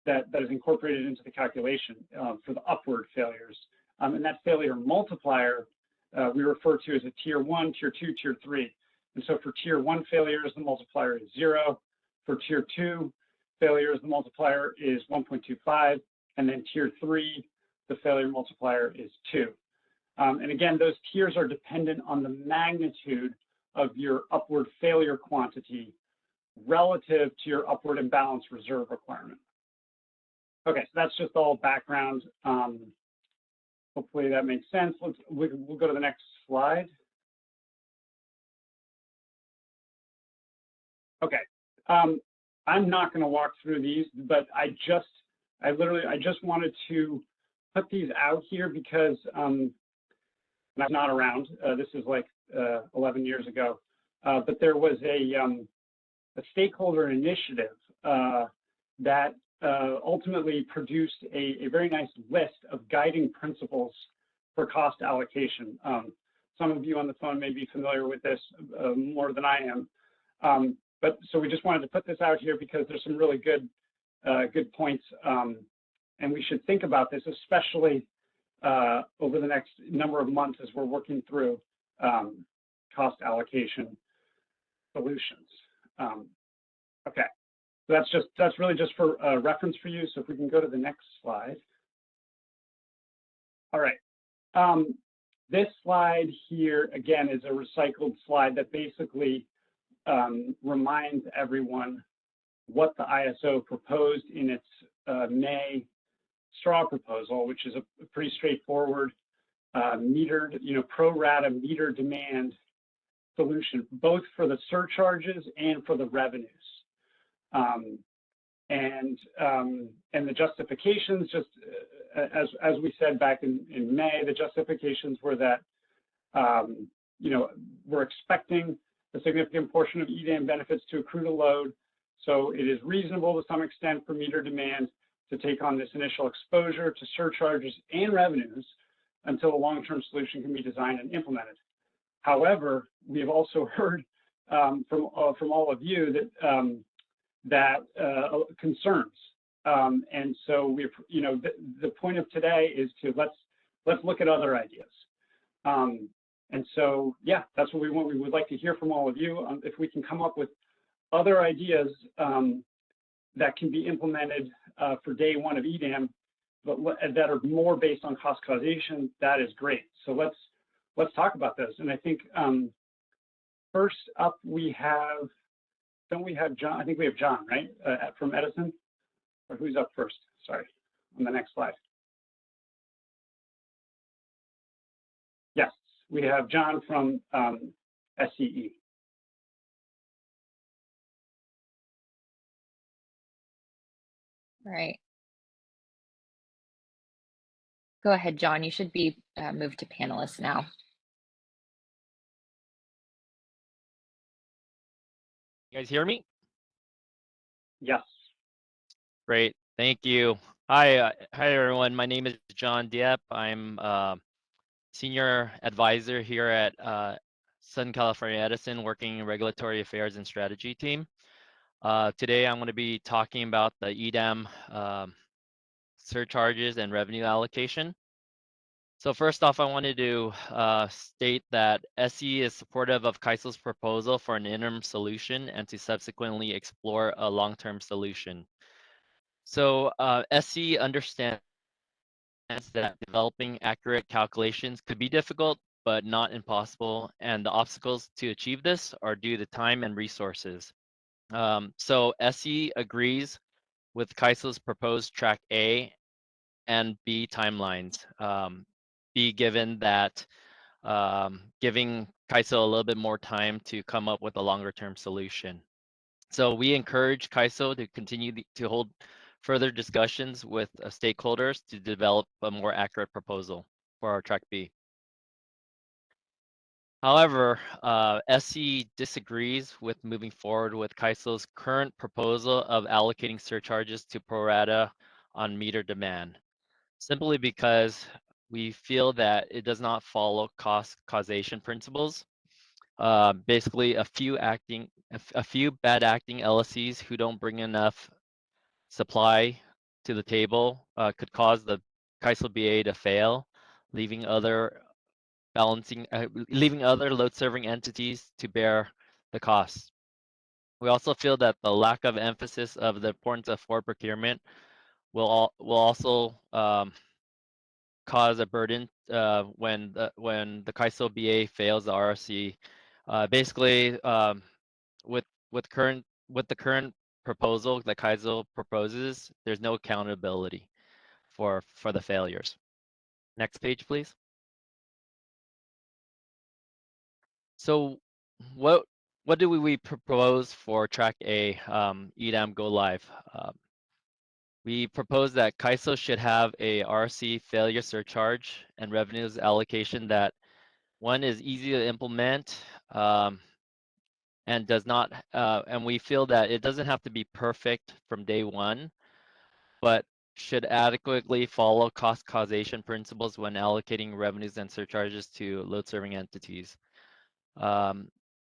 that is incorporated into the calculation for the upward failures. And that failure multiplier we refer to as a tier 1, tier 2, tier 3. And so for tier 1 failures, the multiplier is 0. For tier 2 failures, the multiplier is 1.25. And then tier 3, the failure multiplier is 2. And again, those tiers are dependent on the magnitude of your upward failure quantity relative to your upward imbalance reserve requirement. Okay, so that's just all background. Hopefully that makes sense. We'll go to the next slide. Okay, I'm not going to walk through these, but I just wanted to put these out here because I'm not around. This is like 11 years ago, but there was a stakeholder initiative that ultimately produced a very nice list of guiding principles for cost allocation. Some of you on the phone may be familiar with this more than I am. But so we just wanted to put this out here because there's some really good points, and we should think about this, especially over the next number of months as we're working through cost allocation solutions. Okay. That's really just for reference for you. So if we can go to the next slide. All right. This slide here, again, is a recycled slide that basically reminds everyone what the ISO proposed in its May straw proposal, which is a pretty straightforward metered, pro rata meter demand solution, both for the surcharges and for the revenues. And the justifications, just as we said back in May, the justifications were that we're expecting a significant portion of EDAM benefits to accrue to load, so it is reasonable to some extent for meter demand to take on this initial exposure to surcharges and revenues until a long-term solution can be designed and implemented. However, we have also heard from all of you that concerns, and so the point of today is to let's look at other ideas. And so, yeah, that's what we want. We would like to hear from all of you if we can come up with other ideas that can be implemented for day one of EDAM, but that are more based on cost causation, that is great. So let's talk about those. And I think first up we have, don't we have John? I think we have John, right, from Edison? Or who's up first? Sorry, on the next slide. Yes, we have John from SCE. Right. Go ahead, John. You should be moved to panelist now. You guys hear me? Yes. Great. Thank you. Hi, everyone. My name is John Dieppe. I'm senior advisor here at Southern California Edison, working in regulatory affairs and strategy team. Today, I'm going to be talking about the EDAM surcharges and revenue allocation. So first off, I wanted to state that SE is supportive of CAISO's proposal for an interim solution and to subsequently explore a long-term solution. So SE understands that developing accurate calculations could be difficult, but not impossible, and the obstacles to achieve this are due to time and resources. So SE agrees with CAISO's proposed track A and B timelines. B, given that giving CAISO a little bit more time to come up with a longer term solution. So we encourage CAISO to continue to hold further discussions with stakeholders to develop a more accurate proposal for our track B. However, SE disagrees with moving forward with CAISO's current proposal of allocating surcharges to pro rata on meter demand, simply because we feel that it does not follow cost causation principles. Basically, a few bad acting LSCs who don't bring enough supply to the table could cause the CAISO BA to fail, leaving other load serving entities to bear the costs. We also feel that the lack of emphasis of the importance of forward procurement will also cause a burden when the CAISO BA fails the RRC. Basically, with the current proposal that CAISO proposes, there's no accountability for the failures. Next page, please. So what do we propose for track A, EDAM go live? We propose that CAISO should have a RC failure surcharge and revenues allocation that, one, is easy to implement, and does not, and we feel that it doesn't have to be perfect from day one, but should adequately follow cost causation principles when allocating revenues and surcharges to load serving entities.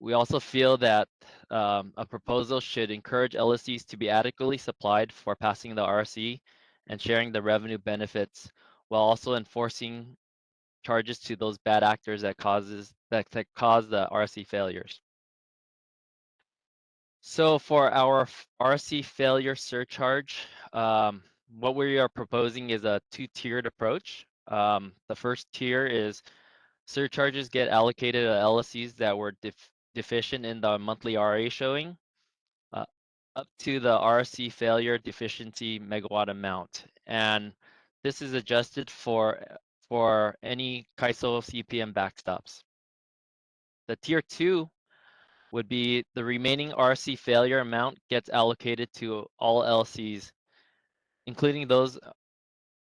We also feel that a proposal should encourage LSCs to be adequately supplied for passing the RC and sharing the revenue benefits, while also enforcing charges to those bad actors that cause the RC failures. So for our RC failure surcharge, what we are proposing is a two-tiered approach. The first tier is surcharges get allocated to LSCs that were deficient in the monthly RA showing, up to the RC failure deficiency megawatt amount. And this is adjusted for any CAISO CPM backstops. The tier 2 would be the remaining RC failure amount gets allocated to all LCs, including those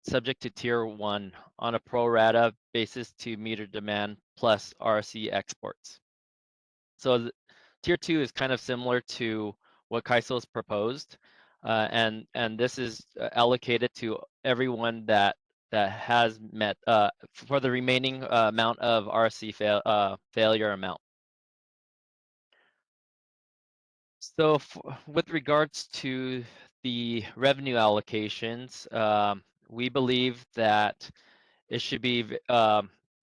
subject to tier 1 on a pro rata basis to meter demand plus RC exports. So tier 2 is kind of similar to what CAISO's proposed, and this is allocated to everyone that has met for the remaining amount of RC failure amount. So with regards to the revenue allocations, we believe that it should be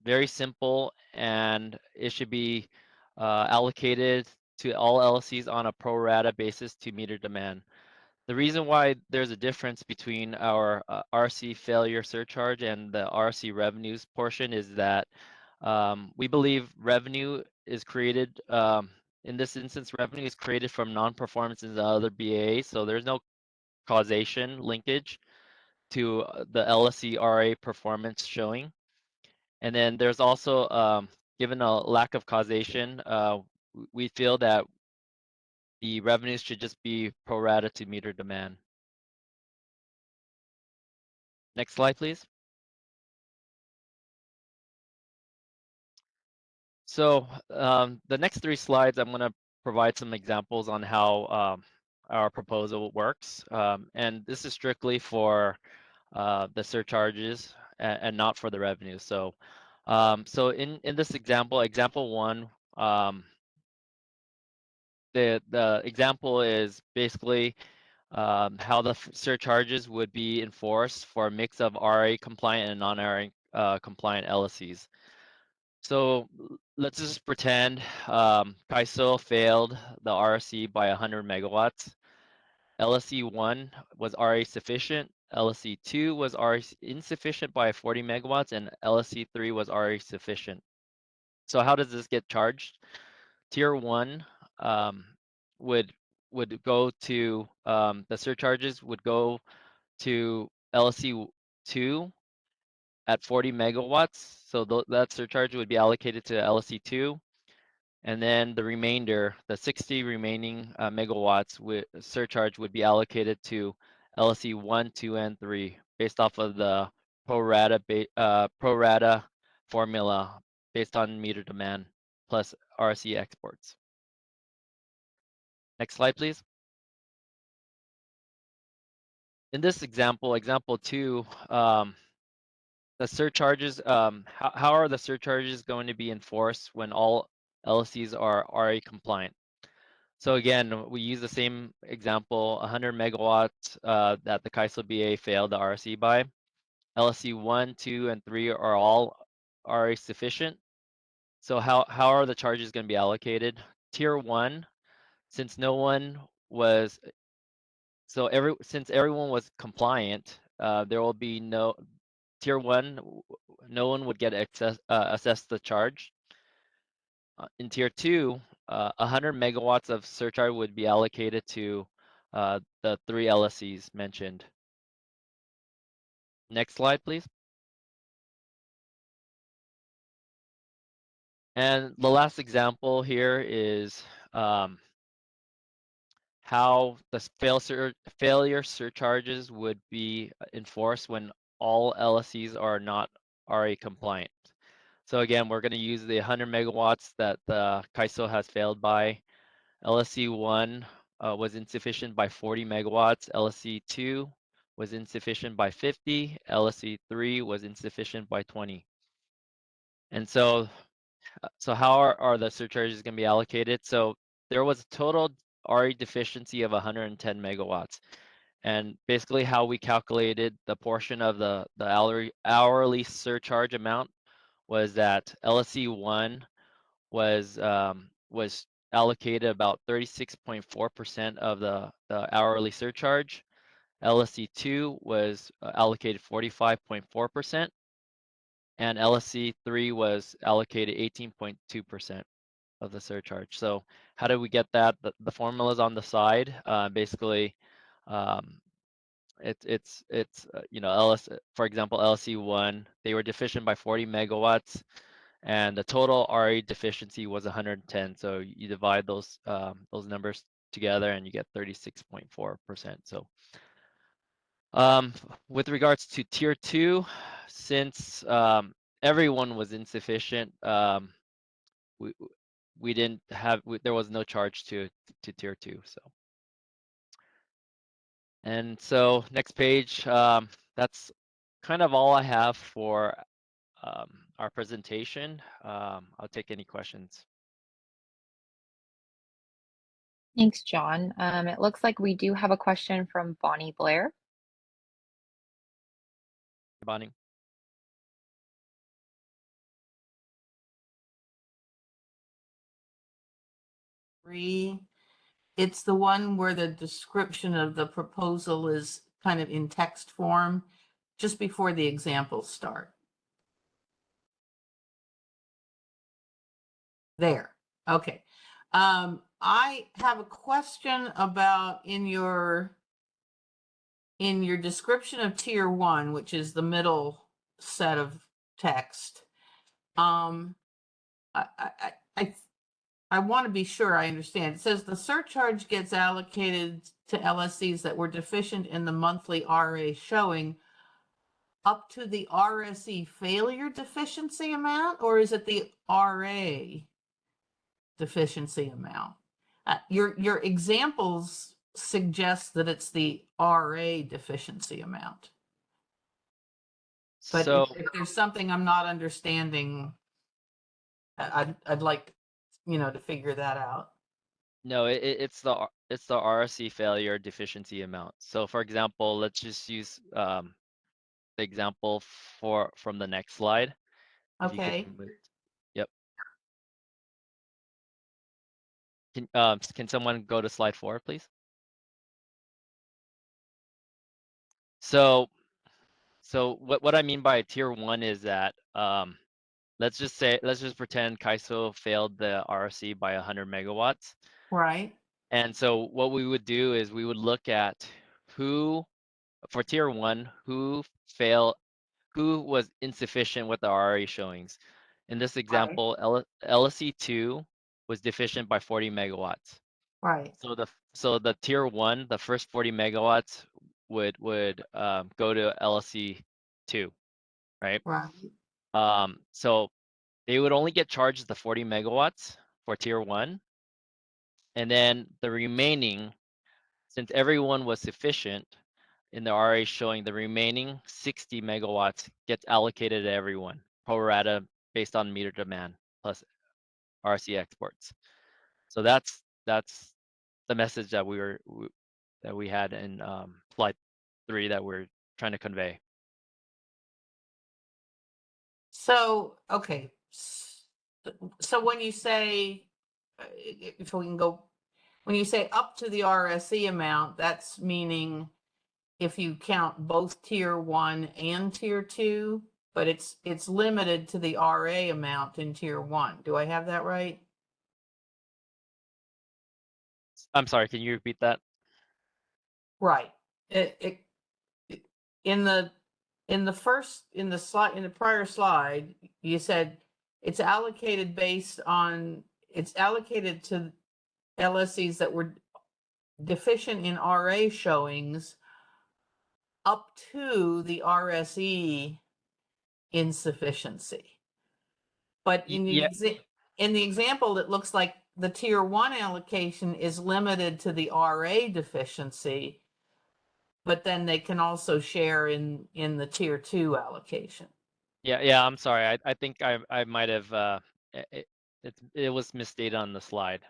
very simple, and it should be allocated to all LLCs on a pro rata basis to meter demand. The reason why there's a difference between our RC failure surcharge and the RC revenues portion is that we believe revenue is created, in this instance, revenue is created from non-performance in the other BAs, so there's no causation linkage to the LSC RA performance showing. And then there's also, given a lack of causation, we feel that the revenues should just be pro rata to meter demand. Next slide, please. So the next 3 slides, I'm going to provide some examples on how our proposal works. And this is strictly for the surcharges and not for the revenue. So, so in this example, example 1, the example is basically how the surcharges would be enforced for a mix of RA compliant and non-RA compliant LSCs. So let's just pretend CAISO failed the RC by 100 megawatts. LSC 1 was RA sufficient, LSC 2 was RA insufficient by 40 megawatts, and LSC 3 was RA sufficient. So how does this get charged? Tier 1 would go to, the surcharges would go to LSC 2 at 40 megawatts. So that surcharge would be allocated to LSC 2. And then the remainder, the 60 remaining megawatts surcharge would be allocated to LSC 1, 2, and 3 based off of the pro rata formula based on meter demand plus RC exports. Next slide, please. In this example, example 2, the surcharges, how are the surcharges going to be enforced when all LLCs are RA compliant? So again, we use the same example, 100 megawatts that the CAISO BA failed the RC by. LSC 1, 2, and 3 are all RA sufficient. So how are the charges going to be allocated? Tier 1, since no one was, since everyone was compliant, there will be no, Tier 1, no one would get assessed the charge. In Tier 2, 100 megawatts of surcharge would be allocated to the 3 LSCs mentioned. Next slide, please. And the last example here is how the failure surcharges would be enforced when all LSCs are not RA compliant. So again, we're going to use the 100 megawatts that the CAISO has failed by. LSC 1 was insufficient by 40 megawatts. LSC 2 was insufficient by 50. LSC 3 was insufficient by 20. And so how are the surcharges going to be allocated? So there was a total RE deficiency of 110 megawatts. And basically how we calculated the portion of the hourly surcharge amount was that LSC 1 was allocated about 36.4% of the hourly surcharge. LSC 2 was allocated 45.4%, and LSC 3 was allocated 18.2% of the surcharge. So how do we get that? The formula is on the side. Basically, it's you know, for example, LSC 1, they were deficient by 40 megawatts. And the total RE deficiency was 110. So you divide those numbers together and you get 36.4%. So with regards to Tier 2, since everyone was insufficient, we didn't have, there was no charge to Tier 2. So, and so next page, that's kind of all I have for our presentation. I'll take any questions. Thanks, John. It looks like we do have a question from Bonnie Blair. Bonnie. 3. It's the one where the description of the proposal is kind of in text form, just before the examples start. There. Okay. I have a question about in your description of tier 1, which is the middle set of text. I want to be sure I understand. It says the surcharge gets allocated to LSCs that were deficient in the monthly RA showing up to the RSE failure deficiency amount, or is it the RA deficiency amount? Your examples suggest that it's the RA deficiency amount. But So if there's something I'm not understanding, I'd like, to figure that out. no, it's the RSE failure deficiency amount. So for example, let's just use the example from the next slide. If you could Okay. move- Yep. Can someone go to slide 4, please? So what I mean by tier 1 is that let's just pretend CAISO failed the RSE by 100 megawatts. Right. And so what we would do is we would look at for tier 1, who was insufficient with the RA showings. In this example, LSE2 was deficient by 40 megawatts. Right. So the tier 1, the first 40 megawatts would go to LSE2, right? Right. So they would only get charged the 40 megawatts for tier 1, and then the remaining, since everyone was sufficient in the RA showing, the remaining 60 megawatts gets allocated to everyone, pro rata based on meter demand plus RC exports. So that's the message that we had in slide 3 that we're trying to convey. So, okay. So when you say, if we can go, when you say up to the RSE amount, that's meaning if you count both tier 1 and tier 2, but it's limited to the RA amount in tier 1. Do I have that right? I'm sorry, can you repeat that? Right. In the prior slide, you said it's allocated to LSCs that were deficient in RA showings up to the RSE insufficiency. But in the example, it looks like the tier 1 allocation is limited to the RA deficiency, but then they can also share in the tier 2 allocation. Yeah, I'm sorry. I think I might have it was misstated on the slide.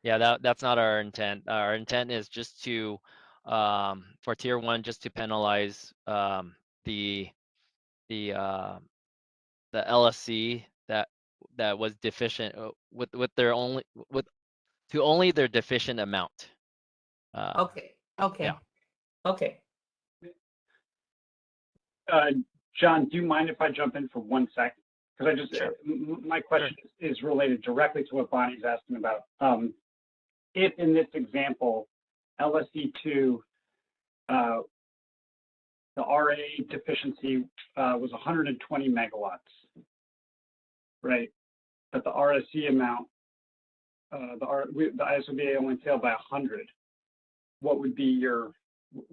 Yeah, that's not our intent. Our intent is just to for tier 1 just to penalize the LSC that was deficient with only their deficient amount. Okay. Yeah. Okay. John, do you mind if I jump in for 1 sec? Because my question is related directly to what Bonnie's asking about. If in this example, LSE2, the RA deficiency was 120 megawatts, right? But the RSE amount, the ISOBA only failed by 100. What would be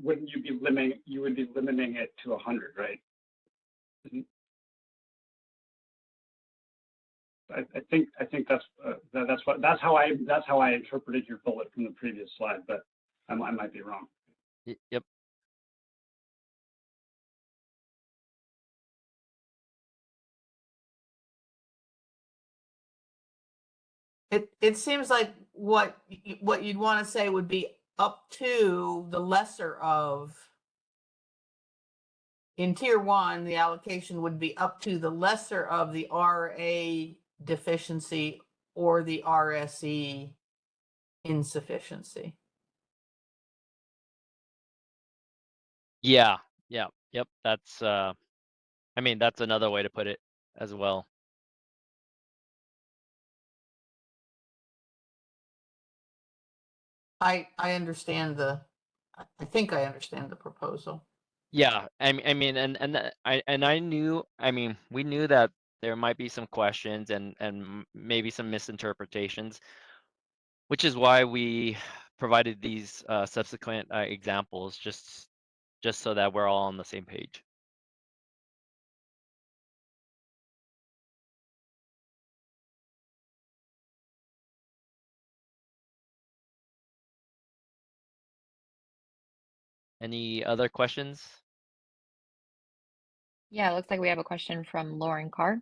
wouldn't you be limiting it to 100, right? I think that's how I interpreted your bullet from the previous slide, but I might be wrong. Yep. It seems like what you'd want to say would be up to the lesser of. In tier 1, the allocation would be up to the lesser of the RA deficiency or the RSE insufficiency. Yeah, yeah, yep. That's I mean, that's another way to put it as well. I understand I think I understand the proposal. Yeah, I mean, I knew, I mean, we knew that there might be some questions and maybe some misinterpretations, which is why we provided these subsequent examples, just so that we're all on the same page. Any other questions? Yeah, it looks like we have a question from Lauren Carr.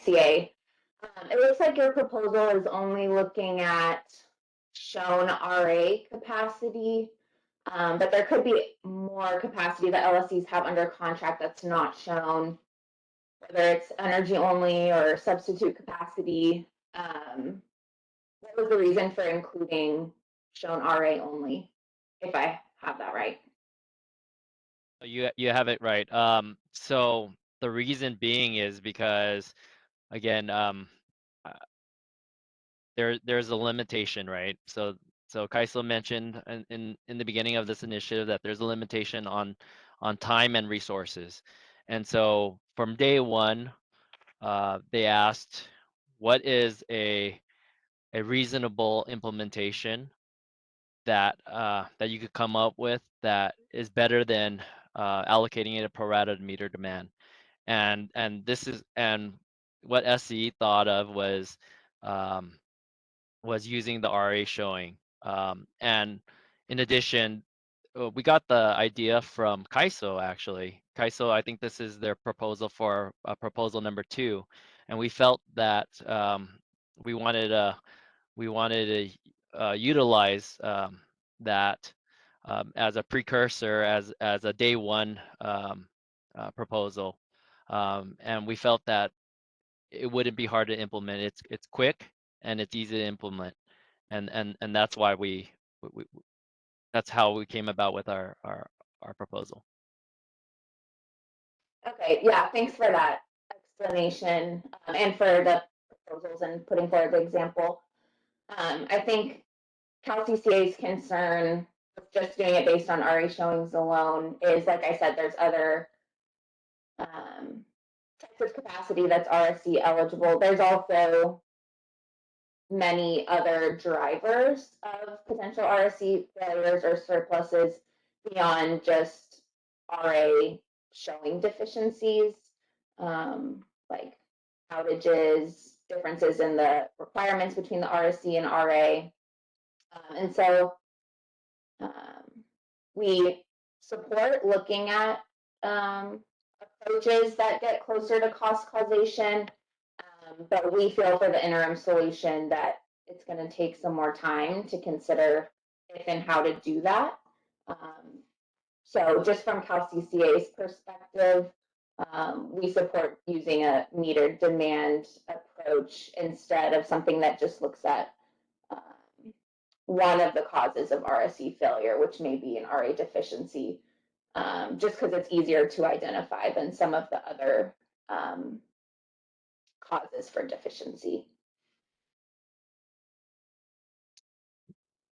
CA. It looks like your proposal is only looking at shown RA capacity, but there could be more capacity that LSCs have under contract that's not shown, whether it's energy only or substitute capacity. What was the reason for including shown RA only, if I have that right? You have it right. So the reason being is because, again, there's a limitation, right? So Kaisel mentioned in the beginning of this initiative that there's a limitation on time and resources, and so from day one, they asked, what is a reasonable implementation that that you could come up with that is better than allocating it a pro rata to meter demand, and this is, and what SCE thought of was using the RA showing. And in addition, we got the idea from KAISO actually. KAISO, I think this is their proposal for proposal number 2, and we felt that we wanted to utilize that as a precursor, as a day one proposal, and we felt that it wouldn't be hard to implement. It's quick and it's easy to implement, and that's why we that's how we came about with our proposal. Okay, yeah, thanks for that explanation, and for the proposals and putting forward the example. I think CalCCA's concern with just doing it based on RA showings alone is, like I said, there's other types of capacity that's RSC eligible. There's also many other drivers of potential RSC failures or surpluses beyond just RA showing deficiencies, like outages, differences in the requirements between the RSC and RA. And so we support looking at approaches that get closer to cost causation, but we feel for the interim solution that it's going to take some more time to consider if and how to do that. So just from CalCCA's perspective, we support using a metered demand approach instead of something that just looks at one of the causes of RSC failure, which may be an RA deficiency, just because it's easier to identify than some of the other causes for deficiency.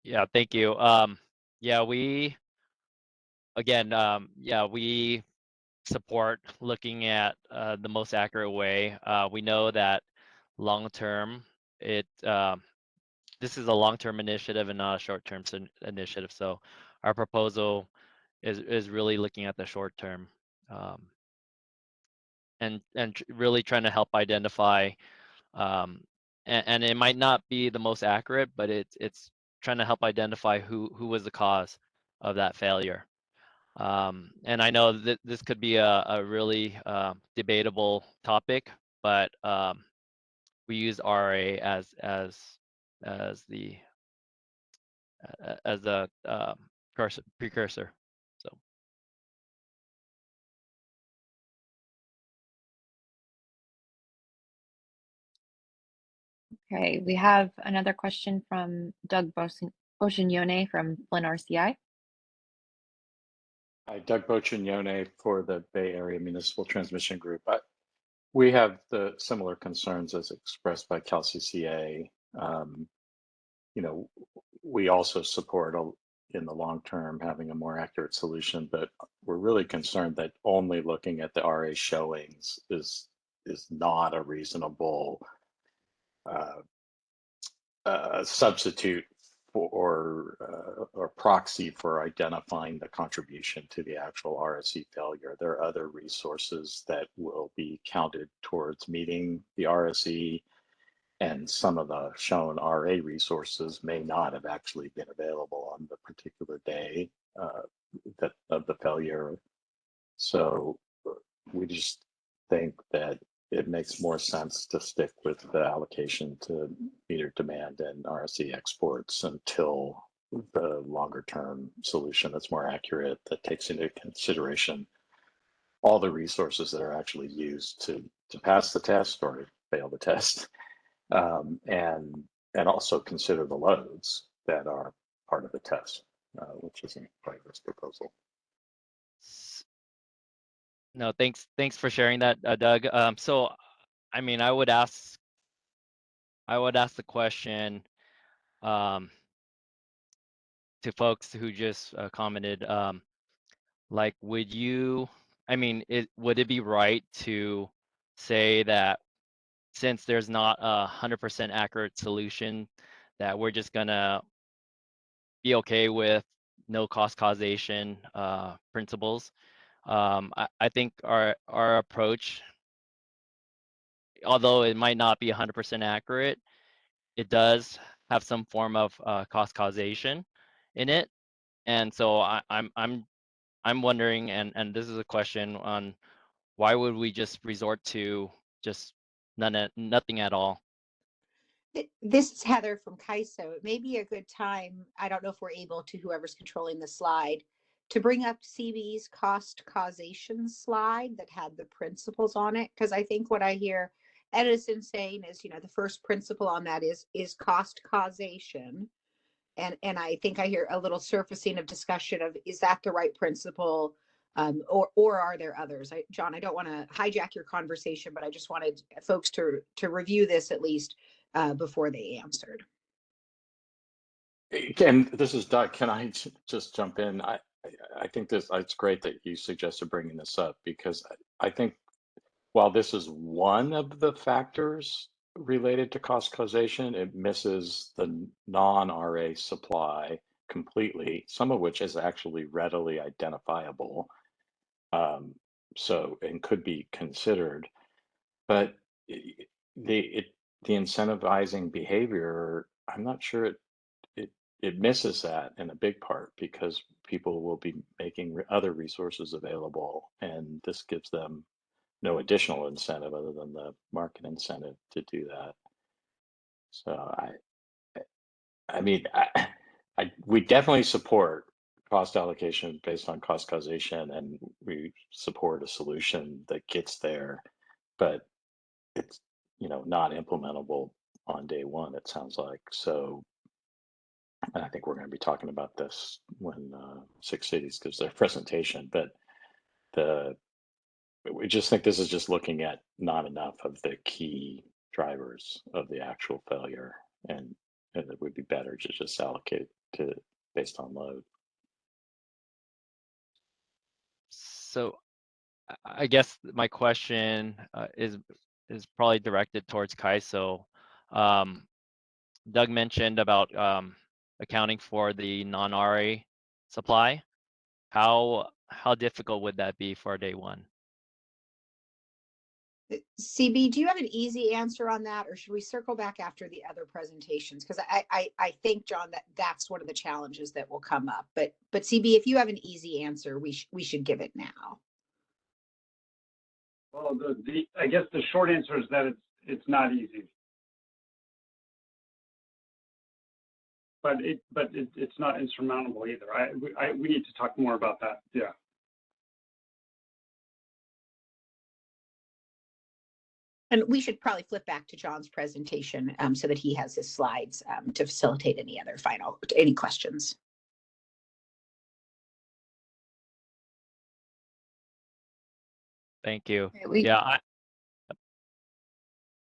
Yeah, thank you. Yeah, we again, yeah, we support looking at the most accurate way. We know that long term, this is a long-term initiative and not a short-term initiative. So our proposal is really looking at the short term, and really trying to help identify, and it might not be the most accurate, but it's trying to help identify who was the cause of that failure. And I know that this could be a really debatable topic, but we use RA as the precursor. So Okay, we have another question from Doug Boccionione from Flynn RCI. Hi, Doug Boccionione for the Bay Area Municipal Transmission Group. We have the similar concerns as expressed by CalCCA. You know, we also support in the long term having a more accurate solution, but we're really concerned that only looking at the RA showings is not a reasonable substitute for or proxy for identifying the contribution to the actual RSE failure. There are other resources that will be counted towards meeting the RSE, and some of the shown RA resources may not have actually been available on the particular day of the failure. So we just think that it makes more sense to stick with the allocation to meter demand and RSE exports until the longer term solution that's more accurate, that takes into consideration all the resources that are actually used to pass the test or fail the test, and also consider the loads that are part of the test, which isn't part of this proposal. no, thanks for sharing that, Doug. So I mean, I would ask the question to folks who just commented, like, would it be right to say that since there's not 100% accurate solution, that we're just gonna be okay with no cost causation principles? I think our approach, although it might not be 100% accurate, it does have some form of cost causation in it. And so I'm wondering, and this is a question on why would we just resort to just nothing at all? This is Heather from CAISO. It may be a good time, I don't know if we're able to, whoever's controlling the slide, to bring up CB's cost causation slide that had the principles on it. Because I think what I hear Edison saying is, you know, the first principle on that is cost causation. And I think I hear a little surfacing of discussion of, is that the right principle? Or are there others? John, I don't want to hijack your conversation, but I just wanted folks to review this at least before they answered. And this is Doug. Can I just jump in? I think it's great that you suggested bringing this up, because I think while this is one of the factors related to cost causation, it misses the non-RA supply completely, some of which is actually readily identifiable, and could be considered. But the incentivizing behavior, I'm not sure it misses that in a big part, because people will be making other resources available, and this gives them no additional incentive other than the market incentive to do that. So we definitely support cost allocation based on cost causation, and we support a solution that gets there, but it's, you know, not implementable on day one, it sounds like. So, and I think we're going to be talking about this when Six Cities gives their presentation, but we just think this is just looking at not enough of the key drivers of the actual failure, and it would be better to just allocate to based on load. So I guess my question is probably directed towards CAISO. Doug mentioned about accounting for the non-RA supply. How difficult would that be for day one? CB, do you have an easy answer on that, or should we circle back after the other presentations? Because I think, John, that's one of the challenges that will come up. But CB, if you have an easy answer, we should give it now. Well, I guess the short answer is that it's not easy. but it's not insurmountable either. We need to talk more about that. Yeah. And we should probably flip back to John's presentation so that he has his slides to facilitate any questions. Thank you. Okay, Yeah,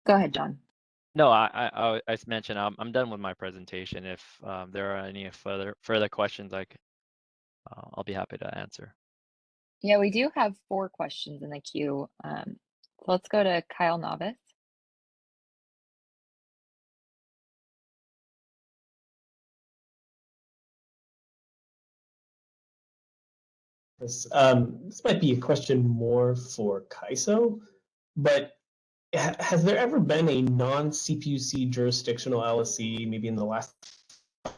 Go ahead, John. no, I mentioned I'm done with my presentation. If there are any further questions, I'll be happy to answer. Yeah, we do have 4 questions in the queue. So let's go to Kyle Novice. This might be a question more for Kaiso, but has there ever been a non-CPUC jurisdictional LSE, maybe in the last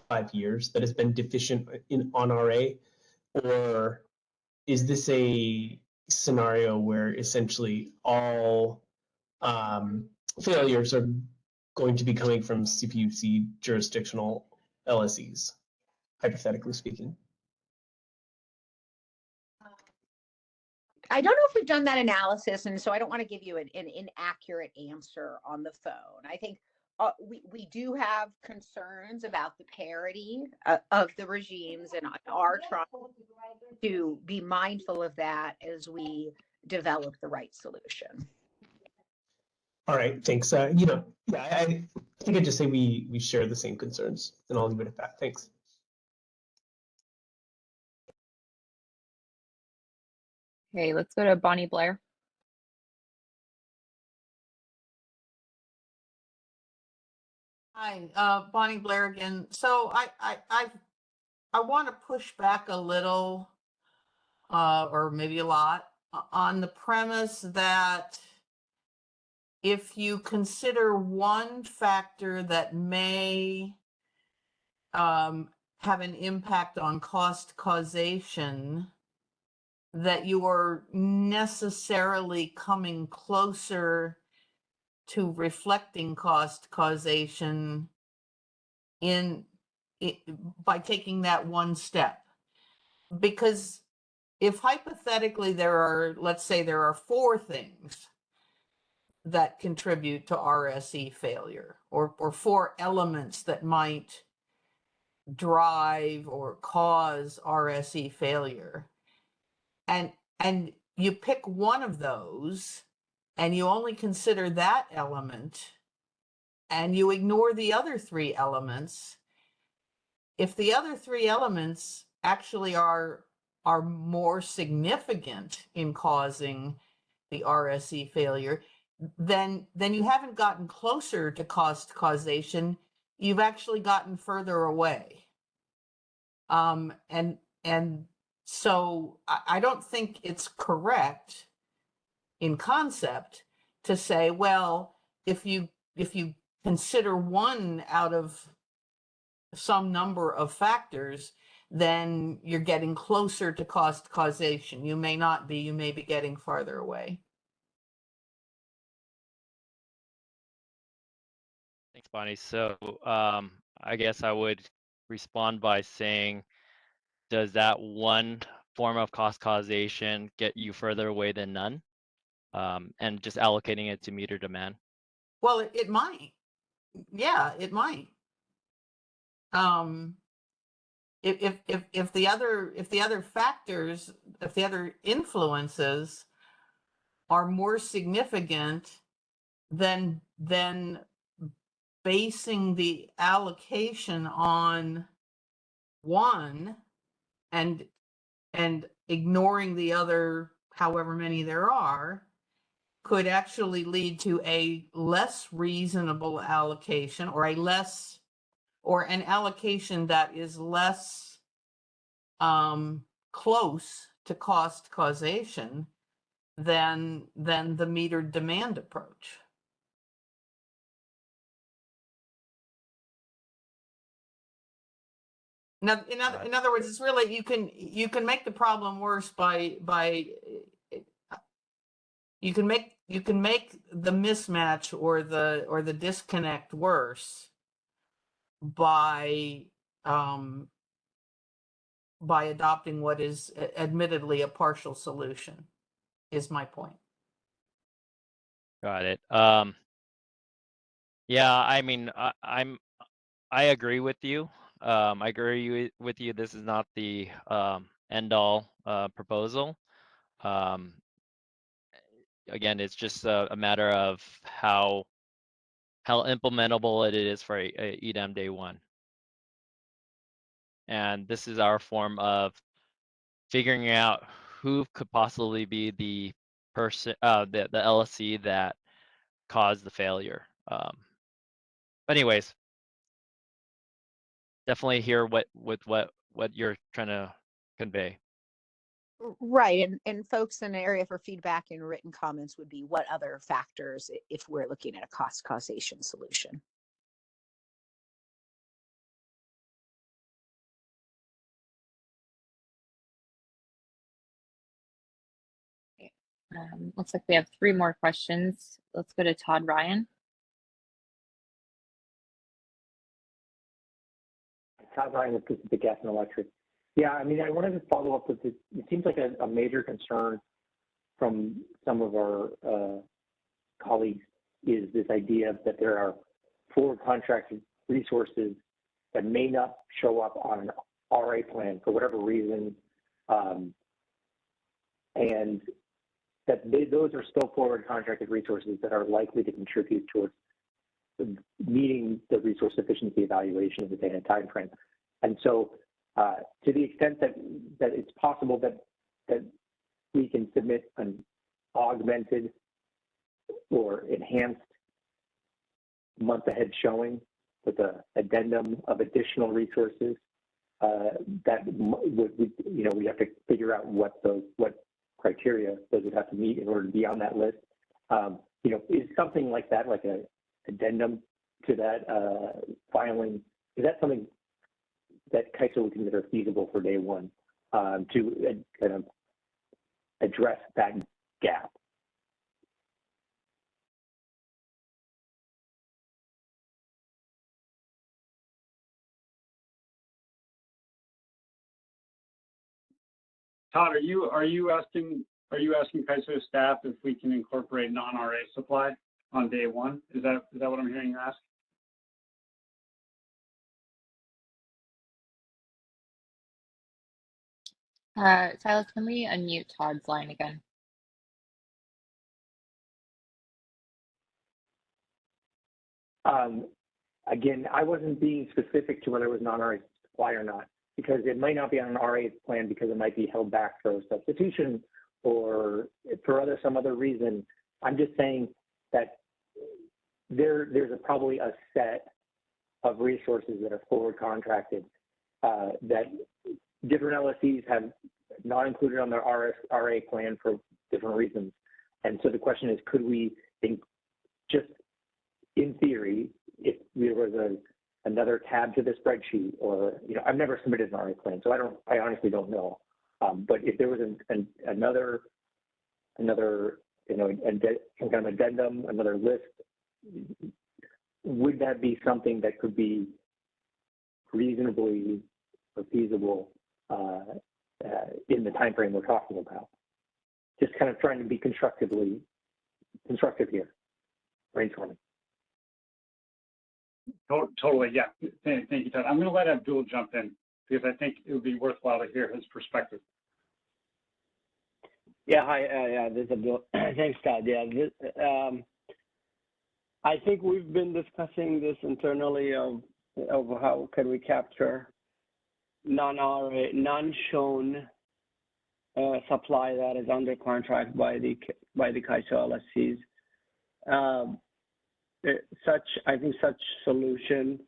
5 years, that has been deficient on RA? Or is this a scenario where essentially all failures are going to be coming from CPUC jurisdictional LSEs, hypothetically speaking? I don't know if we've done that analysis, and so I don't want to give you an inaccurate answer on the phone. I think we do have concerns about the parity of the regimes, and are trying to be mindful of that as we develop the right solution. All right, thanks. I think I'd just say we share the same concerns, and I'll leave it at that. Thanks. Okay, let's go to Bonnie Blair. Hi, Bonnie Blair again. So I want to push back a little, or maybe a lot, on the premise that if you consider one factor that may have an impact on cost causation, that you are necessarily coming closer to reflecting cost causation by taking that one step. Because if hypothetically let's say there are 4 things that contribute to RSE failure, or 4 elements that might drive or cause RSE failure, and you pick one of those and you only consider that element and you ignore the other 3 elements, if the other 3 elements actually are more significant in causing the RSE failure, then you haven't gotten closer to cost causation, you've actually gotten further away. And so I don't think it's correct in concept to say, well, if you consider one out of some number of factors, then you're getting closer to cost causation. You may not be, you may be getting farther away. Thanks, Bonnie. So I guess I would respond by saying, does that one form of cost causation get you further away than none? And just allocating it to meter demand? Well, it might. Yeah, it might. If the other factors, if the other influences are more significant than basing the allocation on one and ignoring the other, however many there are, could actually lead to a less reasonable allocation, or an allocation that is less close to cost causation than the metered demand approach. Now, in other words, it's really, you can make the problem worse by you can make the mismatch or the disconnect worse by by adopting what is admittedly a partial solution, is my point. Got it. Yeah, I mean, I agree with you. I agree with you. This is not the end all proposal. Again, it's just a matter of how implementable it is for a EDAM day one. And this is our form of figuring out who could possibly be the person, the LSC that caused the failure. But anyways, definitely hear what you're trying to convey. Right. And folks, an area for feedback and written comments would be what other factors if we're looking at a cost causation solution. Looks like we have 3 more questions. Let's go to Todd Ryan. Todd Ryan with Pacific Gas and Electric. Yeah, I mean, I wanted to follow up with this. It seems like a major concern from some of our colleagues is this idea that there are forward contracted resources that may not show up on an RA plan for whatever reason, and that those are still forward contracted resources that are likely to contribute towards meeting the resource efficiency evaluation of the day and time frame. And so to the extent that it's possible that we can submit an augmented or enhanced month ahead showing with an addendum of additional resources, that would, you know, we have to figure out what criteria those would have to meet in order to be on that list. You know, is something like that, like a addendum to that filing, is that something that CAISO would consider feasible for day one to kind of address that gap? Todd, are you asking CAISO staff if we can incorporate non-RA supply on day one? Is that what I'm hearing you ask? Silas, can we unmute Todd's line again? Again, I wasn't being specific to whether it was non-RA supply or not, because it might not be on an RA plan because it might be held back for substitution or for some other reason. I'm just saying that there's probably a set of resources that are forward contracted that different LSCs have not included on their RA plan for different reasons. And so the question is, could we just in theory, if there was another tab to the spreadsheet, or, you know, I've never submitted an RA plan, so I honestly don't know. But if there was another, you know, some kind of addendum, another list, would that be something that could be reasonably or feasible in the time frame we're talking about? Just kind of trying to be constructive here, brainstorming. Totally, yeah. Thank you, Todd. I'm going to let Abdul jump in because I think it would be worthwhile to hear his perspective. Yeah, hi. Yeah, this is Abdul. Thanks, Todd. Yeah, I think we've been discussing this internally of how can we capture non-RA, non-shown supply that is under contract by the CAISO LSCs. I think such solution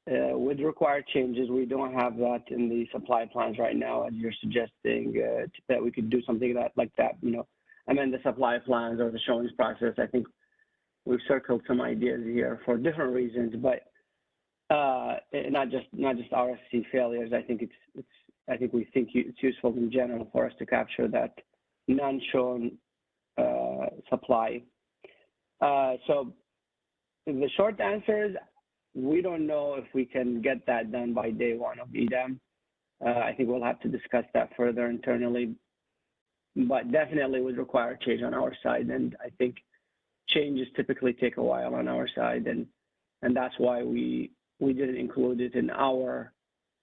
would require changes. We don't have that in the supply plans right now, as you're suggesting that we could do something like that. You know, amend the supply plans or the showings process. I think we've circled some ideas here for different reasons, but not just RSC failures. I think we think it's useful in general for us to capture that non-shown supply. So the short answer is we don't know if we can get that done by day one of EDAM. I think we'll have to discuss that further internally, but definitely would require change on our side. And I think changes typically take a while on our side, and that's why we didn't include it in our,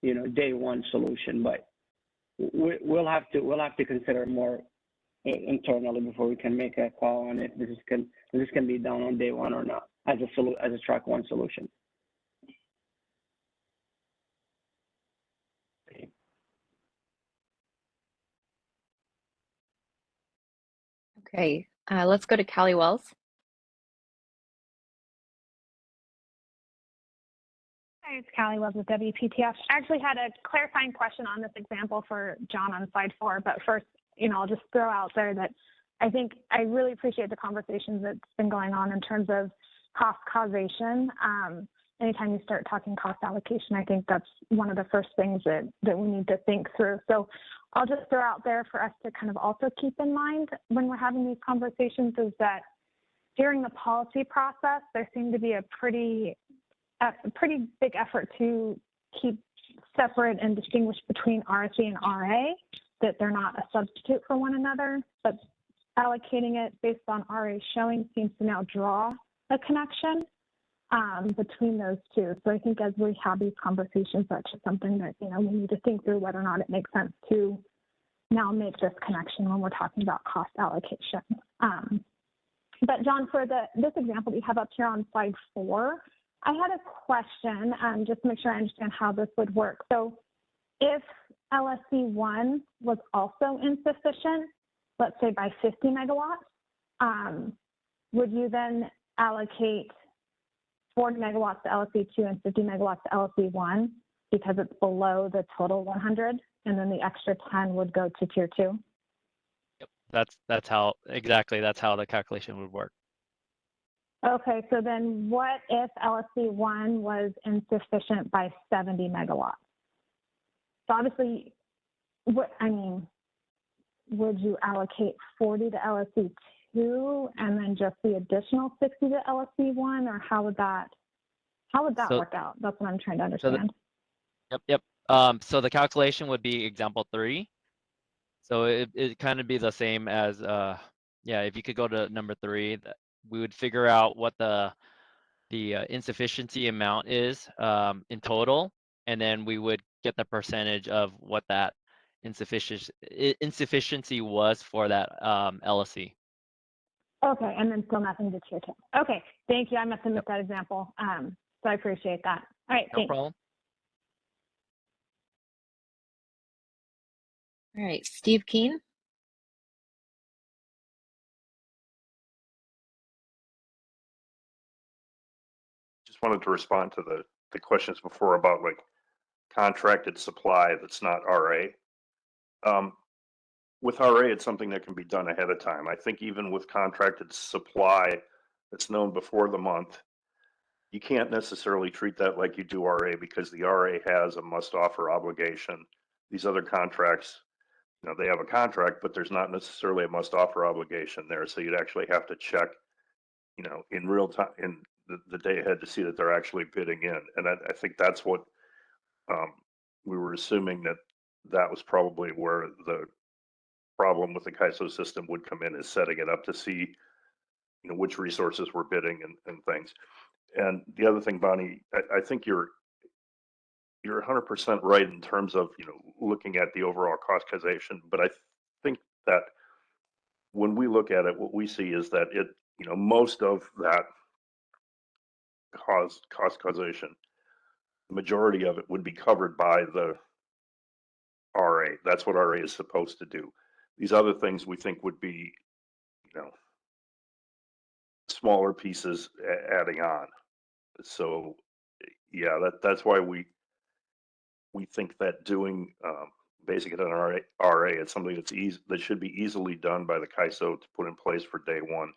day one solution. But we'll have to consider more internally before we can make a call on it. This can be done on day one or not as a track one solution. Okay, let's go to Callie Wells. Hi, it's Callie Wells with WPTF. I actually had a clarifying question on this example for John on slide 4, but first, I'll just throw out there that I think I really appreciate the conversations that's been going on in terms of cost causation. Anytime you start talking cost allocation, I think that's one of the first things that we need to think through. So I'll just throw out there for us to kind of also keep in mind when we're having these conversations is that during the policy process, there seemed to be a pretty big effort to keep separate and distinguish between RSE and RA, that they're not a substitute for one another, but allocating it based on RA showing seems to now draw a connection between those two. So I think as we have these conversations, that's just something that, we need to think through whether or not it makes sense to now make this connection when we're talking about cost allocation. But John, for this example that you have up here on slide 4, I had a question just to make sure I understand how this would work. So if LSC1 was also insufficient, let's say by 50 megawatts, would you then allocate 40 megawatts to LSC2 and 50 megawatts to LSC1 because it's below the total 100, and then the extra 10 would go to tier 2? Yep, that's how the calculation would work. Okay, so then what if LSC1 was insufficient by 70 megawatts? So obviously, would you allocate 40 to LSC2 and then just the additional 60 to LSC1, or how would that work out? That's what I'm trying to understand. Yep. So the calculation would be example 3. So it kind of be the same as if you could go to number 3, we would figure out what the insufficiency amount is in total, and then we would get the percentage of what that insufficiency was for that LSC. Okay, and then still nothing to tier 2. Okay, thank you. I must have missed that example. So I appreciate that. All right, no thanks. problem. All right, Steve Keen. Just wanted to respond to the questions before about like contracted supply that's not RA. With RA, it's something that can be done ahead of time. I think even with contracted supply that's known before the month, you can't necessarily treat that like you do RA because the RA has a must offer obligation. These other contracts, they have a contract, but there's not necessarily a must offer obligation there. So you'd actually have to check, in real time, in the day ahead to see that they're actually bidding in. And I think that's what we were assuming that was probably where the problem with the CAISO system would come in, is setting it up to see, which resources were bidding and things. And the other thing, Bonnie, I think you're 100% right in terms of, looking at the overall cost causation. But I think that when we look at it, what we see is that most of that cost causation, the majority of it would be covered by the RA. That's what RA is supposed to do. These other things we think would be, smaller pieces adding on. So yeah, that's why we think that doing basic and RA, it's something that should be easily done by the CAISO to put in place for day one.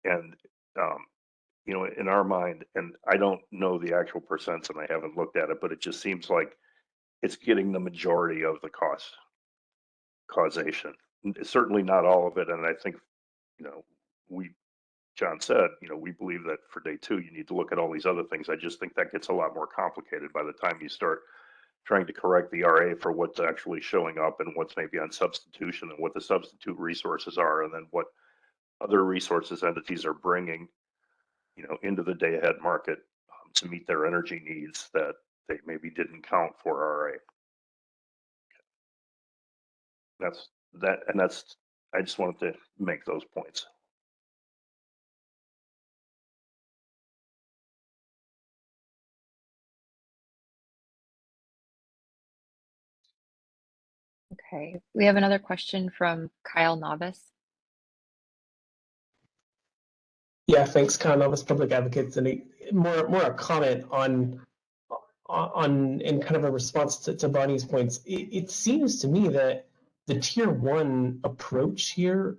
And in our mind, and I don't know the actual percents and I haven't looked at it, but it just seems like it's getting the majority of the cost causation. Certainly not all of it. And I think, we John said, we believe that for day 2, you need to look at all these other things. I just think that gets a lot more complicated by the time you start trying to correct the RA for what's actually showing up and what's maybe on substitution and what the substitute resources are, and then what other resources entities are bringing, into the day ahead market to meet their energy needs that they maybe didn't count for RA. I just wanted to make those points. Okay, we have another question from Kyle Novice. Yeah, thanks, Kyle Novice, Public Advocates, and more a comment on and kind of a response to Bonnie's points. It seems to me that the tier 1 approach here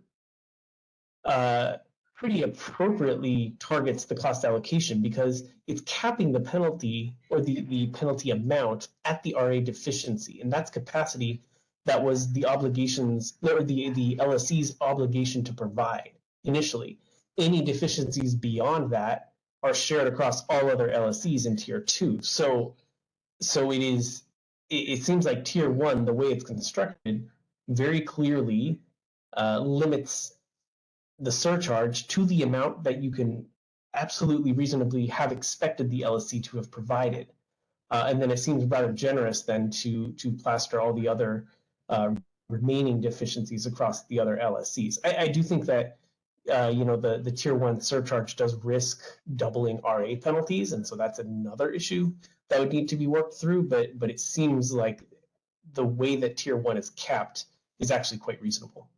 pretty appropriately targets the cost allocation, because it's capping the penalty or the penalty amount at the RA deficiency, and that's capacity that was the obligations or the LSC's obligation to provide initially. Any deficiencies beyond that are shared across all other LSCs in tier 2. So it seems like tier 1, the way it's constructed, very clearly limits the surcharge to the amount that you can absolutely reasonably have expected the LSC to have provided. And then it seems rather generous then to plaster all the other remaining deficiencies across the other LSCs. I do think that the tier 1 surcharge does risk doubling RA penalties, and so that's another issue that would need to be worked through, but it seems like the way that tier 1 is capped is actually quite reasonable.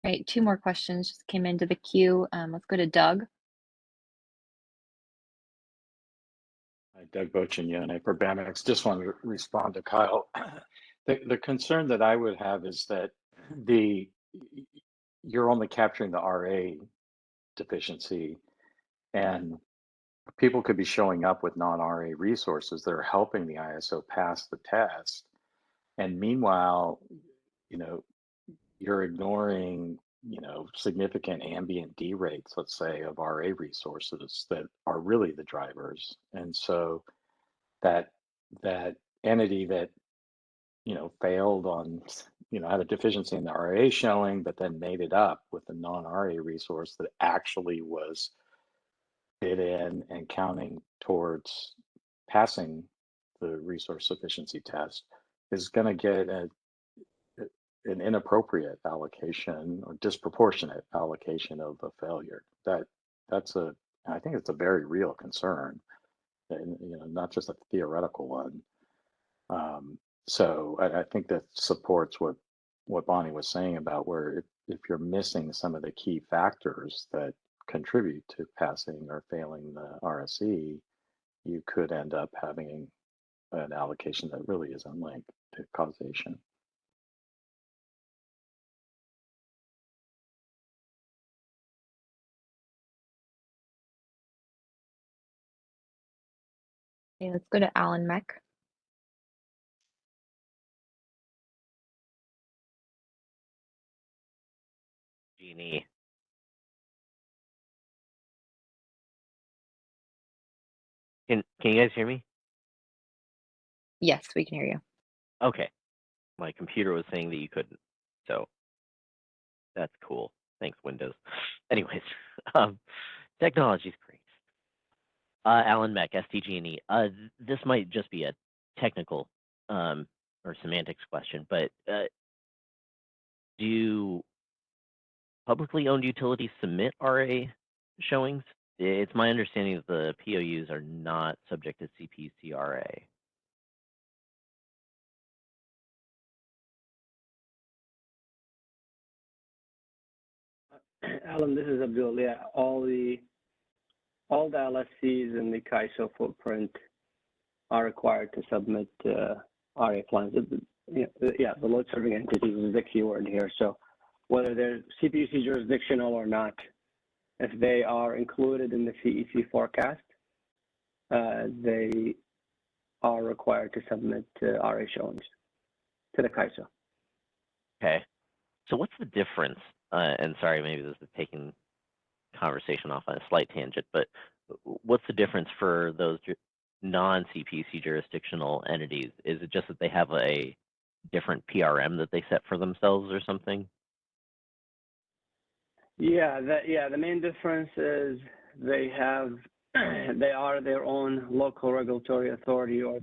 All right, 2 more questions just came into the queue. Let's go to Doug. Hi, Doug Bochin, UNA for Bamax. Just wanted to respond to Kyle. The concern that I would have is that you're only capturing the RA deficiency, and people could be showing up with non-RA resources that are helping the ISO pass the test. And meanwhile, you're ignoring, significant ambient D rates, let's say, of RA resources that are really the drivers. And so that entity that, failed on, had a deficiency in the RA showing, but then made it up with a non-RA resource that actually was bid in and counting towards passing the resource sufficiency test is going to get an inappropriate allocation or disproportionate allocation of a failure. I think it's a very real concern, and not just a theoretical one. So I think that supports what Bonnie was saying about where if you're missing some of the key factors that contribute to passing or failing the RSE, you could end up having an allocation that really isn't linked to causation. Okay, let's go to Alan Meck. Jeannie. Can you guys hear me? Yes, we can hear you. Okay. My computer was saying that you couldn't, so that's cool. Thanks, Windows. Anyways, technology's great. Alan Meck, SDG&E. This might just be a technical or semantics question, but do publicly owned utilities submit RA showings? It's my understanding that the POUs are not subject to CPCRA. Alan, this is Abdul. Yeah, all the LSCs in the CAISO footprint are required to submit RA plans. The load serving entities is the key word here. So whether they're CPUC jurisdictional or not, if they are included in the CEC forecast, they are required to submit RA showings to the CAISO. Okay. So what's the difference? And sorry, maybe this is taking conversation off on a slight tangent, but what's the difference for those non-CPC jurisdictional entities? Is it just that they have a different PRM that they set for themselves or something? Yeah, the main difference is they are their own local regulatory authority, or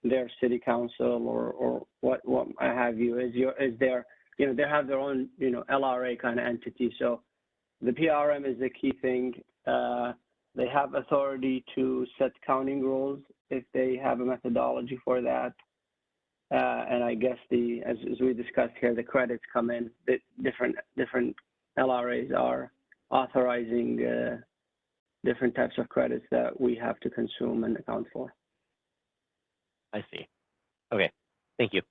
their city council, or what have you. They have their own LRA kind of entity. So the PRM is the key thing. They have authority to set counting rules if they have a methodology for that. And I guess as we discussed here, the credits come in. The different LRAs are authorizing different types of credits that we have to consume and account for. I see. Okay, thank you.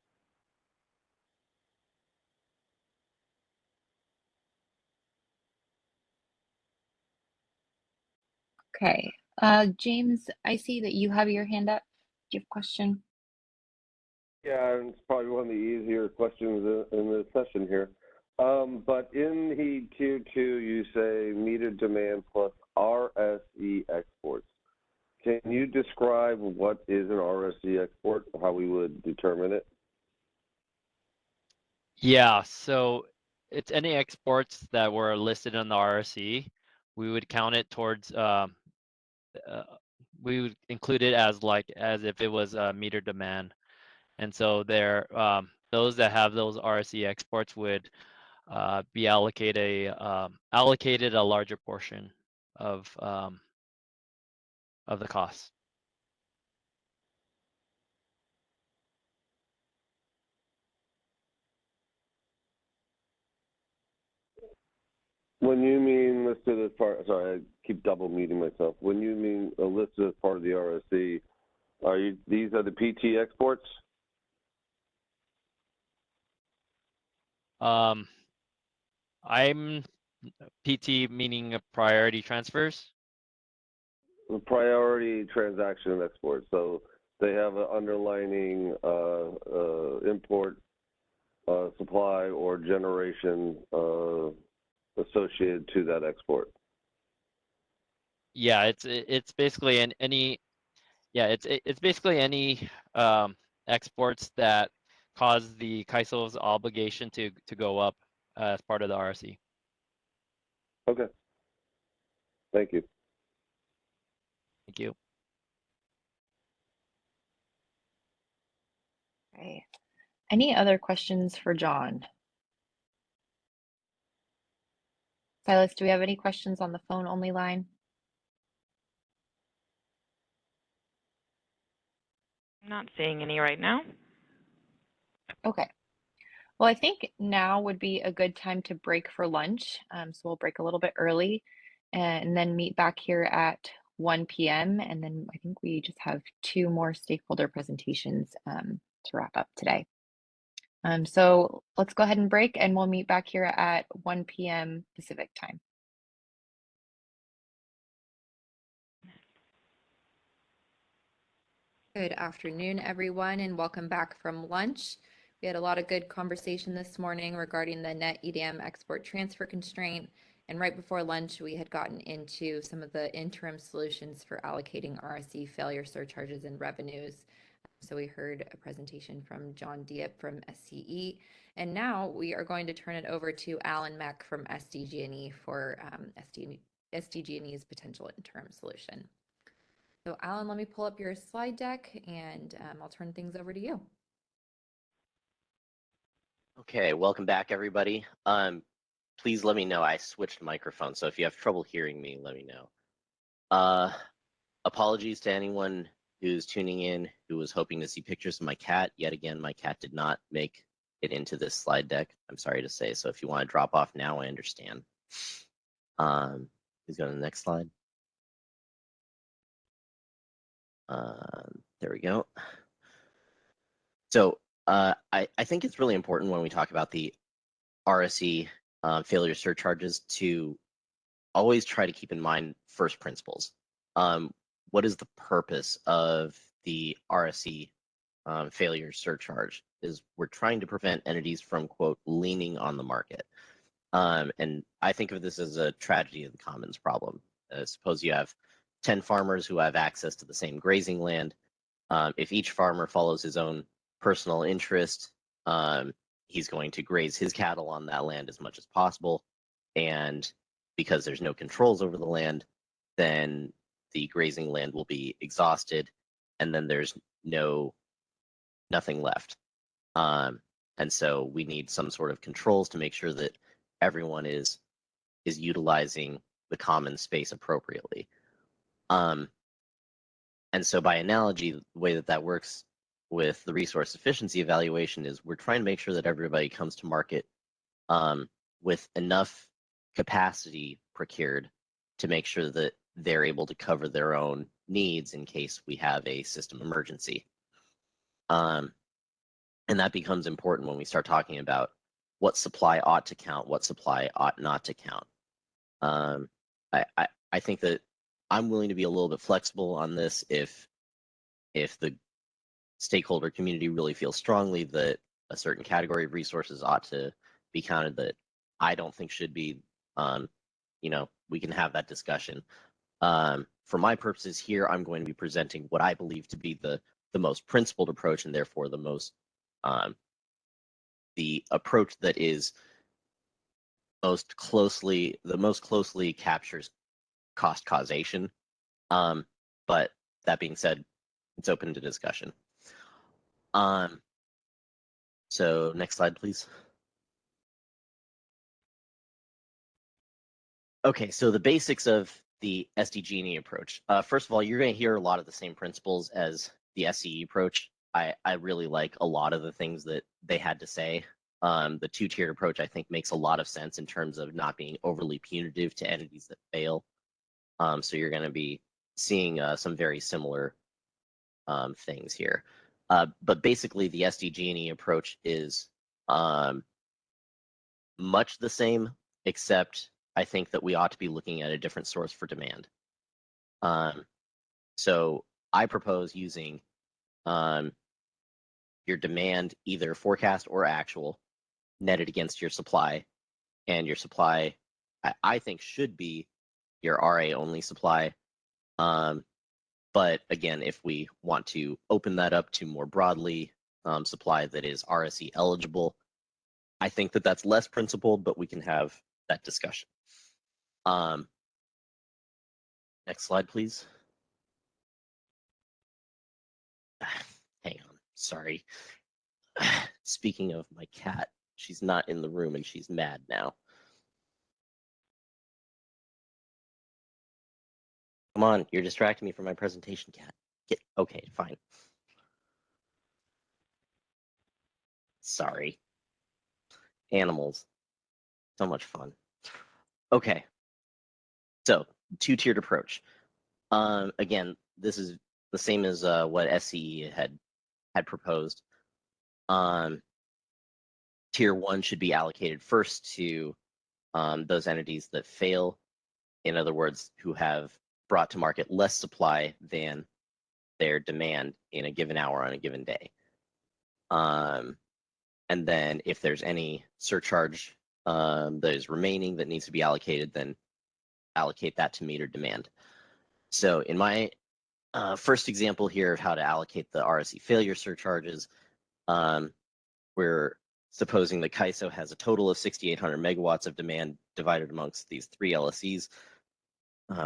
Okay. James, I see that you have your hand up. Do you have a question? Yeah, and it's probably one of the easier questions in the session here. But in the tier 2, you say meter demand plus RSE exports. Can you describe what is an RSE export, how we would determine it? Yeah, so it's any exports that were listed on the RSE. We would count it towards, we would include it as if it was meter demand. And so those that have those RSE exports would be allocated a larger portion of the cost. When you mean listed as part, sorry, I keep double muting myself. When you mean listed as part of the RSE, these are the PT exports? I'm PT meaning priority transfers. Priority transaction exports. So they have an underlining import, supply, or generation associated to that export. Yeah, it's basically it's basically any exports that cause the CAISO's obligation to go up as part of the RSE. Okay. Thank you. Thank you. Okay. Any other questions for John? Silas, do we have any questions on the phone only line? I'm not seeing any right now. Okay. Well, I think now would be a good time to break for lunch. So we'll break a little bit early and then meet back here at 1 p.m. And then I think we just have 2 more stakeholder presentations to wrap up today. So let's go ahead and break, and we'll meet back here at 1 p.m. Pacific time. Good afternoon, everyone, and welcome back from lunch. We had a lot of good conversation this morning regarding the net EDM export transfer constraint. And right before lunch, we had gotten into some of the interim solutions for allocating RSE failure surcharges and revenues. So we heard a presentation from John Diep from SCE. And now we are going to turn it over to Alan Meck from SDG&E for SDG&E's potential interim solution. So Alan, let me pull up your slide deck, and I'll turn things over to you. Okay, welcome back, everybody. Please let me know. I switched microphones, so if you have trouble hearing me, let me know. Apologies to anyone who's tuning in who was hoping to see pictures of my cat. Yet again, my cat did not make it into this slide deck, I'm sorry to say. So if you want to drop off now, I understand. Please go to the next slide. There we go. So I think it's really important when we talk about the RSE failure surcharges to always try to keep in mind first principles. What is the purpose of the RSE failure surcharge is we're trying to prevent entities from, quote, leaning on the market. And I think of this as a tragedy of the commons problem. Suppose you have 10 farmers who have access to the same grazing land. If each farmer follows his own personal interest, he's going to graze his cattle on that land as much as possible. And because there's no controls over the land, then the grazing land will be exhausted, and then there's nothing left. And so we need some sort of controls to make sure that everyone is utilizing the common space appropriately. And so by analogy, the way that works with the resource efficiency evaluation is we're trying to make sure that everybody comes to market with enough capacity procured to make sure that they're able to cover their own needs in case we have a system emergency. And that becomes important when we start talking about what supply ought to count, what supply ought not to count. I think that I'm willing to be a little bit flexible on this if the stakeholder community really feels strongly that a certain category of resources ought to be counted that I don't think should be. We can have that discussion. For my purposes here, I'm going to be presenting what I believe to be the most principled approach, and therefore the approach that is most closely captures cost causation. But that being said, it's open to discussion. So next slide, please. Okay, so the basics of the SDG&E approach. First of all, you're going to hear a lot of the same principles as the SCE approach. I really like a lot of the things that they had to say. The two-tiered approach, I think, makes a lot of sense in terms of not being overly punitive to entities that fail. So you're going to be seeing some very similar things here. But basically, the SDG&E approach is much the same, except I think that we ought to be looking at a different source for demand. So I propose using your demand, either forecast or actual, netted against your supply. And your supply, I think, should be your RA only supply. But again, if we want to open that up to more broadly supply that is RSE eligible, I think that that's less principled, but we can have that discussion. Next slide, please. Hang on, sorry. Speaking of my cat, she's not in the room and she's mad now. Come on, you're distracting me from my presentation, cat. Okay, fine. Sorry. Animals. So much fun. Okay. So, two-tiered approach. Again, this is the same as what SCE had proposed. Tier 1 should be allocated first to those entities that fail. In other words, who have brought to market less supply than their demand in a given hour on a given day. And then if there's any surcharge that is remaining that needs to be allocated, then allocate that to meter demand. So in my first example here of how to allocate the RSE failure surcharges, we're supposing that CAISO has a total of 6,800 megawatts of demand divided amongst these three LSEs.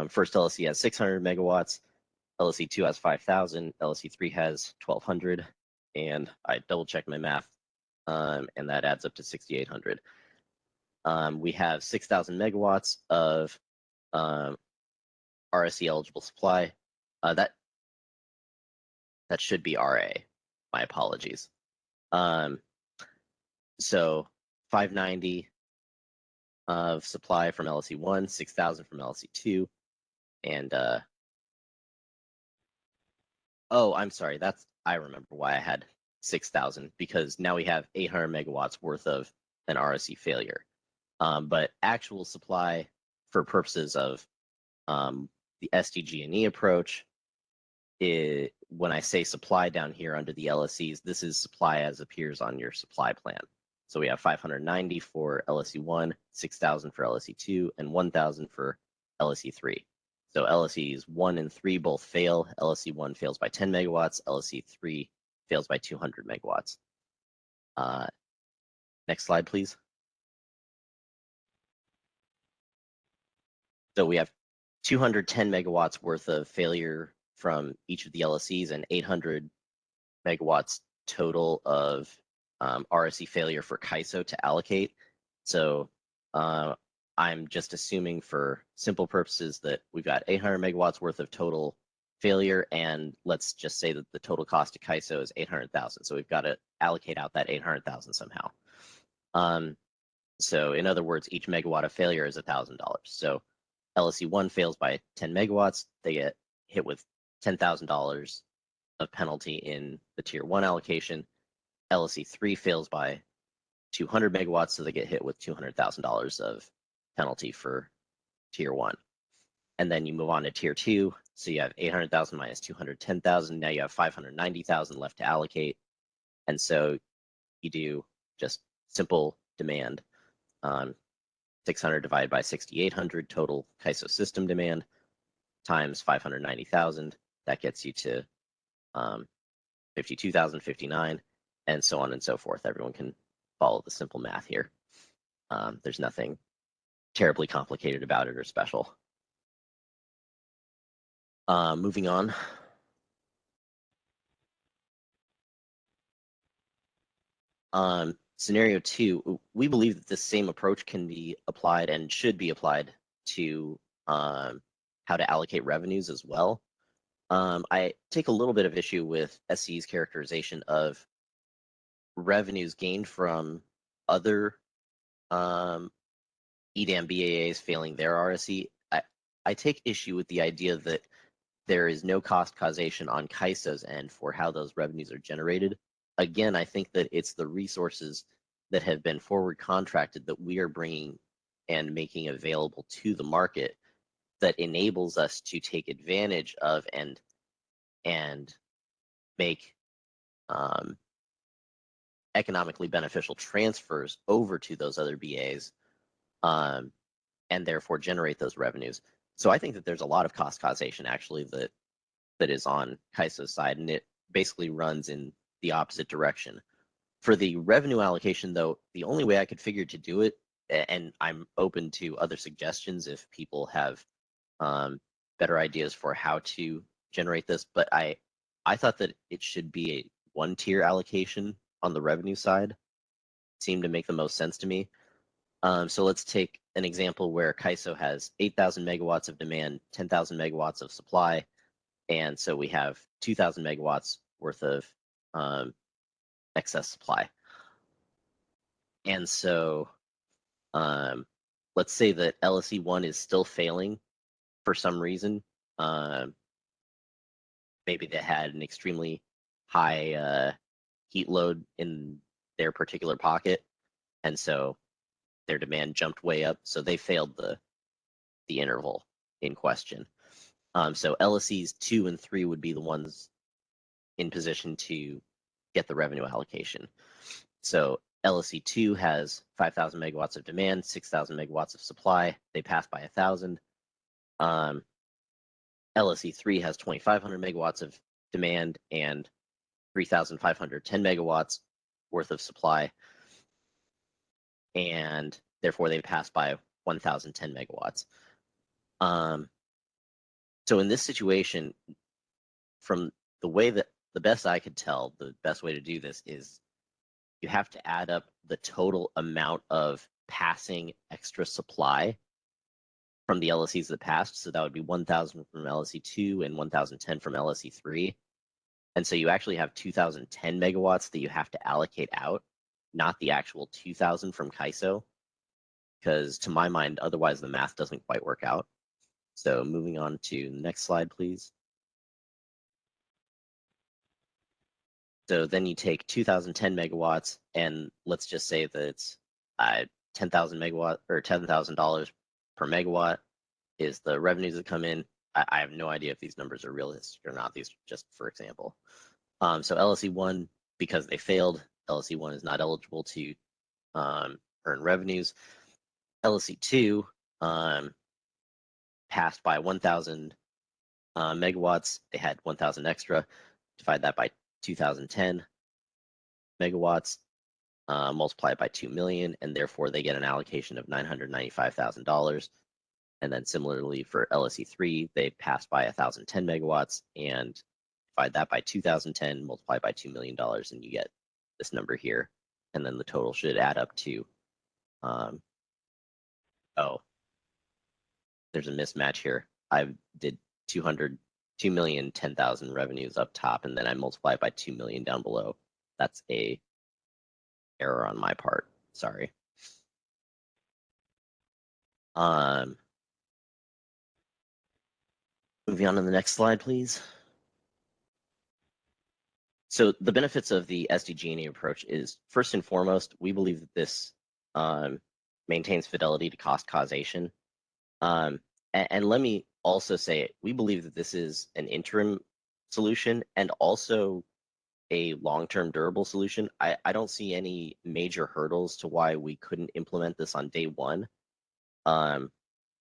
First LSE has 600 megawatts, LSE 2 has 5,000, LSE 3 has 1,200, and I double checked my math, and that adds up to 6,800. We have 6,000 megawatts of RSE eligible supply. That should be RA. My apologies. So 590 of supply from LSE 1, 6,000 from LSE 2, and oh, I'm sorry. I remember why I had 6,000, because now we have 800 megawatts worth of an RSE failure. But actual supply for purposes of the SDG&E approach when I say supply down here under the LSEs, this is supply as appears on your supply plan. So we have 590 for LSE1, 6,000 for LSE2, and 1,000 for LSE3. So LSEs 1 and 3 both fail. LSE1 fails by 10 megawatts. LSE3 fails by 200 megawatts. Next slide, please. So we have 210 megawatts worth of failure from each of the LSEs and 800 megawatts total of RSE failure for CAISO to allocate. So I'm just assuming for simple purposes that we've got 800 megawatts worth of total failure, and let's just say that the total cost to CAISO is 800,000. So we've got to allocate out that 800,000 somehow. So in other words, each megawatt of failure is $1,000. So LSE1 fails by 10 megawatts, they get hit with $10,000 of penalty in the tier 1 allocation. LSE3 fails by 200 megawatts, so they get hit with $200,000 of penalty for tier 1. And then you move on to tier 2, so you have 800,000 minus 210,000. Now you have 590,000 left to allocate. And so you do just simple demand. 600 divided by 6,800 total CAISO system demand times 590,000. That gets you to 52,059, and so on and so forth. Everyone can follow the simple math here. There's nothing terribly complicated about it or special. Moving on. Scenario 2, we believe that this same approach can be applied and should be applied to how to allocate revenues as well. I take a little bit of issue with SCE's characterization of revenues gained from other EDAM BAAs failing their RSE. I take issue with the idea that there is no cost causation on CAISO's end for how those revenues are generated. Again, I think that it's the resources that have been forward contracted that we are bringing and making available to the market that enables us to take advantage of and make economically beneficial transfers over to those other BAs and therefore generate those revenues. So I think that there's a lot of cost causation actually that is on CAISO's side, and it basically runs in the opposite direction. For the revenue allocation, though, the only way I could figure to do it, and I'm open to other suggestions if people have better ideas for how to generate this, but I thought that it should be a one-tier allocation on the revenue side. It seemed to make the most sense to me. So let's take an example where CAISO has 8,000 megawatts of demand, 10,000 megawatts of supply, and so we have 2,000 megawatts worth of excess supply. And so let's say that LSE1 is still failing for some reason. Maybe they had an extremely high heat load in their particular pocket, and so their demand jumped way up, so they failed the interval in question. So LSEs 2 and 3 would be the ones in position to get the revenue allocation. So LSE2 has 5,000 megawatts of demand, 6,000 megawatts of supply. They pass by 1,000. LSE3 has 2,500 megawatts of demand and 3,510 megawatts worth of supply. And therefore they pass by 1,010 megawatts. So in this situation, from the way that the best I could tell, the best way to do this is you have to add up the total amount of passing extra supply from the LSEs that passed. So that would be 1,000 from LSE2 and 1,010 from LSE3. And so you actually have 2,010 megawatts that you have to allocate out, not the actual 2,000 from CAISO, because to my mind, otherwise the math doesn't quite work out. So moving on to the next slide, please. So then you take 2,010 megawatts, and let's just say that it's 10,000 megawatt or $10,000 per megawatt is the revenues that come in. I have no idea if these numbers are realistic or not. These are just for example. So LSE1, because they failed, LSE1 is not eligible to earn revenues. LSE2 passed by 1,000 megawatts. They had 1,000 extra. Divide that by 2010 megawatts, multiply it by 2 million, and therefore they get an allocation of $995,000. And then similarly for LSE3, they passed by 1,010 megawatts and divide that by 2010, multiply by $2 million, and you get this number here. And then the total should add up to, oh, there's a mismatch here. I did 2,010,000 revenues up top, and then I multiply it by 2 million down below. That's a error on my part. Sorry. Moving on to the next slide, please. So the benefits of the SDG&E approach is, first and foremost, we believe that this maintains fidelity to cost causation. And let me also say, we believe that this is an interim solution and also a long-term durable solution. I don't see any major hurdles to why we couldn't implement this on day one.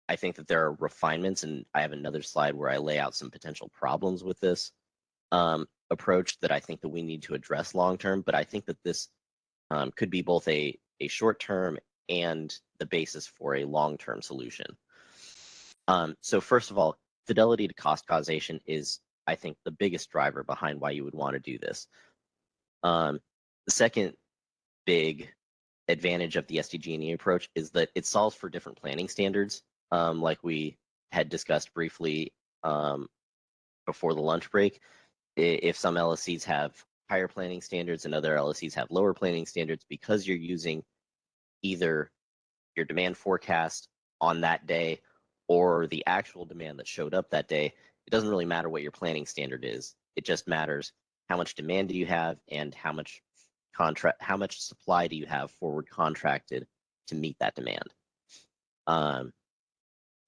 I think that there are refinements, and I have another slide where I lay out some potential problems with this approach that I think that we need to address long-term, but I think that this could be both a short-term and the basis for a long-term solution. So first of all, fidelity to cost causation is, I think, the biggest driver behind why you would want to do this. The second big advantage of the SDG&E approach is that it solves for different planning standards, like we had discussed briefly before the lunch break. If some LSCs have higher planning standards and other LSCs have lower planning standards, because you're using either your demand forecast on that day or the actual demand that showed up that day, it doesn't really matter what your planning standard is. It just matters how much demand do you have and how much supply do you have forward contracted to meet that demand.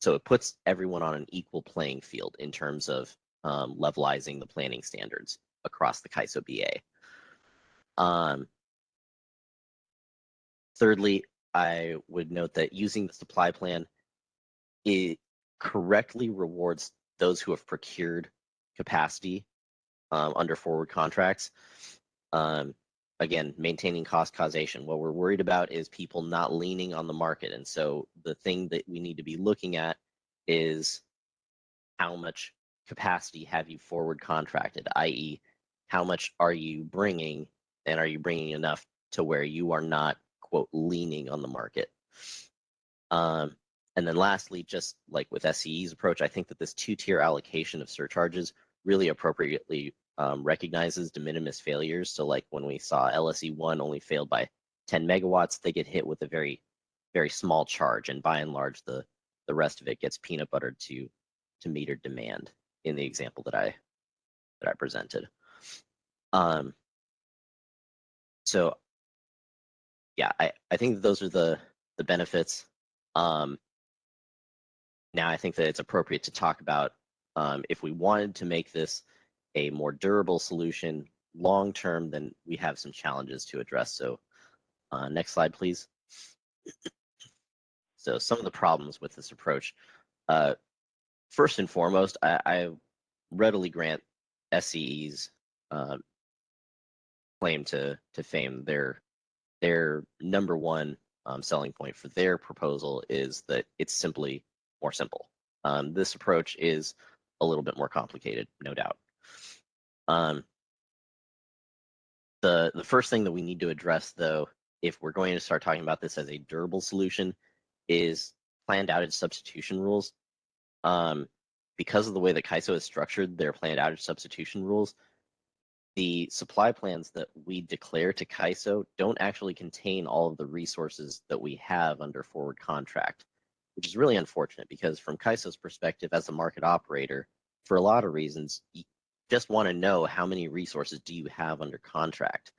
So it puts everyone on an equal playing field in terms of levelizing the planning standards across the CAISO BA. Thirdly, I would note that using the supply plan, it correctly rewards those who have procured capacity under forward contracts. Again, maintaining cost causation. What we're worried about is people not leaning on the market. And so the thing that we need to be looking at is how much capacity have you forward contracted, i.e., how much are you bringing, and are you bringing enough to where you are not, quote, leaning on the market. And then lastly, just like with SCE's approach, I think that this two-tier allocation of surcharges really appropriately recognizes de minimis failures. So like when we saw LSE1 only failed by 10 megawatts, they get hit with a very, very small charge. And by and large, the rest of it gets peanut buttered to meter demand in the example that I presented. So yeah, I think those are the benefits. Now I think that it's appropriate to talk about if we wanted to make this a more durable solution long term, then we have some challenges to address. So next slide, please. So some of the problems with this approach. First and foremost, I readily grant SCE's claim to fame. Their number one selling point for their proposal is that it's simply more simple. This approach is a little bit more complicated, no doubt. The first thing that we need to address, though, if we're going to start talking about this as a durable solution, is planned outage substitution rules. Because of the way that CAISO is structured, their planned outage substitution rules, the supply plans that we declare to CAISO don't actually contain all of the resources that we have under forward contract, which is really unfortunate because from CAISO's perspective as a market operator, for a lot of reasons, you just want to know how many resources do you have under contract.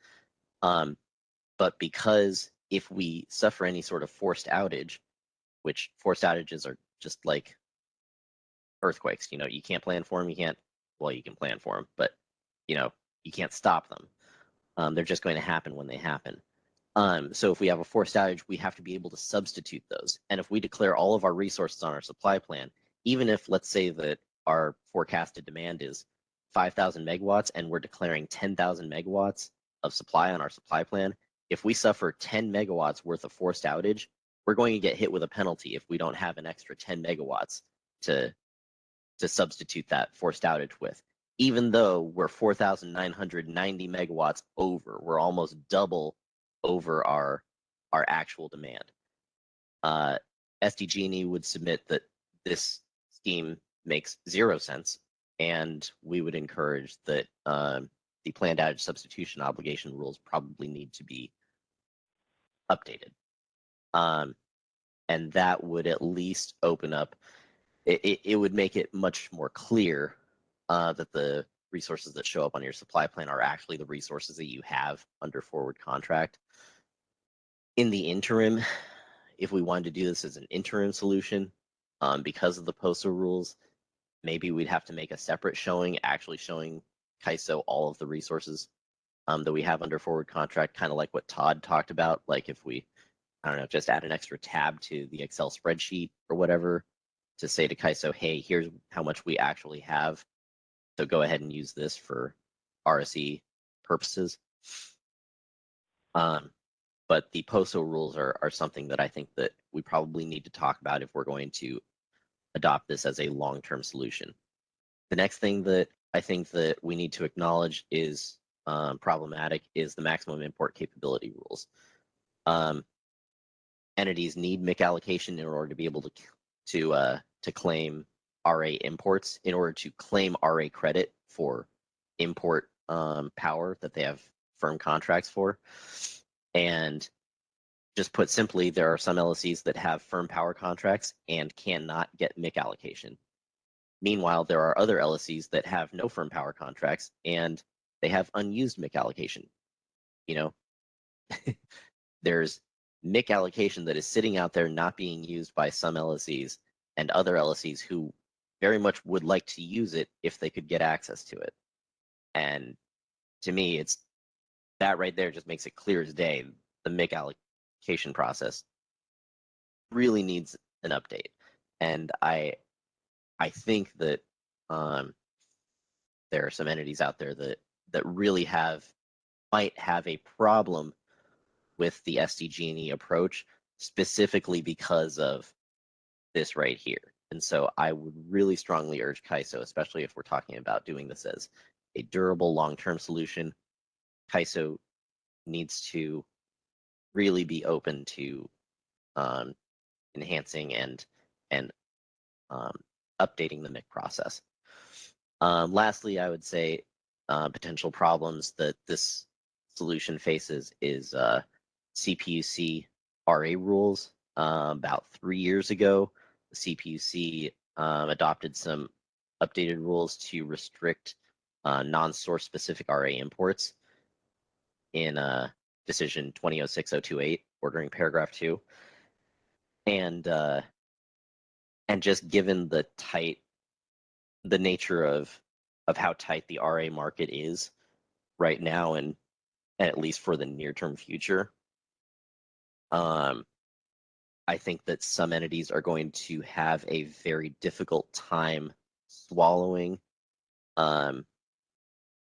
But because if we suffer any sort of forced outage, which forced outages are just like earthquakes. You know, you can't plan for them. Well, you can plan for them, but you know, you can't stop them. They're just going to happen when they happen. So if we have a forced outage, we have to be able to substitute those. And if we declare all of our resources on our supply plan, even if, let's say that our forecasted demand is 5,000 megawatts and we're declaring 10,000 megawatts of supply on our supply plan, if we suffer 10 megawatts worth of forced outage, we're going to get hit with a penalty if we don't have an extra 10 megawatts to substitute that forced outage with. Even though we're 4,990 megawatts over, we're almost double over our actual demand. SDG&E would submit that this scheme makes 0 sense, and we would encourage that the planned outage substitution obligation rules probably need to be updated. And that would at least open up, it would make it much more clear that the resources that show up on your supply plan are actually the resources that you have under forward contract. In the interim, if we wanted to do this as an interim solution, because of the POSO rules, maybe we'd have to make a separate showing, actually showing CAISO all of the resources that we have under forward contract, kind of like what Todd talked about. Like if we, I don't know, just add an extra tab to the Excel spreadsheet or whatever to say to CAISO, hey, here's how much we actually have. So go ahead and use this for RSE purposes. But the POSO rules are something that I think that we probably need to talk about if we're going to adopt this as a long-term solution. The next thing that I think that we need to acknowledge is problematic is the maximum import capability rules. Entities need MIC allocation in order to be able to claim RA imports, in order to claim RA credit for import power that they have firm contracts for. And just put simply, there are some LSCs that have firm power contracts and cannot get MIC allocation. Meanwhile, there are other LSCs that have no firm power contracts and they have unused MIC allocation. You know, there's MIC allocation that is sitting out there not being used by some LSCs and other LSCs who very much would like to use it if they could get access to it. And to me, it's that right there just makes it clear as day. The MIC allocation process really needs an update. And I think that there are some entities out there that really might have a problem with the SDG&E approach, specifically because of this right here. And so I would really strongly urge CAISO, especially if we're talking about doing this as a durable long-term solution, CAISO needs to really be open to enhancing and updating the MIC process. Lastly, I would say potential problems that this solution faces is CPUC RA rules. About 3 years ago, the CPUC adopted some updated rules to restrict non-source specific RA imports in decision 2006-028, ordering paragraph 2. And just given the nature of how tight the RA market is right now, and at least for the near-term future, I think that some entities are going to have a very difficult time swallowing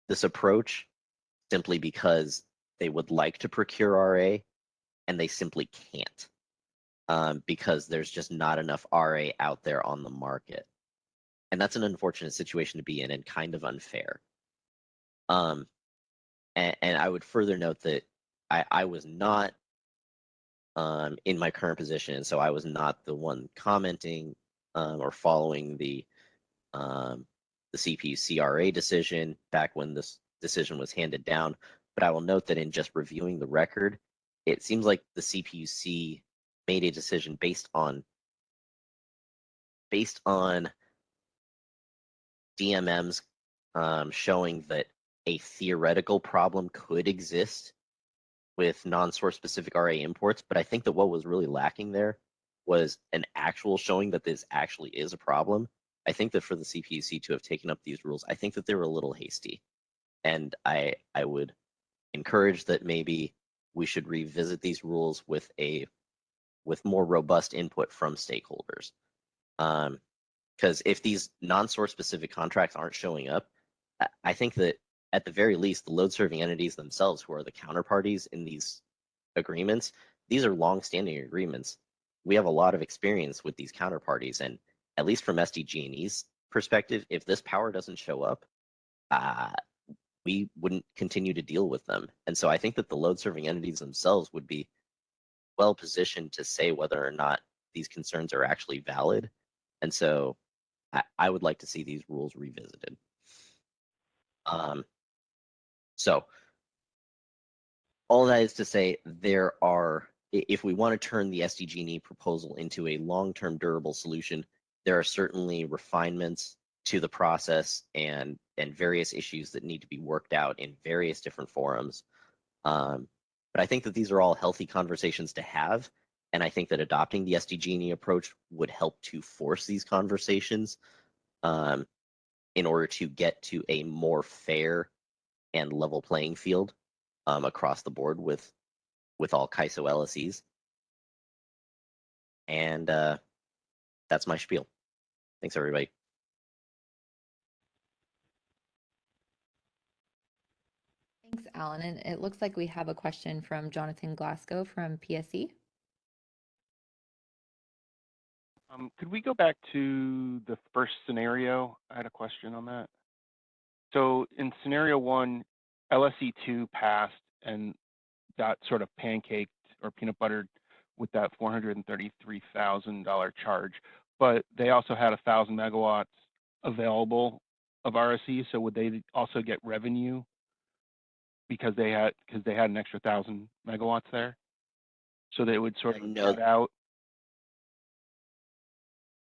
this approach, simply because they would like to procure RA and they simply can't, because there's just not enough RA out there on the market. And that's an unfortunate situation to be in and kind of unfair. And I would further note that I was not in my current position, and so I was not the one commenting or following the CPUC RA decision back when this decision was handed down. But I will note that in just reviewing the record, it seems like the CPUC made a decision based on DMMs showing that a theoretical problem could exist with non-source specific RA imports. But I think that what was really lacking there was an actual showing that this actually is a problem, I think that for the CPUC to have taken up these rules, I think that they were a little hasty. And I would encourage that maybe we should revisit these rules with more robust input from stakeholders. Because if these non-source specific contracts aren't showing up, I think that at the very least, the load serving entities themselves, who are the counterparties in these agreements, these are long-standing agreements. We have a lot of experience with these counterparties, and at least from SDG&E's perspective, if this power doesn't show up, we wouldn't continue to deal with them. And so I think that the load serving entities themselves would be well positioned to say whether or not these concerns are actually valid. And so I would like to see these rules revisited. So all that is to say, if we want to turn the SDG&E proposal into a long-term durable solution, there are certainly refinements to the process and various issues that need to be worked out in various different forums. But I think that these are all healthy conversations to have. And I think that adopting the SDG&E approach would help to force these conversations in order to get to a more fair and level playing field across the board with all CAISO LSEs. And that's my spiel. Thanks, everybody. Thanks, Alan. And it looks like we have a question from Jonathan Glasgow from PSE. Could we go back to the first scenario? I had a question on that. So in scenario 1, LSE 2 passed and got sort of pancaked or peanut buttered with that $433,000 charge, but they also had 1,000 megawatts available of RSE. So would they also get revenue because they had an extra 1,000 megawatts there? So they would sort of net out.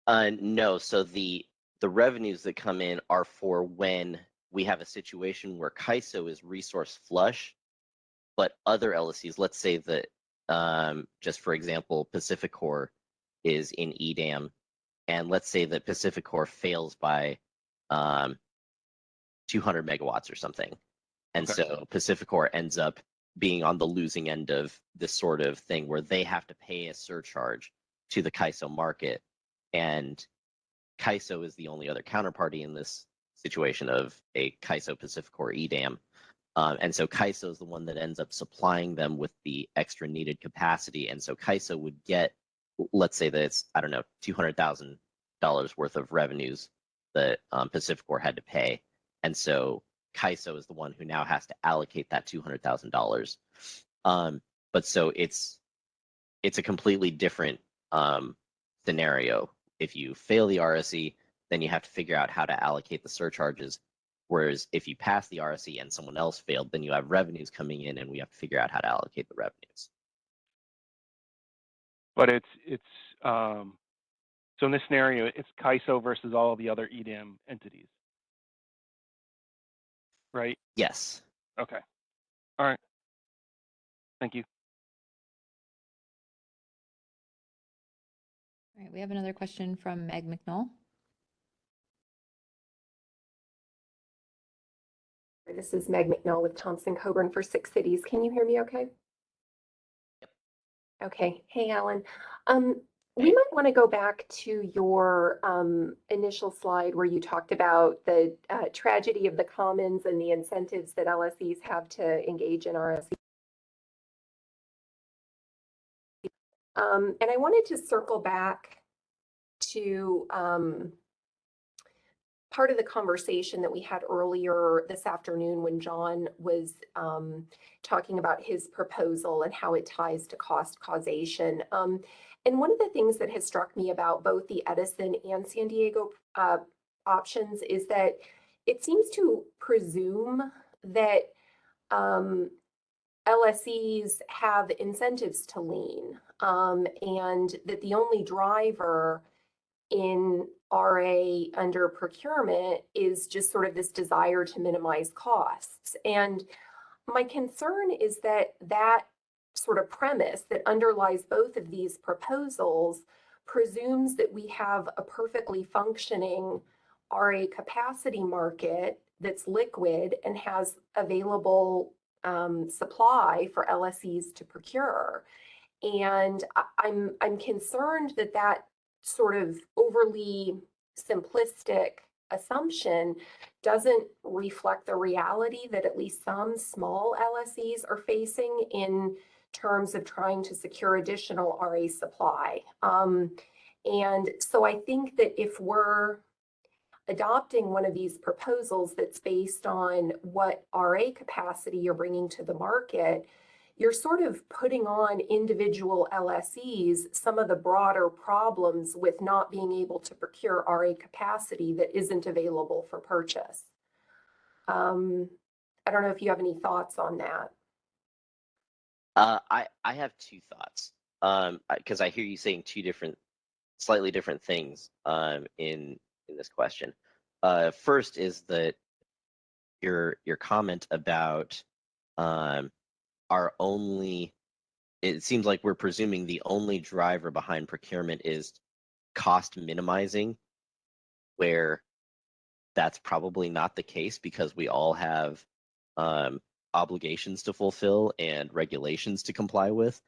No, so the revenues that come in are for when we have a situation where CAISO is resource flush, but other LSEs, let's say that, just for example, PacifiCorp is in EDAM, and let's say that PacifiCorp fails by 200 megawatts or something. And so PacifiCorp ends up being on the losing end of this sort of thing where they have to pay a surcharge to the CAISO market. And CAISO is the only other counterparty in this situation of a CAISO PacifiCorp EDAM. And so CAISO is the one that ends up supplying them with the extra needed capacity. And so CAISO would get, let's say that it's, I don't know, $200,000 worth of revenues that PacifiCorp had to pay. And so CAISO is the one who now has to allocate that $200,000. But so it's a completely different scenario. If you fail the RSE, then you have to figure out how to allocate the surcharges. Whereas if you pass the RSE and someone else failed, then you have revenues coming in and we have to figure out how to allocate the revenues. But so in this scenario, it's CAISO versus all the other EDAM entities, right? Yes. Okay. All right. Thank you. All right, we have another question from Meg McNull. This is Meg McNull with Thompson Coburn for Six Cities. Can you hear me okay? Yep. Okay. Hey, Alan. We might want to go back to your initial slide where you talked about the tragedy of the commons and the incentives that LSEs have to engage in RSE. And I wanted to circle back to part of the conversation that we had earlier this afternoon when John was talking about his proposal and how it ties to cost causation. And one of the things that has struck me about both the Edison and San Diego options is that it seems to presume that LSEs have incentives to lean, and that the only driver in RA under procurement is just sort of this desire to minimize costs. And my concern is that that sort of premise that underlies both of these proposals presumes that we have a perfectly functioning RA capacity market that's liquid and has available supply for LSEs to procure. And I'm concerned that that sort of overly simplistic assumption doesn't reflect the reality that at least some small LSEs are facing in terms of trying to secure additional RA supply. And so I think that if we're adopting one of these proposals that's based on what RA capacity you're bringing to the market, you're sort of putting on individual LSEs some of the broader problems with not being able to procure RA capacity that isn't available for purchase. I don't know if you have any thoughts on that. I have two thoughts. Because I hear you saying two slightly different things in this question. First is that your comment about it seems like we're presuming the only driver behind procurement is cost minimizing, where that's probably not the case because we all have obligations to fulfill and regulations to comply with.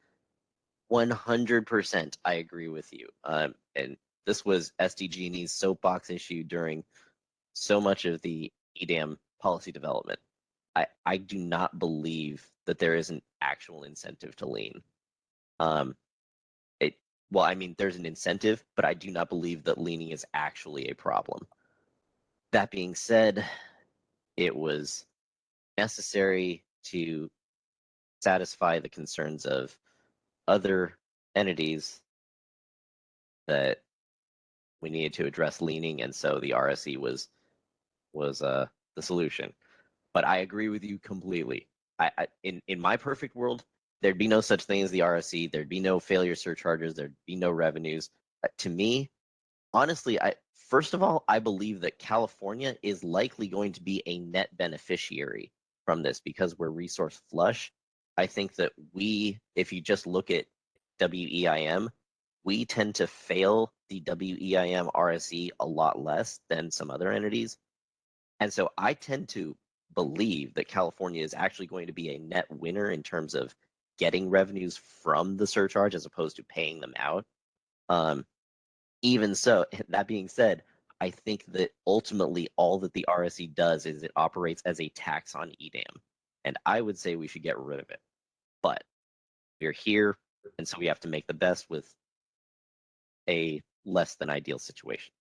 100% I agree with you. And this was SDG&E's soapbox issue during so much of the EDAM policy development. I do not believe that there is an actual incentive to lean. Well, I mean, there's an incentive, but I do not believe that leaning is actually a problem. That being said, it was necessary to satisfy the concerns of other entities that we needed to address leaning, and so the RSE was the solution. But I agree with you completely. In my perfect world, there'd be no such thing as the RSE. There'd be no failure surcharges. There'd be no revenues. To me, honestly, first of all, I believe that California is likely going to be a net beneficiary from this because we're resource flush. I think that if you just look at WEIM, we tend to fail the WEIM RSE a lot less than some other entities. And so I tend to believe that California is actually going to be a net winner in terms of getting revenues from the surcharge as opposed to paying them out. Even so, that being said, I think that ultimately all that the RSE does is it operates as a tax on EDAM. And I would say we should get rid of it. But we're here, and so we have to make the best with a less than ideal situation.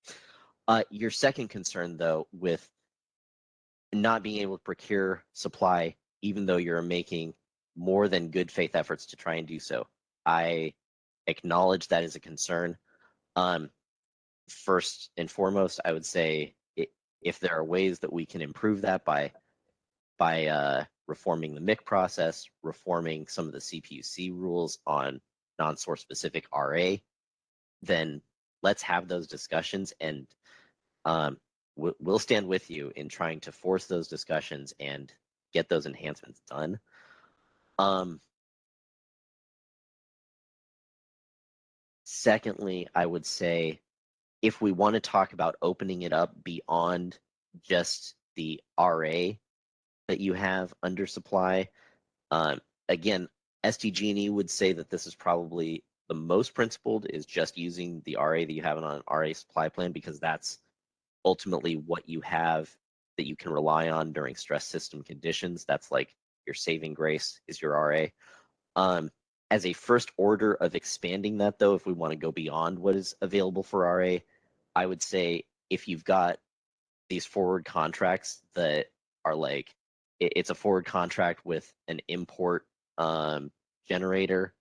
Your second concern, though, with not being able to procure supply, even though you're making more than good faith efforts to try and do so, I acknowledge that is a concern. First and foremost, I would say if there are ways that we can improve that by reforming the MIC process, reforming some of the CPUC rules on non-source specific RA, then let's have those discussions, and we'll stand with you in trying to force those discussions and get those enhancements done. Secondly, I would say if we want to talk about opening it up beyond just the RA that you have under supply, again, SDG&E would say that this is probably the most principled is just using the RA that you have on an RA supply plan, because that's ultimately what you have that you can rely on during stress system conditions. That's like your saving grace is your RA. As a first order of expanding that, though, if we want to go beyond what is available for RA, I would say if you've got these forward contracts that are like, it's a forward contract with an import generator,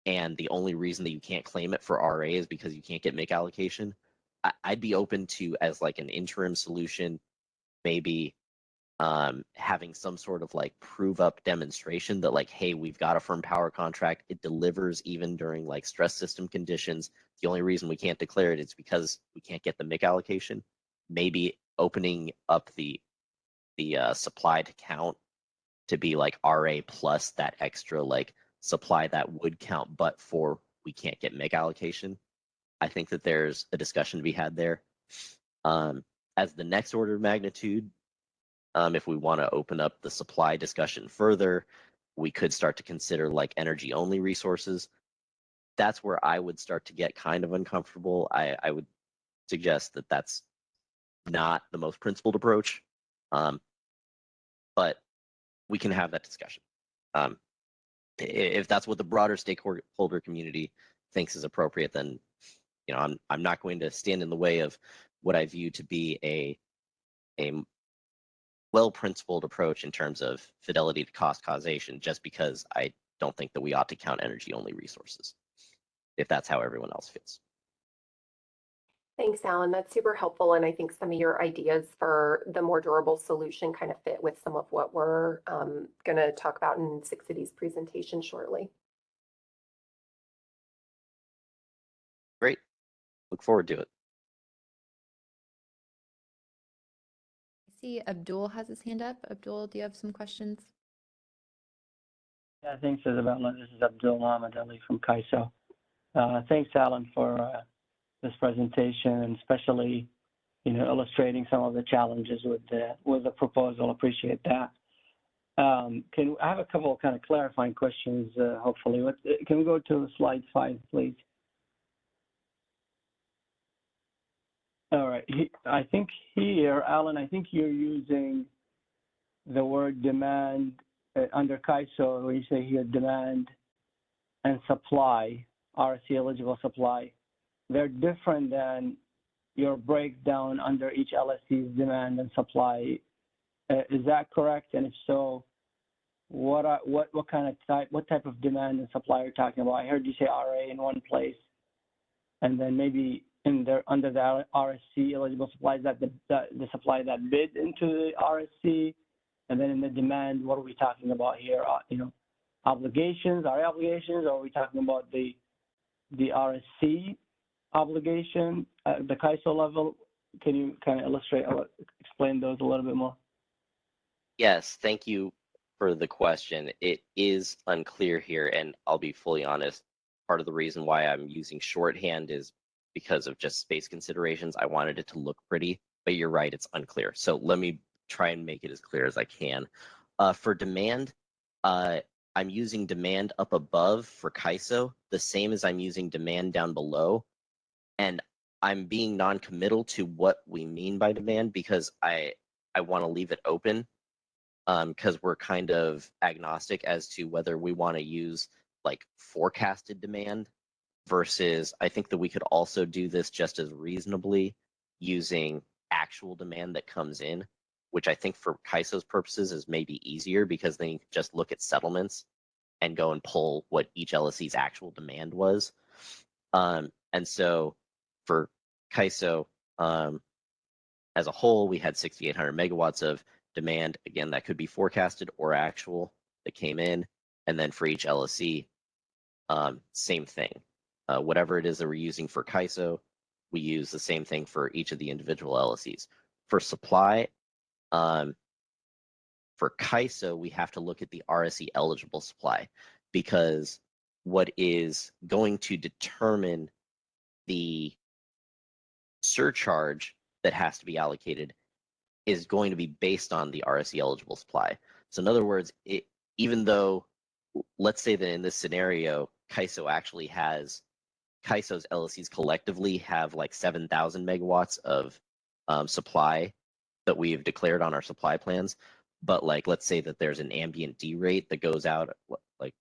and the only reason that you can't claim it for RA is because you can't get MIC allocation, I'd be open to, as like an interim solution, maybe having some sort of like prove up demonstration that like, hey, we've got a firm power contract. It delivers even during like stress system conditions. The only reason we can't declare it is because we can't get the MIC allocation. Maybe opening up the supply to count to be like RA plus that extra like supply that would count, but for we can't get MIC allocation. I think that there's a discussion to be had there. As the next order of magnitude, if we want to open up the supply discussion further, we could start to consider like energy only resources. That's where I would start to get kind of uncomfortable. I would suggest that that's not the most principled approach, but we can have that discussion. If that's what the broader stakeholder community thinks is appropriate, then I'm not going to stand in the way of what I view to be a well-principled approach in terms of fidelity to cost causation, just because I don't think that we ought to count energy-only resources, if that's how everyone else feels. Thanks, Alan. That's super helpful. And I think some of your ideas for the more durable solution kind of fit with some of what we're going to talk about in Six Cities presentation shortly. Great. Look forward to it. I see Abdul has his hand up. Abdul, do you have some questions? Yeah, thanks, Isabella. This is Abdul Mohammed Ali from CAISO. Thanks, Alan, for this presentation, and especially, illustrating some of the challenges with the proposal. Appreciate that. I have a couple of kind of clarifying questions, hopefully. Can we go to slide 5, please? All right. I think here, Alan, I think you're using the word demand under CAISO, where you say here demand and supply, RSC eligible supply. They're different than your breakdown under each LSC's demand and supply. Is that correct? And if so, what type of demand and supply are you talking about? I heard you say RA in one place, and then maybe under the RSC eligible supply, is that the supply that bid into the RSC? And then in the demand, what are we talking about here? Obligations, RA obligations, or are we talking about the RSC obligation at the CAISO level? Can you kind of explain those a little bit more? Yes, thank you for the question. It is unclear here, and I'll be fully honest. Part of the reason why I'm using shorthand is because of just space considerations. I wanted it to look pretty, but you're right, it's unclear. So let me try and make it as clear as I can. For demand, I'm using demand up above for CAISO, the same as I'm using demand down below. And I'm being non-committal to what we mean by demand because I want to leave it open, because we're kind of agnostic as to whether we want to use like forecasted demand versus, I think that we could also do this just as reasonably using actual demand that comes in, which I think for CAISO's purposes is maybe easier because then you can just look at settlements and go and pull what each LSC's actual demand was. And so for CAISO as a whole, we had 6,800 megawatts of demand. Again, that could be forecasted or actual that came in. And then for each LSC, same thing. Whatever it is that we're using for CAISO, we use the same thing for each of the individual LSCs. For supply, for CAISO, we have to look at the RSC eligible supply because what is going to determine the surcharge that has to be allocated is going to be based on the RSC eligible supply. So in other words, even though, let's say that in this scenario, CAISO actually has, CAISO's LSCs collectively have like 7,000 megawatts of supply that we've declared on our supply plans. But like, let's say that there's an ambient D rate that goes out, like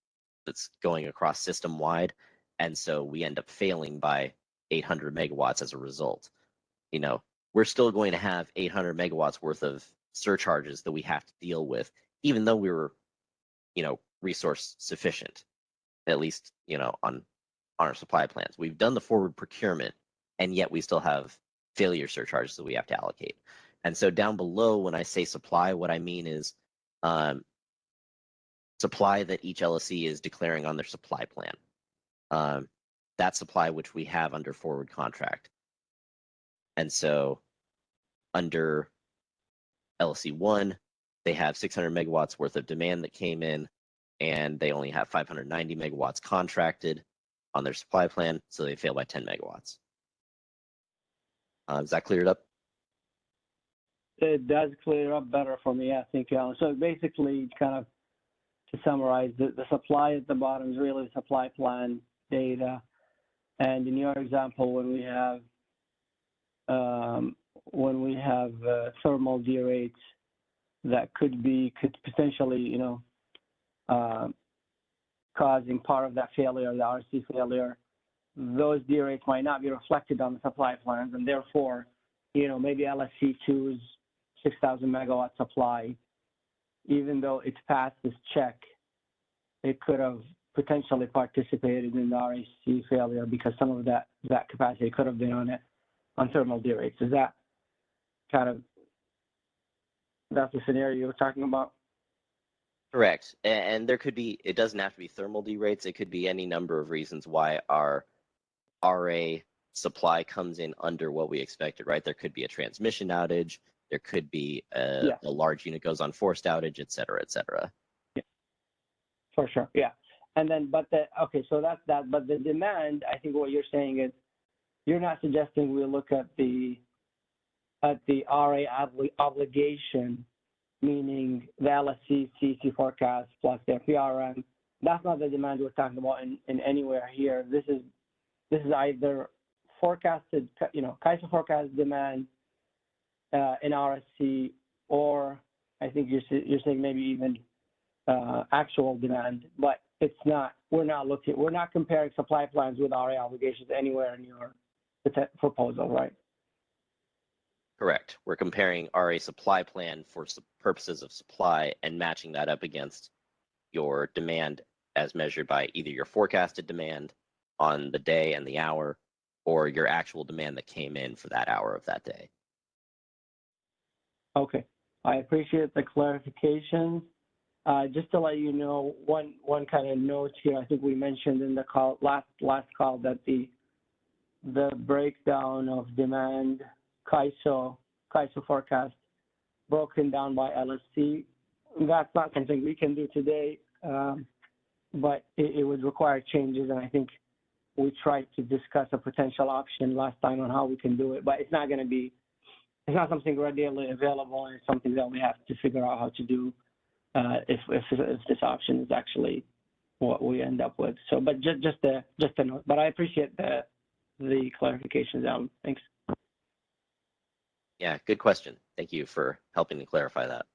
that's going across system wide. And so we end up failing by 800 megawatts as a result. We're still going to have 800 megawatts worth of surcharges that we have to deal with, even though we were, resource sufficient, at least, on our supply plans. We've done the forward procurement, and yet we still have failure surcharges that we have to allocate. And so down below, when I say supply, what I mean is supply that each LSC is declaring on their supply plan. That supply which we have under forward contract. And so under LSC 1, they have 600 megawatts worth of demand that came in, and they only have 590 megawatts contracted on their supply plan, so they fail by 10 megawatts. Does that clear it up? It does clear up better for me. Yeah, thank you, Alan. So basically, kind of to summarize, the supply at the bottom is really the supply plan data. And in your example, when we have thermal D rates that could potentially, causing part of that failure, the RC failure, those D rates might not be reflected on the supply plans, and therefore, maybe LSC2's 6,000 megawatt supply, even though it's passed this check, it could have potentially participated in the RAC failure because some of that capacity could have been on thermal D rates. Is that that's the scenario you were talking about? Correct. And there could be, it doesn't have to be thermal D rates. It could be any number of reasons why our RA supply comes in under what we expected, right? There could be a transmission outage. There could be a large unit goes on forced outage, et cetera, et cetera. Yeah, for sure. Yeah. And then, so that's that. But the demand, I think what you're saying is you're not suggesting we look at the RA obligation, meaning the LSC CC forecast plus their PRM. That's not the demand we're talking about in anywhere here. This is either forecasted, CAISO forecast demand in RSC, or I think you're saying maybe even actual demand, but it's not. We're not comparing supply plans with RA obligations anywhere in your proposal, right? Correct. We're comparing RA supply plan for purposes of supply and matching that up against your demand as measured by either your forecasted demand on the day and the hour, or your actual demand that came in for that hour of that day. Okay, I appreciate the clarification. Just to let you know, one kind of note here, I think we mentioned in the call last call that the breakdown of demand CAISO forecast broken down by LSC. That's not something we can do today, but it would require changes, and I think we tried to discuss a potential option last time on how we can do it, but it's not something readily available, and it's something that we have to figure out how to do if this option is actually what we end up with. So, but just a note. But I appreciate the clarifications, Alan. Thanks. Yeah, good question. Thank you for helping to clarify that.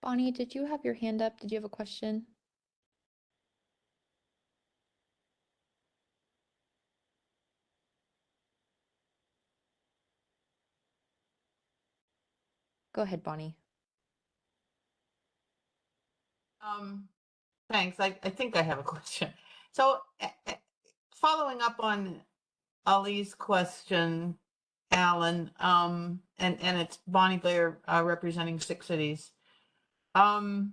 Bonnie, did you have your hand up? Did you have a question? Go ahead, Bonnie. Thanks. I think I have a question. So following up on Ali's question, Alan, and it's Bonnie Blair representing 6 cities. Under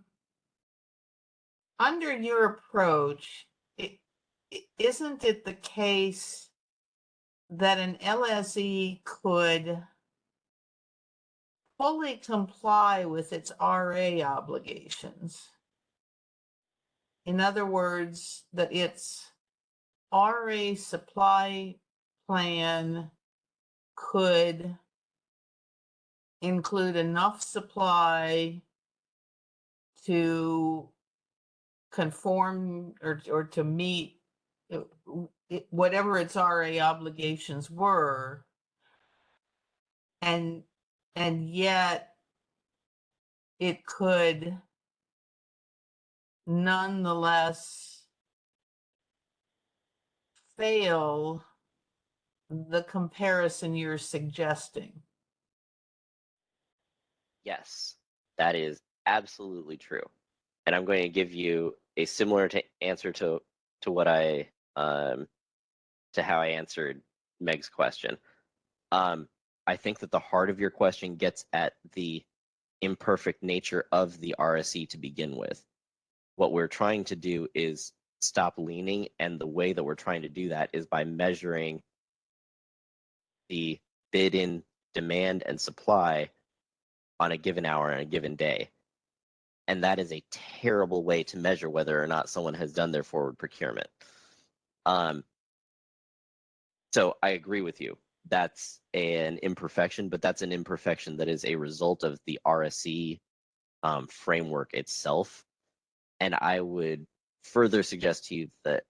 your approach, isn't it the case that an LSE could fully comply with its RA obligations? In other words, that its RA supply plan could include enough supply to conform or to meet whatever its RA obligations were, and yet it could nonetheless fail the comparison you're suggesting? Yes, that is absolutely true. And I'm going to give you a similar answer to what to how I answered Meg's question. I think that the heart of your question gets at the imperfect nature of the RSE to begin with. What we're trying to do is stop leaning, and the way that we're trying to do that is by measuring the bid-in demand and supply on a given hour and a given day. And that is a terrible way to measure whether or not someone has done their forward procurement. So I agree with you. That's an imperfection, but that's an imperfection that is a result of the RSE framework itself. And I would further suggest to you that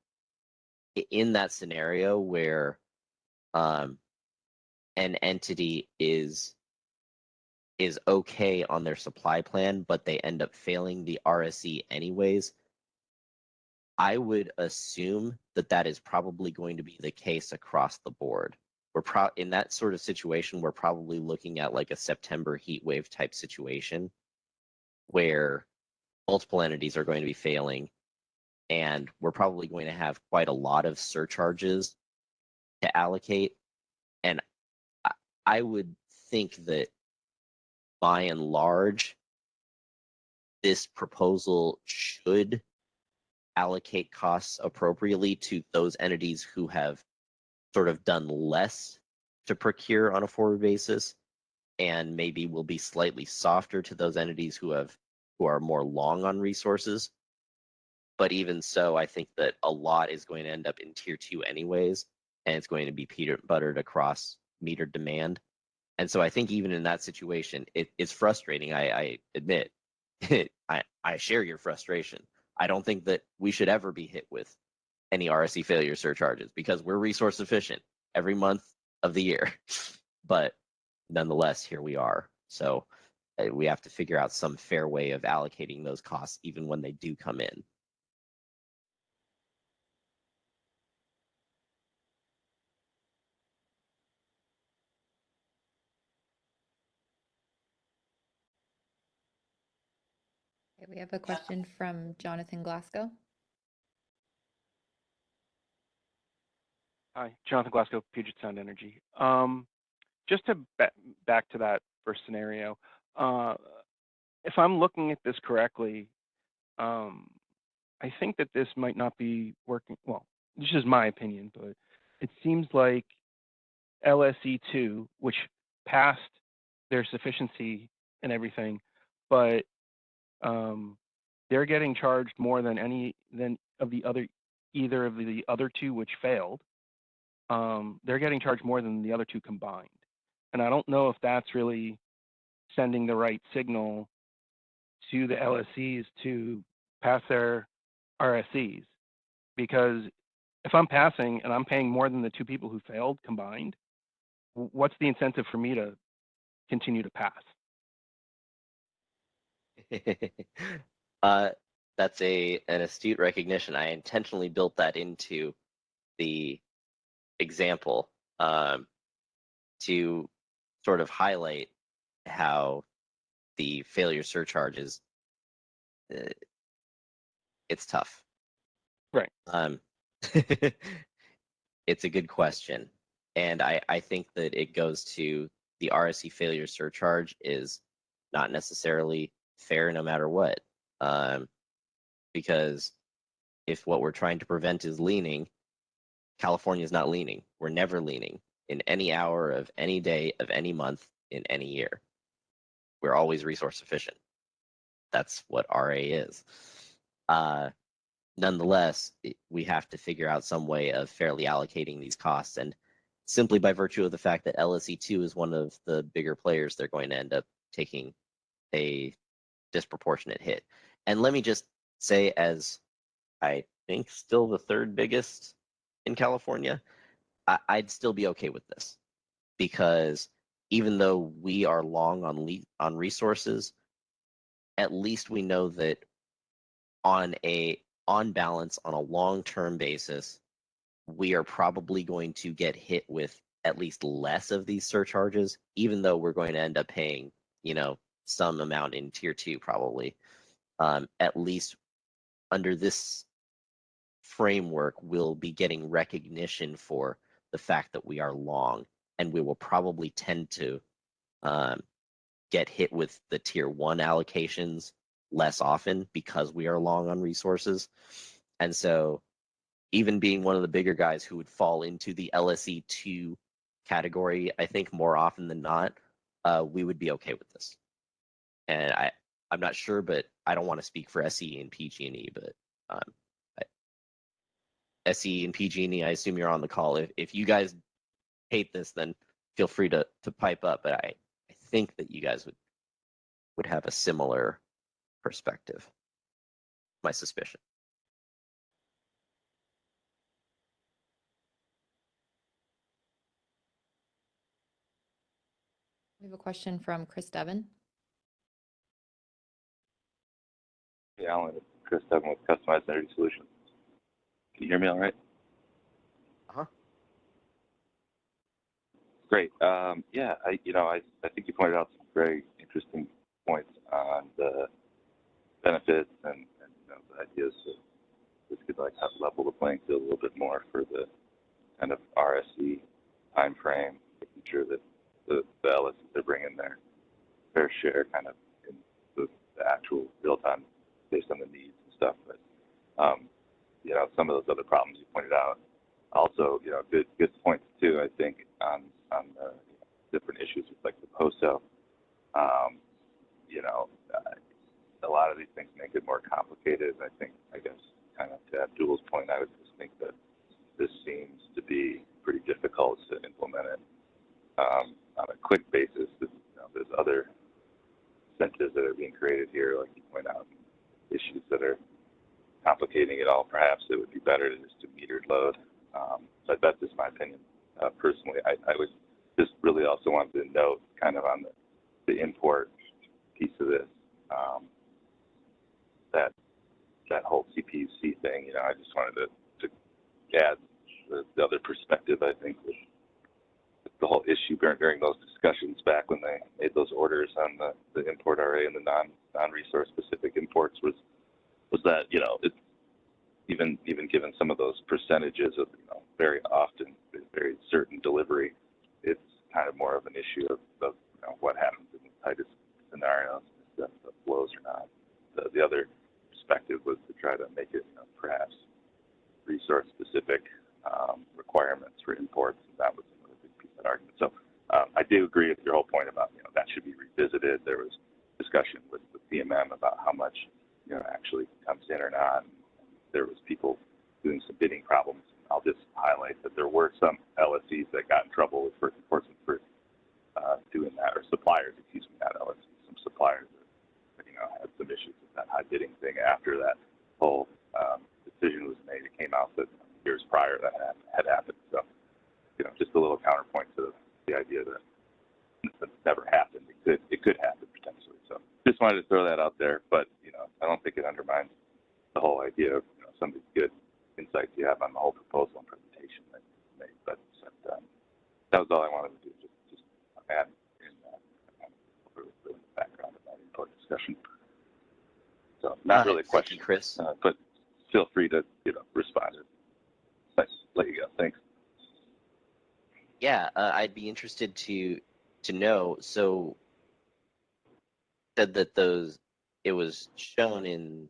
in that scenario where an entity is okay on their supply plan, but they end up failing the RSE anyways, I would assume that that is probably going to be the case across the board. We're in that sort of situation, we're probably looking at like a September heat wave type situation where multiple entities are going to be failing, and we're probably going to have quite a lot of surcharges to allocate. And I would think that by and large, this proposal should allocate costs appropriately to those entities who have sort of done less to procure on a forward basis, and maybe will be slightly softer to those entities who are more long on resources. But even so, I think that a lot is going to end up in tier 2 anyways, and it's going to be peanut buttered across metered demand. And so I think even in that situation, it's frustrating. I admit, I share your frustration. I don't think that we should ever be hit with any RSE failure surcharges because we're resource efficient every month of the year. But nonetheless, here we are. So we have to figure out some fair way of allocating those costs even when they do come in. Okay, we have a question from Jonathan Glasgow. Hi, Jonathan Glasgow, Puget Sound Energy. Just to back to that first scenario, if I'm looking at this correctly, I think that this might not be working. Well, this is my opinion, but it seems like LSE2, which passed their sufficiency and everything, but they're getting charged more than either of the other two which failed. They're getting charged more than the other two combined. And I don't know if that's really sending the right signal to the LSEs to pass their RSEs. Because if I'm passing and I'm paying more than the two people who failed combined, what's the incentive for me to continue to pass? That's an astute recognition. I intentionally built that into the example to sort of highlight how the failure surcharges, it's tough. Right. It's a good question. And I think that it goes to the RSE failure surcharge is not necessarily fair no matter what. Because if what we're trying to prevent is leaning, California is not leaning. We're never leaning in any hour of any day of any month in any year. We're always resource efficient. That's what RA is. Nonetheless, we have to figure out some way of fairly allocating these costs. And simply by virtue of the fact that LSE2 is one of the bigger players, they're going to end up taking a disproportionate hit. And let me just say, as I think still the third biggest in California, I'd still be okay with this, because even though we are long on resources, at least we know that on balance, on a long-term basis, we are probably going to get hit with at least less of these surcharges, even though we're going to end up paying, some amount in tier 2 probably. At least under this framework, we'll be getting recognition for the fact that we are long, and we will probably tend to get hit with the tier 1 allocations less often because we are long on resources. And so even being one of the bigger guys who would fall into the LSE2 category, I think more often than not, we would be okay with this. And I'm not sure, but I don't want to speak for SE and PG&E, but SE and PG&E, I assume you're on the call. If you guys hate this, then feel free to pipe up. But I think that you guys would have a similar perspective. My suspicion. We have a question from Chris Devon. Hey, Alan, it's Chris Devon with Customized Energy Solutions. Can you hear me all right? Uh-huh. Great. Yeah, I think you pointed out some very interesting points on the benefits and the ideas that this could like have level the playing field a little bit more for the kind of RSE time frame, making sure that the LSs they're bringing their fair share kind of in the actual real time based on the needs and stuff. But some of those other problems you pointed out, also good points too. I think on the different issues with like the POSO. A lot of these things make it more complicated. I guess kind of to Abdul's point, I would just think that this seems to be pretty difficult to implement it on a quick basis. There's other incentives that are being created here, like you point out, issues that are complicating it all. Perhaps it would be better to just do metered load. But that's just my opinion. Personally, I would just really also want to note kind of on the import piece of this, that whole CPUC thing. I just wanted to add the other perspective. I think with the whole issue during those discussions back when they made those orders on the import RA and the non-resource specific imports was that it's even given some of those percentages of very often very certain delivery, it's kind of more of an issue of what happens in the tightest scenarios, if the flows or not. The other perspective was to try to make it perhaps resource specific requirements for imports, and that was another big piece of that argument. So I do agree with your whole point about that should be revisited. There was discussion with the PMM about how much actually comes in or not. There was people doing some bidding problems. I'll just highlight that there were some LSEs that got in trouble with first enforcement for doing that, or suppliers, excuse me, not LSEs. Some suppliers that had some issues with that high bidding thing after that whole decision was made. It came out that years prior that had happened. So, just a little counterpoint to the idea that it never happened. It could happen potentially. So, just wanted to throw that out there. But I don't think it undermines the whole idea of some of the good insights you have on the whole proposal and presentation that you made. But that was all I wanted to do. Just add in that the background of that import discussion. So not really a question, Chris, but feel free to respond. Nice. Let you go. Thanks. Yeah, I'd be interested to know. So said that it was shown in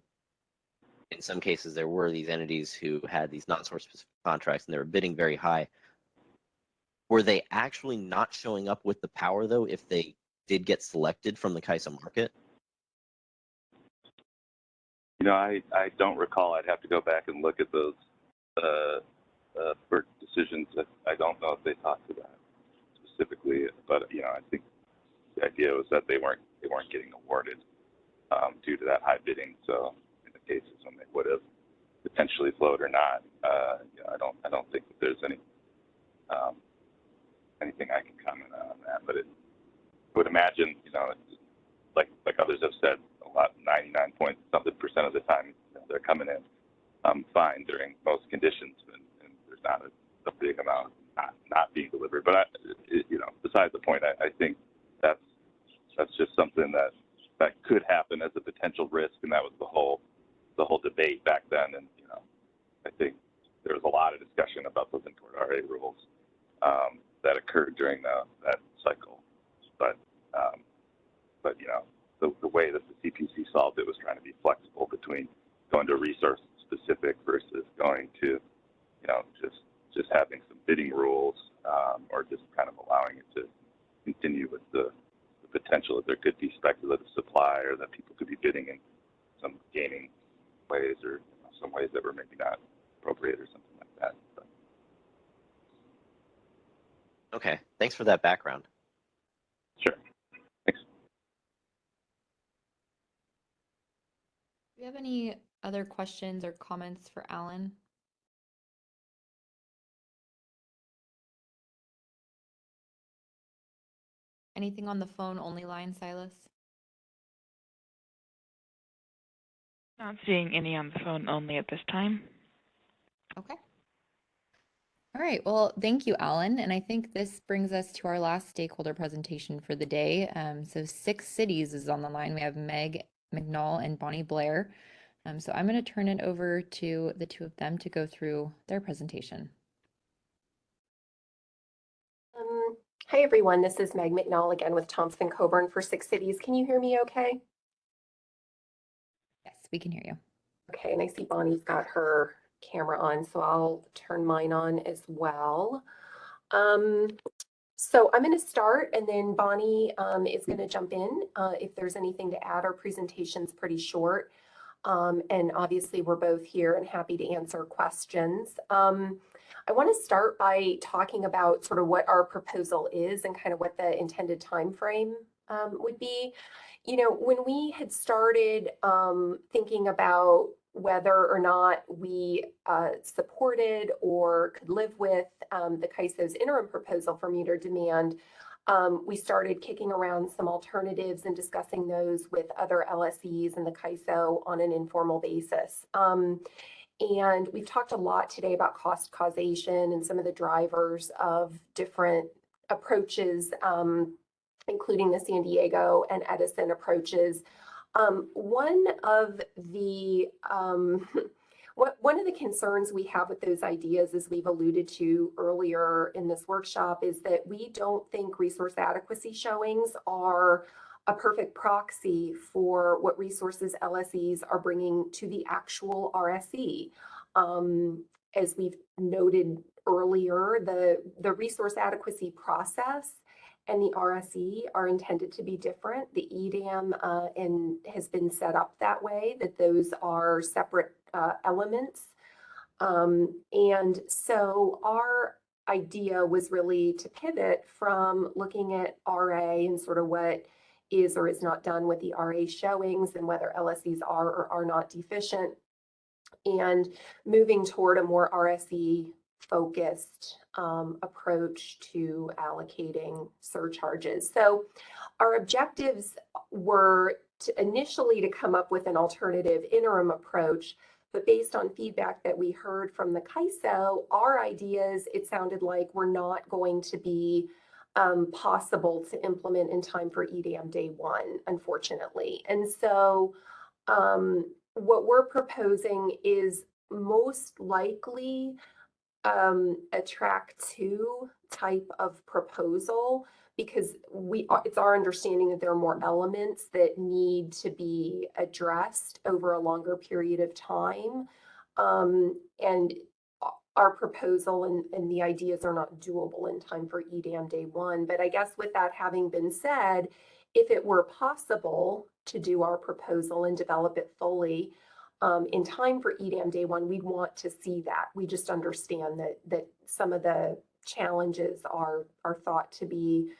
some cases there were these entities who had these non-source specific contracts and they were bidding very high. Were they actually not showing up with the power though if they did get selected from the CAISO market? I don't recall. I'd have to go back and look at those for decisions. I don't know if they talked to that specifically, but I think the idea was that they weren't getting awarded due to that high bidding. So in the cases when they would have potentially flowed or not, I don't think that there's anything I can comment on that. But I would imagine, like others have said, a lot, 99% of the time, they're coming in fine during most conditions, and there's not a big amount not being delivered. But besides the point, I think that's just something that could happen as a potential risk, and that was the whole debate back then. And I think there was a lot of discussion about those import RA rules that occurred during that cycle. But the way that the CPC solved it was trying to be flexible between going to resource specific versus going to just having some bidding rules or just kind of allowing it to continue with the potential that there could be speculative supply or that people could be bidding in some gaming ways or some ways that were maybe not appropriate or something like that. But. Okay, thanks for that background. Sure. Thanks. Do you have any other questions or comments for Alan? Anything on the phone only line, Silas? Not seeing any on the phone only at this time. Okay. All right. Well, thank you, Alan. And I think this brings us to our last stakeholder presentation for the day. So 6 Cities is on the line. We have Meg McNall and Bonnie Blair. So I'm going to turn it over to the two of them to go through their presentation. Hi, everyone. This is Meg McNall again with Thompson Coburn for 6 Cities. Can you hear me okay? Yes, we can hear you. Okay, and I see Bonnie's got her camera on, so I'll turn mine on as well. So I'm going to start, and then Bonnie is going to jump in if there's anything to add. Our presentation's pretty short, and obviously we're both here and happy to answer questions. I want to start by talking about sort of what our proposal is and kind of what the intended time frame would be. You know, when we had started thinking about whether or not we supported or could live with the CAISO's interim proposal for meter demand, we started kicking around some alternatives and discussing those with other LSEs and the CAISO on an informal basis. And we've talked a lot today about cost causation and some of the drivers of different approaches, including the San Diego and Edison approaches. One of the concerns we have with those ideas, as we've alluded to earlier in this workshop, is that we don't think resource adequacy showings are a perfect proxy for what resources LSEs are bringing to the actual RSE. As we've noted earlier, the resource adequacy process and the RSE are intended to be different. The EDAM has been set up that way, that those are separate elements. And so our idea was really to pivot from looking at RA and sort of what is or is not done with the RA showings and whether LSEs are or are not deficient, and moving toward a more RSE focused approach to allocating surcharges. So our objectives were initially to come up with an alternative interim approach, but based on feedback that we heard from the CAISO, our ideas, it sounded like, were not going to be possible to implement in time for EDAM day 1, unfortunately. And so what we're proposing is most likely a track 2 type of proposal, because it's our understanding that there are more elements that need to be addressed over a longer period of time. And our proposal and the ideas are not doable in time for EDAM day 1. But I guess with that having been said, if it were possible to do our proposal and develop it fully in time for EDAM day 1, we'd want to see that. We just understand that some of the challenges are thought to be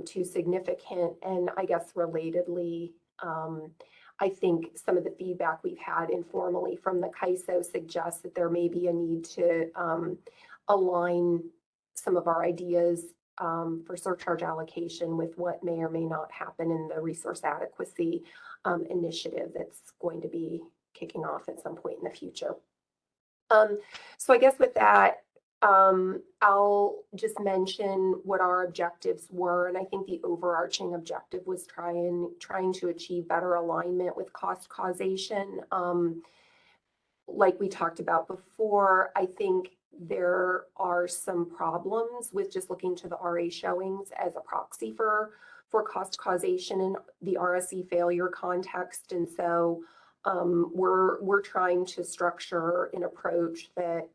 too significant. And I guess relatedly, I think some of the feedback we've had informally from the CAISO suggests that there may be a need to align some of our ideas for surcharge allocation with what may or may not happen in the resource adequacy initiative that's going to be kicking off at some point in the future. So I guess with that, I'll just mention what our objectives were, and I think the overarching objective was trying to achieve better alignment with cost causation. Like we talked about before, I think there are some problems with just looking to the RA showings as a proxy for cost causation in the RSE failure context, and so we're trying to structure an approach that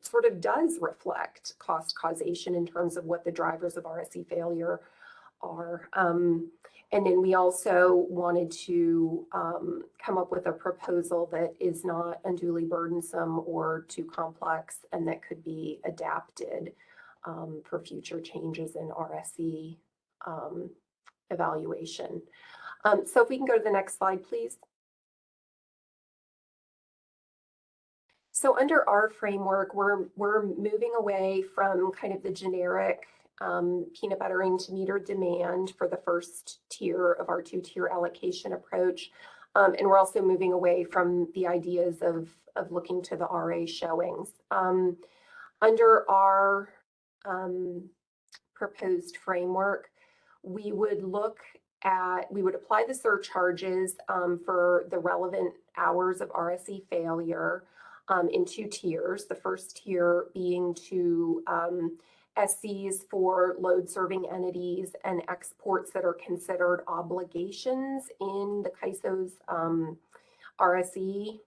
sort of does reflect cost causation in terms of what the drivers of RSE failure are. And then we also wanted to come up with a proposal that is not unduly burdensome or too complex and that could be adapted for future changes in RSE evaluation. So if we can go to the next slide, please. So under our framework, we're moving away from kind of the generic peanut buttering to meter demand for the first tier of our two-tier allocation approach. And we're also moving away from the ideas of looking to the RA showings. Under our proposed framework, we would apply the surcharges for the relevant hours of RSE failure in two tiers. The first tier being to SCs for load serving entities and exports that are considered obligations in the CAISO's RSE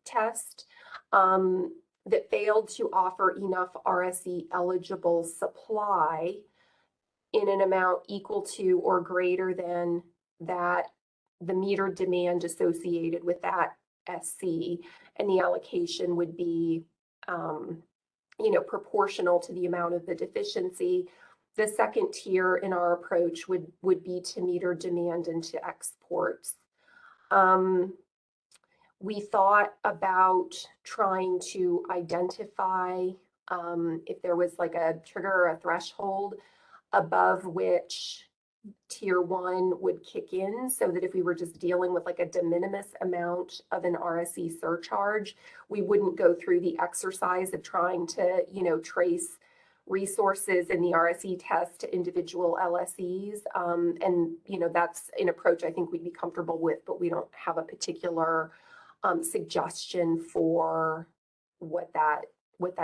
test that failed to offer enough RSE eligible supply in an amount equal to or greater than the meter demand associated with that SC, and the allocation would be proportional to the amount of the deficiency. The second tier in our approach would be to meter demand into exports. We thought about trying to identify if there was like a trigger or a threshold above which tier 1 would kick in, so that if we were just dealing with like a de minimis amount of an RSE surcharge, we wouldn't go through the exercise of trying to, trace resources in the RSE test to individual LSEs. And, that's an approach I think we'd be comfortable with, but we don't have a particular suggestion for what that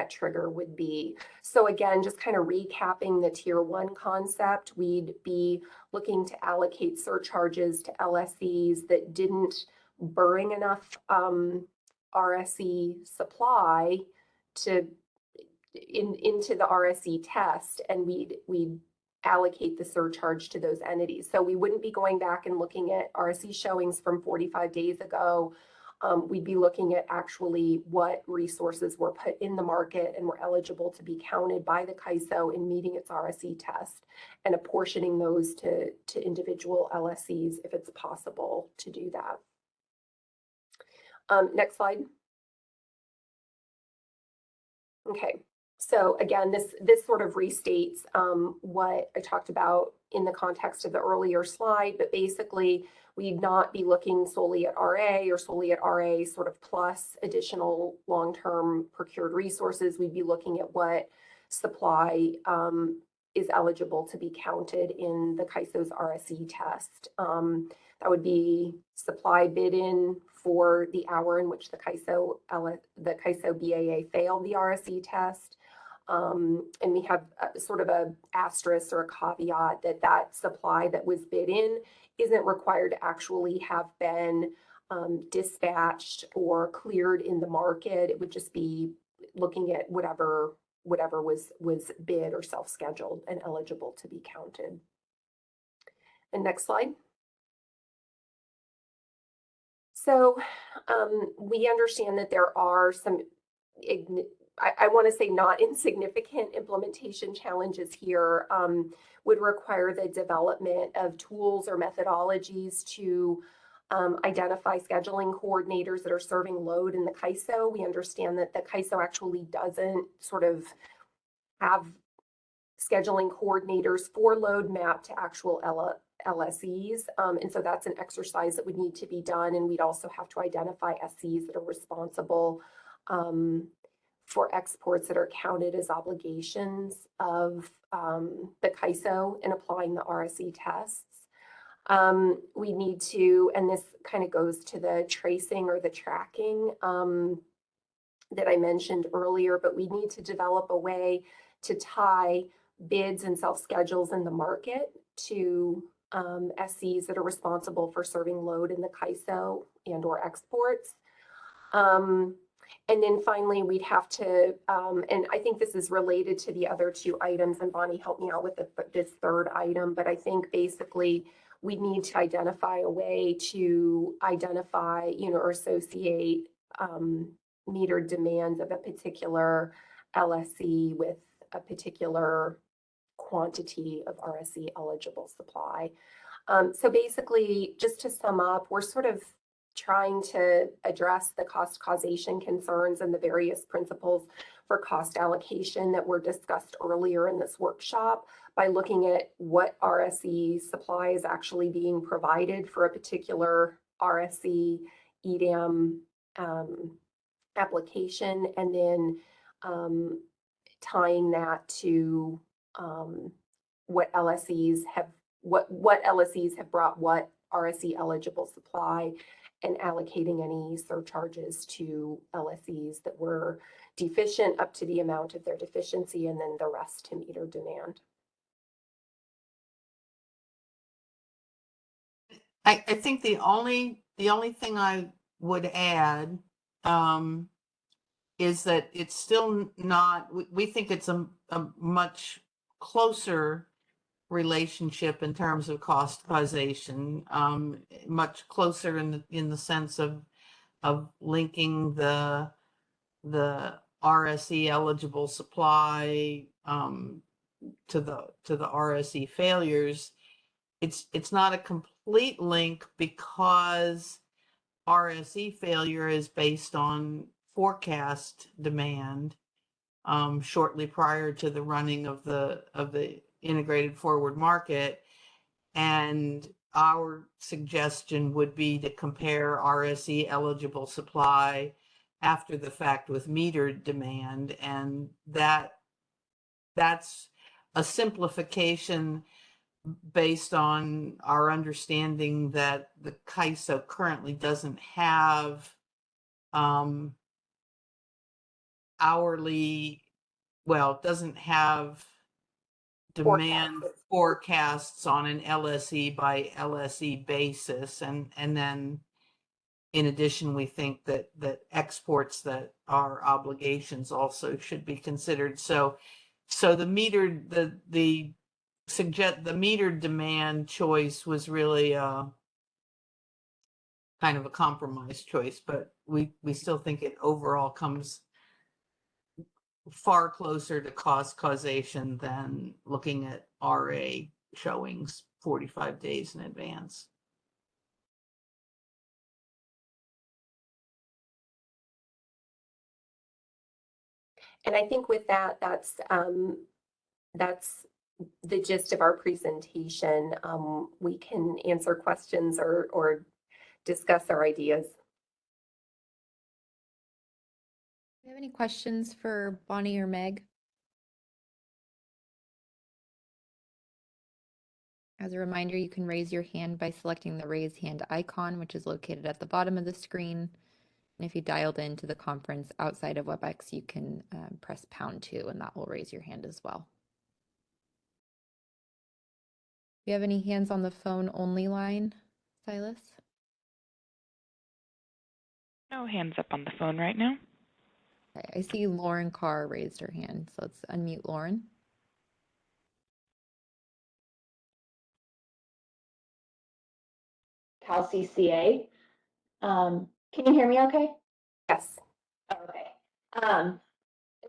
trigger would be. So again, just kind of recapping the tier 1 concept, we'd be looking to allocate surcharges to LSEs that didn't bring enough RSE supply into the RSE test, and we'd allocate the surcharge to those entities. So we wouldn't be going back and looking at RSE showings from 45 days ago. We'd be looking at actually what resources were put in the market and were eligible to be counted by the CAISO in meeting its RSE test, and apportioning those to individual LSEs if it's possible to do that. Next slide. Okay, so again, this sort of restates what I talked about in the context of the earlier slide, but basically we'd not be looking solely at RA or solely at RA sort of plus additional long-term procured resources. We'd be looking at what supply is eligible to be counted in the CAISO's RSE test. That would be supply bid in for the hour in which the CAISO BAA failed the RSE test. And we have sort of a asterisk or a caveat that supply that was bid in isn't required to actually have been dispatched or cleared in the market. It would just be looking at whatever was bid or self-scheduled and eligible to be counted. And next slide. So we understand that there are some, I want to say not insignificant implementation challenges here. Would require the development of tools or methodologies to identify scheduling coordinators that are serving load in the CAISO. We understand that the CAISO actually doesn't sort of have scheduling coordinators for load mapped to actual LSEs. And so that's an exercise that would need to be done. And we'd also have to identify SCs that are responsible for exports that are counted as obligations of the CAISO in applying the RSE tests. We need to, and this kind of goes to the tracing or the tracking that I mentioned earlier, but we need to develop a way to tie bids and self-schedules in the market to SCs that are responsible for serving load in the CAISO and or exports. And then finally, we'd have to, and I think this is related to the other two items, and Bonnie helped me out with this third item, but I think basically we need to identify a way to identify, or associate metered demands of a particular LSE with a particular quantity of RSE eligible supply. So basically, just to sum up, we're sort of trying to address the cost causation concerns and the various principles for cost allocation that were discussed earlier in this workshop by looking at what RSE supply is actually being provided for a particular RSE EDAM application, and then tying that to what LSEs have brought what RSE eligible supply, and allocating any surcharges to LSEs that were deficient up to the amount of their deficiency, and then the rest to meter demand. I think the only thing I would add is that it's still not, we think it's a much closer relationship in terms of cost causation, much closer in the sense of linking the RSE eligible supply to the RSE failures. It's not a complete link because RSE failure is based on forecast demand shortly prior to the running of the integrated forward market, and our suggestion would be to compare RSE eligible supply after the fact with metered demand, and that's a simplification based on our understanding that the CAISO currently doesn't have doesn't have demand forecasts on an LSE by LSE basis, and then in addition, we think that exports that are obligations also should be considered. So the metered demand choice was really kind of a compromise choice, but we still think it overall comes far closer to cost causation than looking at RA showings 45 days in advance. And I think with that, that's the gist of our presentation. We can answer questions or discuss our ideas. Do you have any questions for Bonnie or Meg? As a reminder, you can raise your hand by selecting the raise hand icon, which is located at the bottom of the screen. And if you dialed into the conference outside of WebEx, you can press #2, and that will raise your hand as well. Do you have any hands on the phone only line, Silas? No hands up on the phone right now. Okay, I see Lauren Carr raised her hand, so let's unmute Lauren. Cal CCA. Can you hear me okay? Yes. Oh, okay.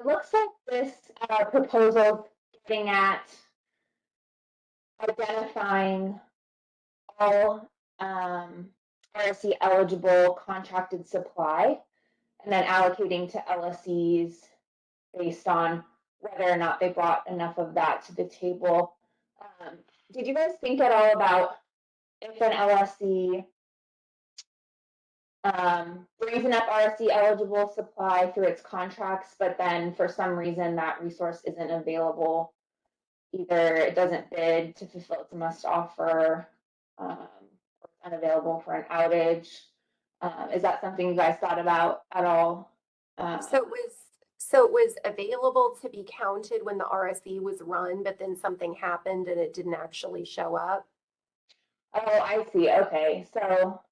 It looks like this proposal getting at identifying all RSE eligible contracted supply and then allocating to LSEs based on whether or not they brought enough of that to the table. Did you guys think at all about if an LSE brings enough RSE eligible supply through its contracts, but then for some reason that resource isn't available, either it doesn't bid to fulfill its must offer, or unavailable for an outage? Is that something you guys thought about at all? So it was available to be counted when the RSE was run, but then something happened and it didn't actually show up. Oh, I see. Okay, so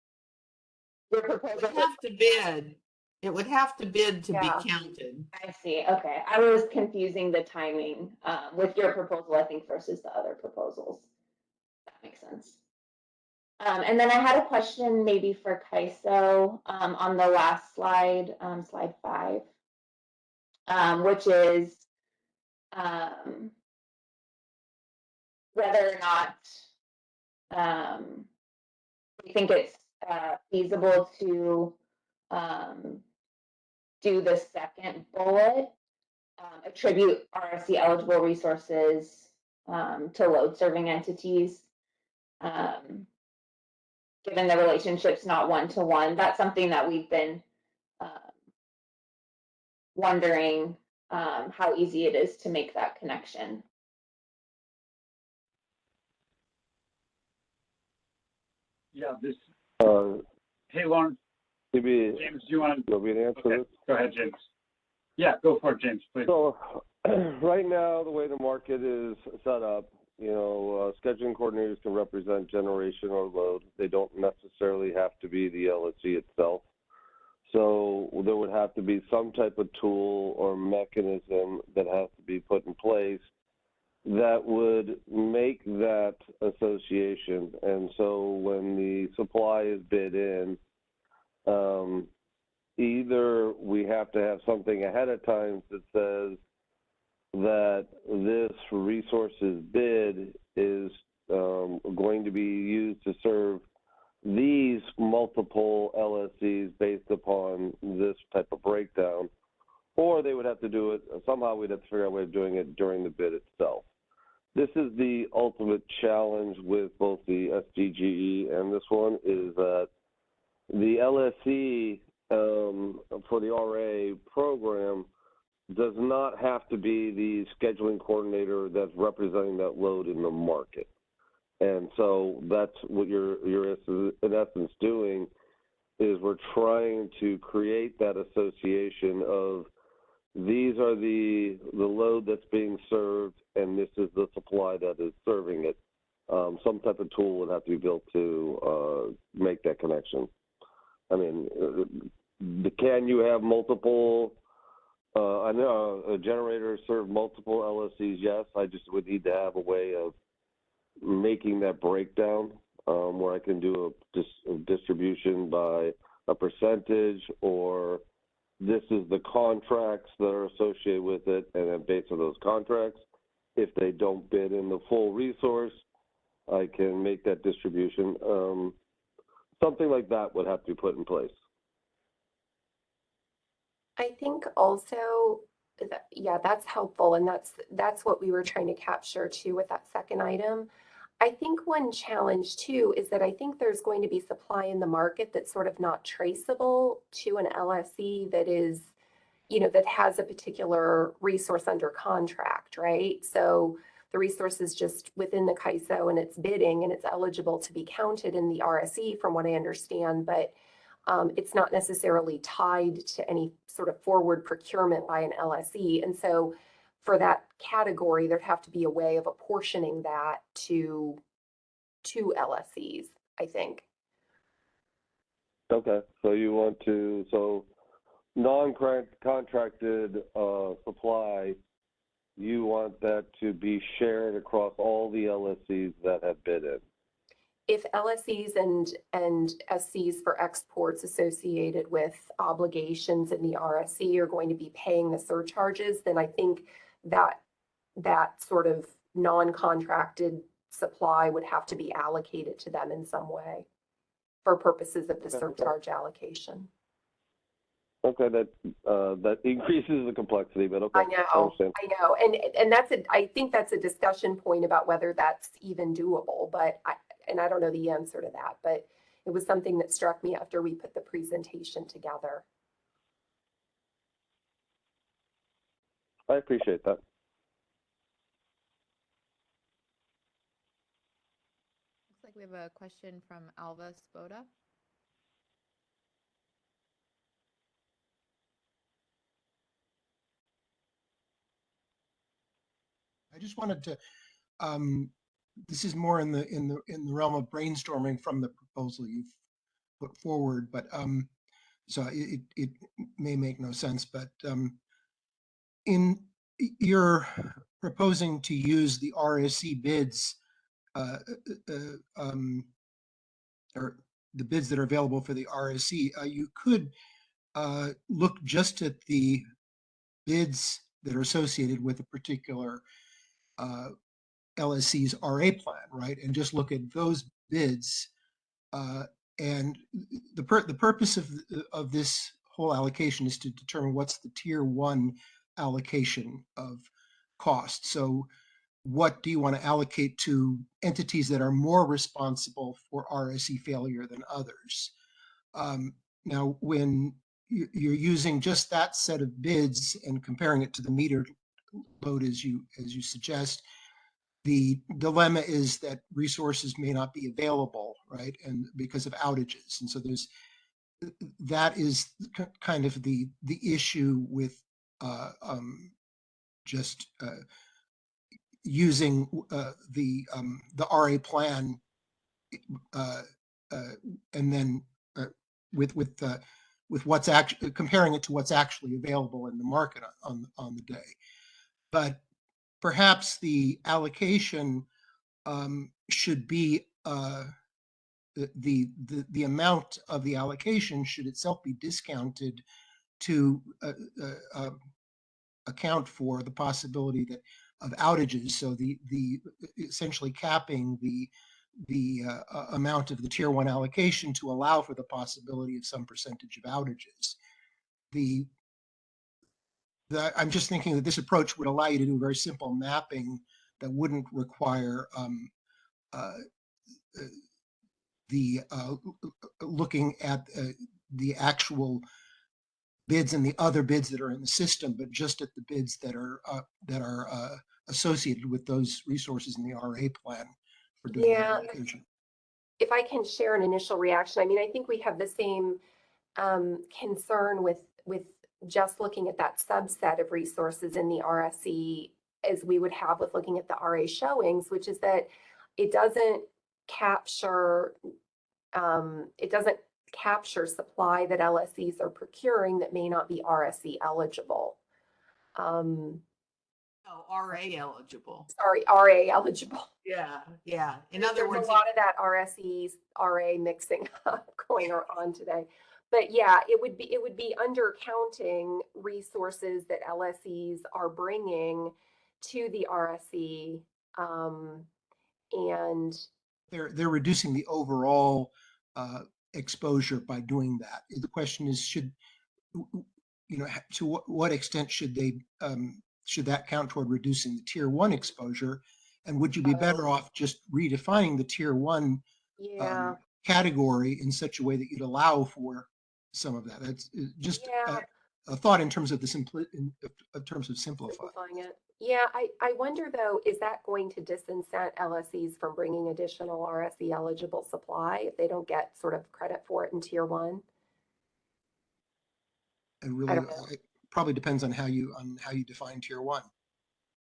your proposal have to bid. It would have to bid to be Yeah. counted. I see. Okay. I was confusing the timing with your proposal, I think, versus the other proposals. That makes sense. And then I had a question maybe for Kaiso on the last slide, slide 5, which is whether or not we think it's feasible to do the second bullet, attribute RSC eligible resources to load serving entities, given the relationship's not one-to-one. That's something that we've been wondering how easy it is to make that connection. Yeah, this. Uh, Hey, Lauren. Maybe, James, do you want me to answer this? Go ahead, James. Yeah, go for it, James, please. So right now, the way the market is set up, scheduling coordinators can represent generation or load. They don't necessarily have to be the LSC itself. So there would have to be some type of tool or mechanism that has to be put in place that would make that association. And so when the supply is bid in, either we have to have something ahead of time that says that this resources bid is going to be used to serve these multiple LSCs based upon this type of breakdown, or they would have to do it, somehow we'd have to figure out a way of doing it during the bid itself. This is the ultimate challenge with both the SDGE and this one, is that the LSC for the RA program does not have to be the scheduling coordinator that's representing that load in the market. And so that's what you're in essence doing, is we're trying to create that association of these are the load that's being served and this is the supply that is serving it. Some type of tool would have to be built to make that connection. I mean, can you have multiple, I know a generator serve multiple LSCs, yes. I just would need to have a way of making that breakdown where I can do a distribution by a percentage, or this is the contracts that are associated with it, and then based on those contracts, if they don't bid in the full resource, I can make that distribution. Something like that would have to be put in place. I think also, yeah, that's helpful, and that's what we were trying to capture too with that second item. I think one challenge too is that I think there's going to be supply in the market that's sort of not traceable to an LSC that is, that has a particular resource under contract, right? So the resource is just within the CAISO and it's bidding and it's eligible to be counted in the RSE from what I understand, but it's not necessarily tied to any sort of forward procurement by an LSE. And so for that category, there'd have to be a way of apportioning that to LSEs, I think. Okay, so you want to, non-contracted supply, you want that to be shared across all the LSCs that have bid in? If LSEs and SCs for exports associated with obligations in the RSC are going to be paying the surcharges, then I think that sort of non-contracted supply would have to be allocated to them in some way for purposes of the surcharge allocation. Okay, that increases the complexity, but okay. I know, and I think that's a discussion point about whether that's even doable, but I don't know the answer to that, but it was something that struck me after we put the presentation together. I appreciate that. Looks like we have a question from Alva Spoda. I just wanted to, this is more in the realm of brainstorming from the proposal you've put forward, but so it may make no sense, but in you're proposing to use the RSE bids or the bids that are available for the RSE. You could look just at the bids that are associated with a particular LSC's RA plan, right? And just look at those bids. And the purpose of this whole allocation is to determine what's the tier 1 allocation of cost. So what do you want to allocate to entities that are more responsible for RSE failure than others? Now, when you're using just that set of bids and comparing it to the meter load as you suggest, the dilemma is that resources may not be available, right? And because of outages. And so that is kind of the issue with just using the RA plan and then with what's actually comparing it to what's actually available in the market on the day. But perhaps the allocation should be the amount of the allocation should itself be discounted to account for the possibility of outages. So the essentially capping the amount of the tier 1 allocation to allow for the possibility of some percentage of outages. I'm just thinking that this approach would allow you to do a very simple mapping that wouldn't require looking at the actual bids and the other bids that are in the system, but just at the bids that are associated with those resources in the RA plan for doing the allocation. If I can share an initial reaction, I mean, I think we have the same concern with just looking at that subset of resources in the RSE as we would have with looking at the RA showings, which is that it doesn't capture supply that LSCs are procuring that may not be RSE eligible. RA eligible. Sorry, RA eligible. Yeah. In other words, a lot of that RSEs, RA mixing up going on today. But yeah, it would be undercounting resources that LSCs are bringing to the RSE, and they're reducing the overall exposure by doing that. The question is, to what extent should they should that count toward reducing the tier 1 exposure, and would you be better off just redefining the tier 1 category in such a way that you'd allow for some of that? That's just a thought in terms of simplifying it. Yeah, I wonder though, is that going to disincent LSCs from bringing additional RSE eligible supply if they don't get sort of credit for it in tier 1? It probably depends on how you define tier 1.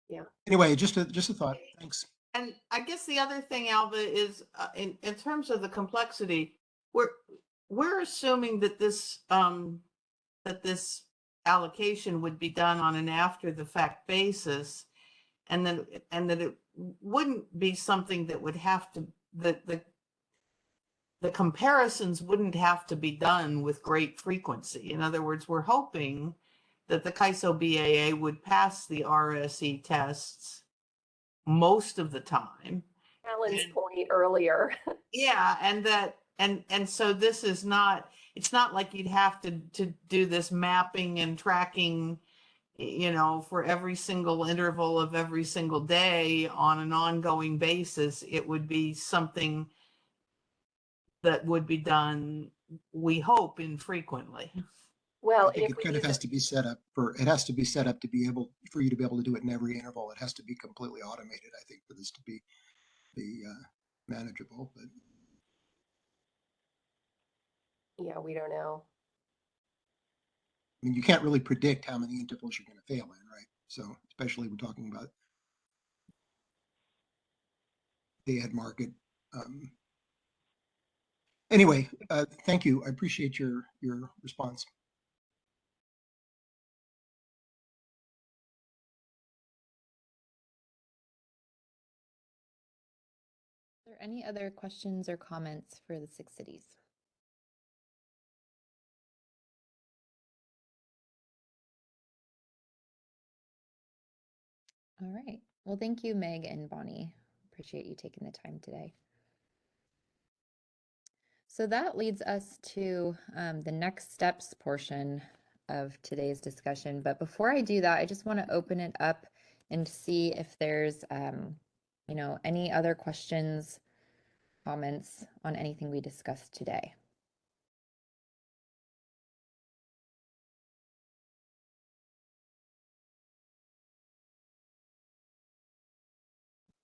Yeah. Anyway, just a thought. Thanks. And I guess the other thing, Alva, is in terms of the complexity, we're assuming that this allocation would be done on an after the fact basis, and that it wouldn't be something that would have to the comparisons wouldn't have to be done with great frequency. In other words, we're hoping that the CAISO BAA would pass the RSE tests most of the time. Alan's point earlier. Yeah, and so this is not, it's not like you'd have to do this mapping and tracking, for every single interval of every single day on an ongoing basis. It would be something that would be done, we hope, infrequently. Well, I think it kind of has to be set up for you to be able to do it in every interval. It has to be completely automated, I think, for this to be manageable. But yeah, we don't know. I mean, you can't really predict how many intervals you're going to fail in, right? So especially we're talking about day-ahead market. Anyway, thank you. I appreciate your response. Are there any other questions or comments for the 6 cities? All right. Well, thank you, Meg and Bonnie. Appreciate you taking the time today. So that leads us to the next steps portion of today's discussion. But before I do that, I just want to open it up and see if there's, any other questions, comments on anything we discussed today.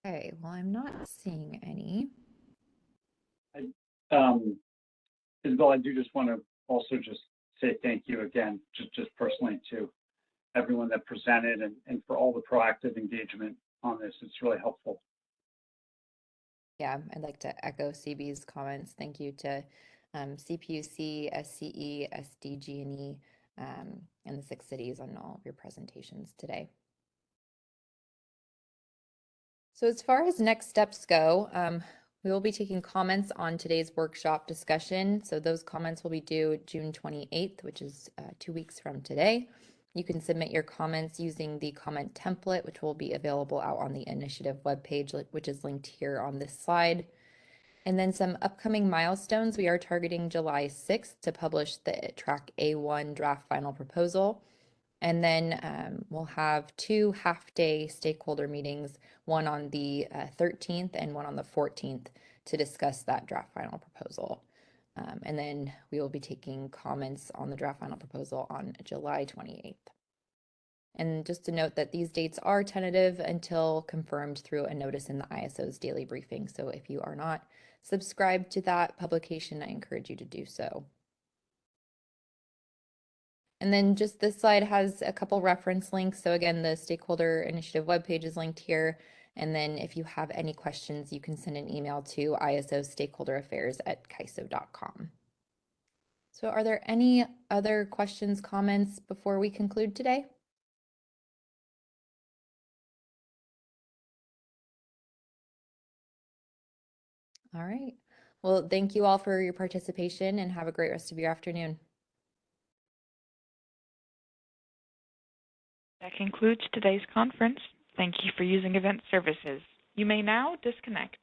Okay, well, I'm not seeing any. Isabel, I do just want to also just say thank you again, just personally to everyone that presented and for all the proactive engagement on this. It's really helpful. Yeah, I'd like to echo CB's comments. Thank you to CPUC, SCE, SDG&E, and the 6 cities on all of your presentations today. So as far as next steps go, we will be taking comments on today's workshop discussion. So those comments will be due June 28th, which is 2 weeks from today. You can submit your comments using the comment template, which will be available out on the initiative webpage, which is linked here on this slide. And then some upcoming milestones. We are targeting July 6th to publish the Track A1 draft final proposal. And then we'll have 2 half-day stakeholder meetings, one on the 13th and one on the 14th, to discuss that draft final proposal. And then we will be taking comments on the draft final proposal on July 28th. And just to note that these dates are tentative until confirmed through a notice in the ISO's daily briefing. So if you are not subscribed to that publication, I encourage you to do so. And then just this slide has a couple reference links. So again, the stakeholder initiative webpage is linked here. And then if you have any questions, you can send an email to isostakeholderaffairs@CAISO.com. So are there any other questions, comments before we conclude today? All right. Well, thank you all for your participation and have a great rest of your afternoon. That concludes today's conference. Thank you for using Event Services. You may now disconnect.